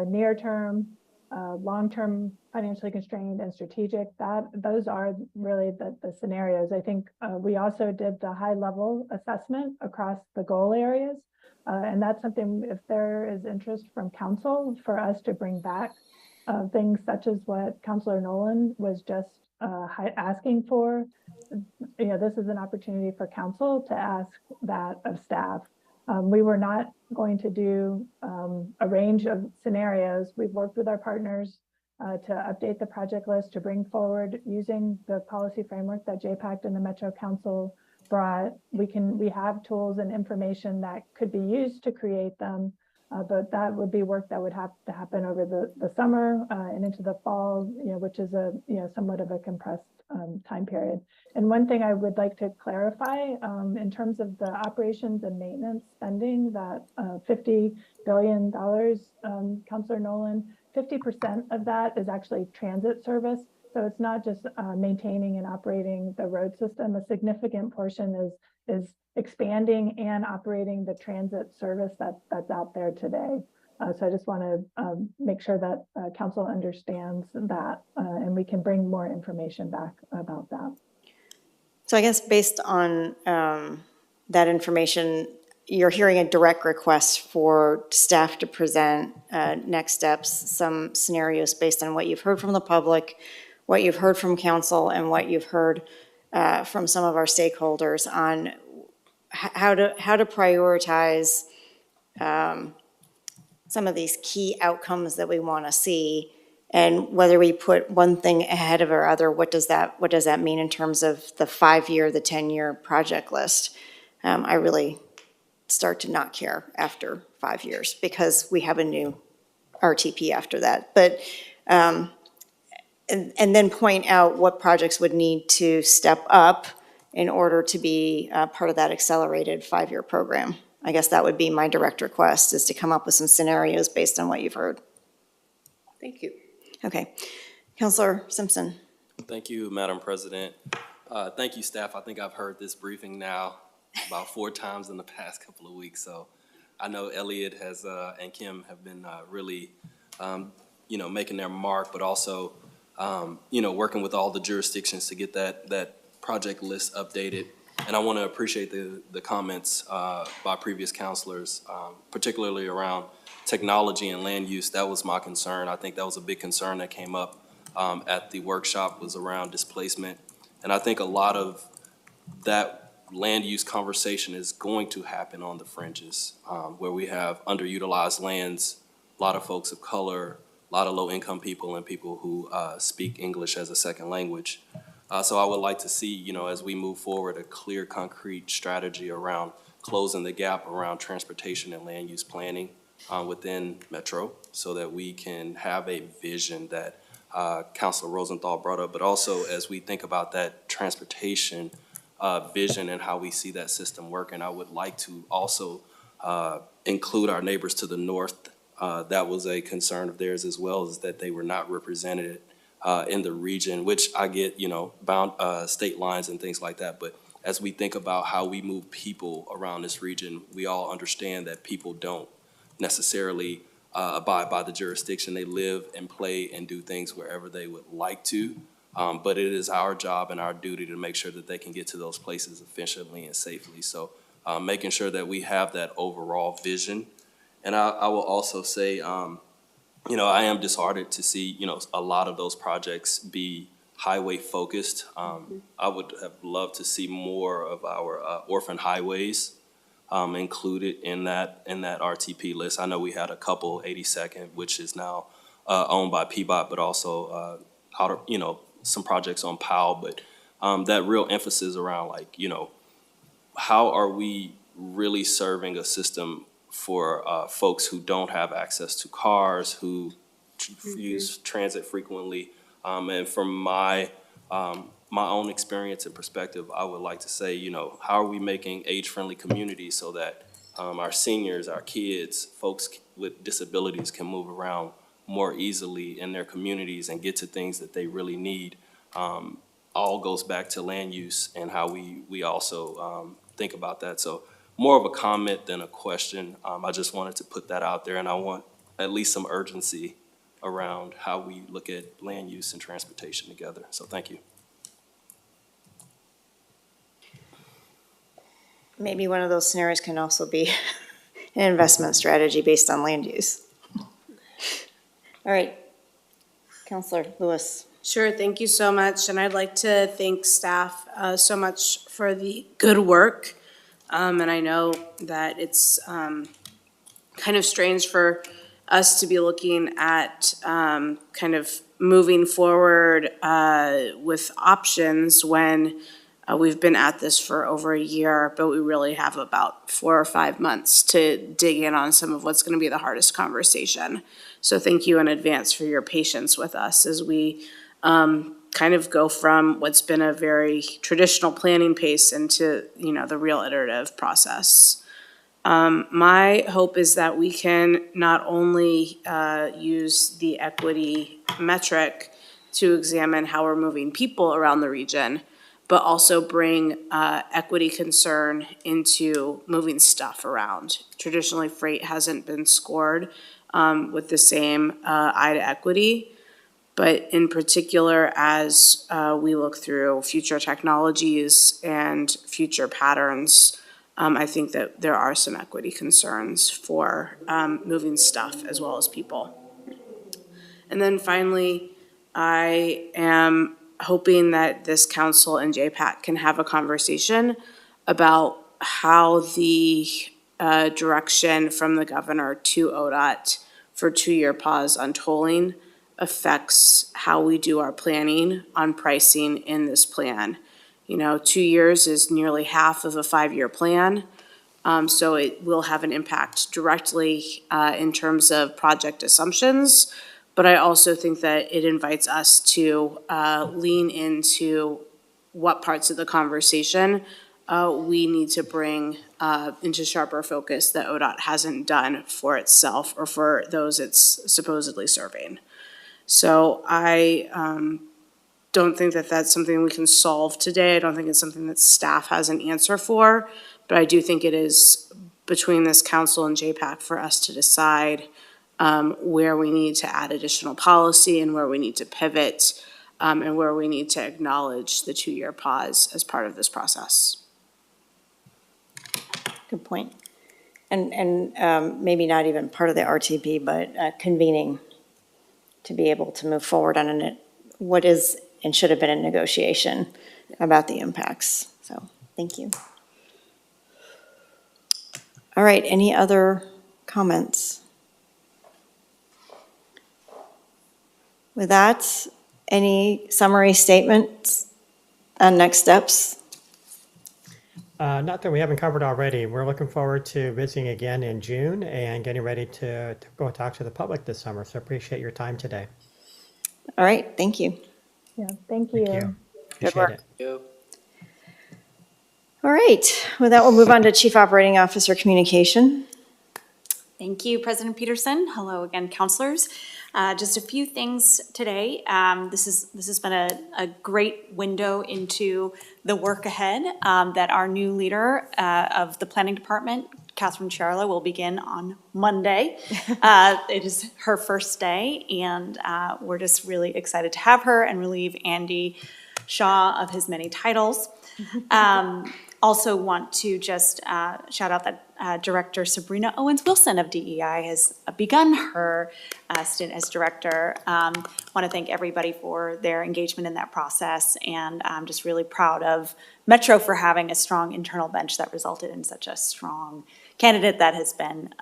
Speaker 14: near term, long-term, financially constrained, and strategic, those are really the scenarios. I think we also did the high-level assessment across the goal areas, and that's something, if there is interest from council, for us to bring back things such as what Councilor Nolan was just asking for. This is an opportunity for council to ask that of staff. We were not going to do a range of scenarios. We've worked with our partners to update the project list, to bring forward using the policy framework that JPAC and the Metro Council brought. We have tools and information that could be used to create them, but that would be work that would have to happen over the summer and into the fall, which is a somewhat of a compressed time period. And one thing I would like to clarify in terms of the operations and maintenance spending, that $50 billion, Councilor Nolan, 50% of that is actually transit service. So it's not just maintaining and operating the road system. A significant portion is expanding and operating the transit service that's out there today. So I just want to make sure that council understands that, and we can bring more information back about that.
Speaker 2: So I guess based on that information, you're hearing a direct request for staff to present next steps, some scenarios based on what you've heard from the public, what you've heard from council, and what you've heard from some of our stakeholders on how to prioritize some of these key outcomes that we want to see, and whether we put one thing ahead of our other. What does that mean in terms of the 5-year, the 10-year project list? I really start to not care after 5 years because we have a new RTP after that. But and then point out what projects would need to step up in order to be part of that accelerated 5-year program. I guess that would be my direct request, is to come up with some scenarios based on what you've heard.
Speaker 7: Thank you.
Speaker 2: Okay. Councilor Simpson.
Speaker 16: Thank you, Madam President. Thank you, staff. I think I've heard this briefing now about 4 times in the past couple of weeks. So I know Elliot has and Kim have been really, making their mark, but also, working with all the jurisdictions to get that project list updated. And I want to appreciate the comments by previous counselors, particularly around technology and land use. That was my concern. I think that was a big concern that came up at the workshop, was around displacement. And I think a lot of that land use conversation is going to happen on the fringes, where we have underutilized lands, a lot of folks of color, a lot of low-income people, and people who speak English as a second language. So I would like to see, as we move forward, a clear, concrete strategy around closing the gap around transportation and land use planning within Metro, so that we can have a vision that Councilor Rosenthal brought up, but also as we think about that transportation vision and how we see that system working, I would like to also include our neighbors to the north. That was a concern of theirs as well, is that they were not represented in the region, which I get, bound state lines and things like that. But as we think about how we move people around this region, we all understand that people don't necessarily abide by the jurisdiction. They live and play and do things wherever they would like to. But it is our job and our duty to make sure that they can get to those places efficiently and safely. So making sure that we have that overall vision. And I will also say, I am disheartened to see, a lot of those projects be highway focused. I would have loved to see more of our orphan highways included in that RTP list. I know we had a couple, 82nd, which is now owned by PBOT, but also some projects on Powell. But that real emphasis around how are we really serving a system for folks who don't have access to cars, who use transit frequently. And from my own experience and perspective, I would like to say, how are we making age-friendly communities so that our seniors, our kids, folks with disabilities can move around more easily in their communities and get to things that they really need. All goes back to land use and how we also think about that. So more of a comment than a question. I just wanted to put that out there, and I want at least some urgency around how we look at land use and transportation together. So thank you.
Speaker 2: Maybe one of those scenarios can also be an investment strategy based on land use. All right, Councilor Lewis.
Speaker 9: Sure, thank you so much. And I'd like to thank staff so much for the good work. And I know that it's kind of strange for us to be looking at kind of moving forward with options when we've been at this for over a year, but we really have about 4 or 5 months to dig in on some of what's going to be the hardest conversation. So thank you in advance for your patience with us as we kind of go from what's been a very traditional planning pace into, the real iterative process. My hope is that we can not only use the equity metric to examine how we're moving people around the region, but also bring equity concern into moving stuff around. Traditionally, freight hasn't been scored with the same eye to equity. But in particular, as we look through future technologies and future patterns, I think that there are some equity concerns for moving stuff as well as people. And then finally, I am hoping that this council and JPAC can have a conversation about how the direction from the governor to ODOT for 2-year pause on tolling affects how we do our planning on pricing in this plan. 2 years is nearly half of a 5-year plan. So it will have an impact directly in terms of project assumptions. But I also think that it invites us to lean into what parts of the conversation we need to bring into sharper focus that ODOT hasn't done for itself or for those it's supposedly serving. So I don't think that that's something we can solve today. I don't think it's something that staff has an answer for, but I do think it is between this council and JPAC for us to decide where we need to add additional policy and where we need to pivot and where we need to acknowledge the 2-year pause as part of this process.
Speaker 2: Good point. And maybe not even part of the RTP, but convening to be able to move forward on what is and should have been a negotiation about the impacts. So thank you. All right, any other comments? With that, any summary statements on next steps?
Speaker 13: Not that we haven't covered already. We're looking forward to visiting again in June and getting ready to go talk to the public this summer. So appreciate your time today.
Speaker 2: All right, thank you.
Speaker 14: Yeah, thank you.
Speaker 2: Good
Speaker 13: Appreciate
Speaker 2: work.
Speaker 13: it.
Speaker 2: All right, with that, we'll move on to Chief Operating Officer Communication.
Speaker 10: Thank you, President Peterson. Hello again, counselors. Just a few things today. This has been a great window into the work ahead that our new leader of the Planning Department, Catherine Charla, will begin on Monday. It is her first day, and we're just really excited to have her and relieve Andy Shaw of his many titles. Also want to just shout out that Director Sabrina Owens-Wilson of DEI has begun her stint as director. Want to thank everybody for their engagement in that process, and I'm just really proud of Metro for having a strong internal bench that resulted in such a strong candidate that has been,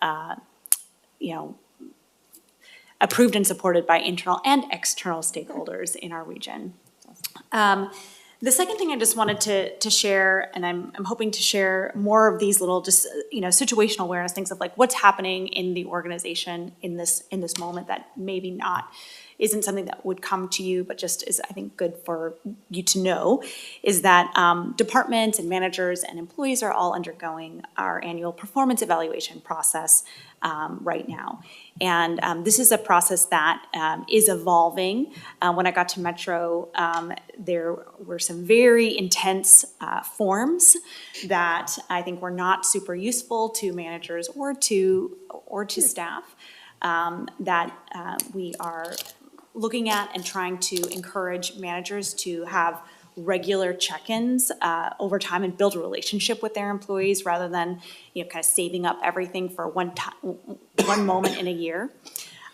Speaker 10: approved and supported by internal and external stakeholders in our region. The second thing I just wanted to share, and I'm hoping to share more of these little just, situational awareness things of like what's happening in the organization in this moment that maybe isn't something that would come to you, but just is, I think, good for you to know, is that departments and managers and employees are all undergoing our annual performance evaluation process right now. And this is a process that is evolving. When I got to Metro, there were some very intense forms that I think were not super useful to managers or to staff that we are looking at and trying to encourage managers to have regular check-ins over time and build a relationship with their employees rather than, kind of saving up everything for one moment in a year.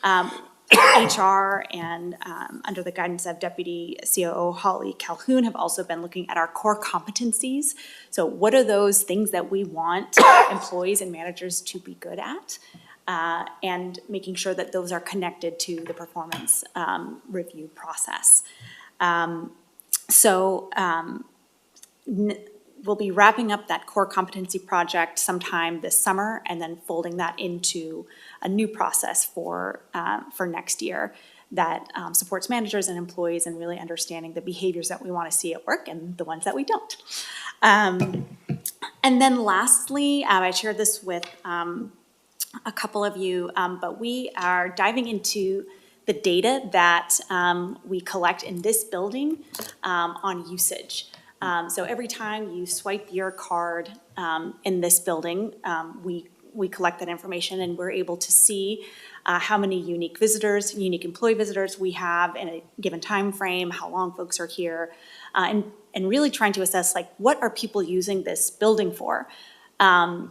Speaker 10: HR and under the guidance of Deputy COO Holly Calhoun have also been looking at our core competencies. So what are those things that we want employees and managers to be good at? And making sure that those are connected to the performance review process. We'll be wrapping up that core competency project sometime this summer and then folding that into a new process for next year that supports managers and employees in really understanding the behaviors that we want to see at work and the ones that we don't. And then lastly, I shared this with a couple of you, but we are diving into the data that we collect in this building on usage. So every time you swipe your card in this building, we collect that information and we're able to see how many unique employee visitors we have in a given time frame, how long folks are here, and really trying to assess like what are people using this building for. I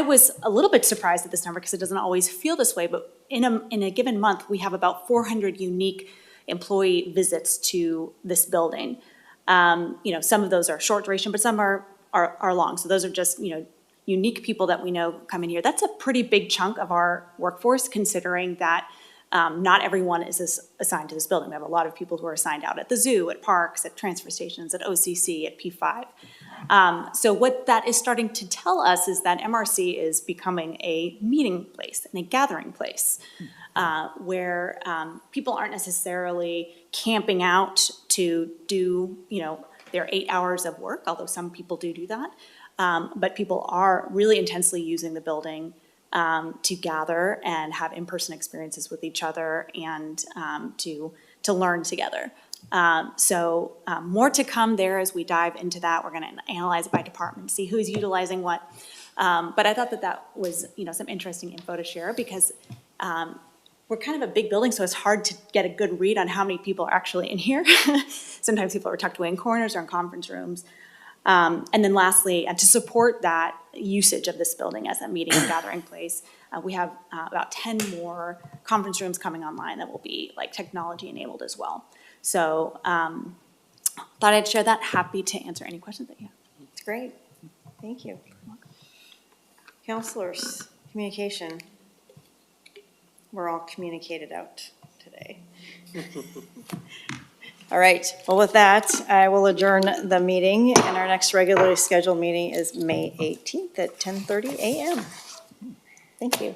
Speaker 10: was a little bit surprised at this number because it doesn't always feel this way, but in a given month, we have about 400 unique employee visits to this building. Some of those are short duration, but some are long. So those are just, unique people that we know come in here. That's a pretty big chunk of our workforce, considering that not everyone is assigned to this building. We have a lot of people who are assigned out at the zoo, at parks, at transfer stations, at OCC, at P5. So what that is starting to tell us is that MRC is becoming a meeting place and a gathering place where people aren't necessarily camping out to do, their 8 hours of work, although some people do that. But people are really intensely using the building to gather and have in-person experiences with each other and to learn together. More to come there as we dive into that. We're going to analyze it by department, see who's utilizing what. But I thought that was, some interesting info to share because we're kind of a big building, so it's hard to get a good read on how many people are actually in here. Sometimes people are tucked away in corners or in conference rooms. And then lastly, to support that usage of this building as a meeting and gathering place, we have about 10 more conference rooms coming online that will be like technology enabled as well. So thought I'd share that. Happy to answer any questions that you have.
Speaker 2: It's great. Thank you. Counselors, communication. We're all communicated out today. All right, well, with that, I will adjourn the meeting, and our next regularly scheduled meeting is May 18th at 10:30 a.m. Thank you.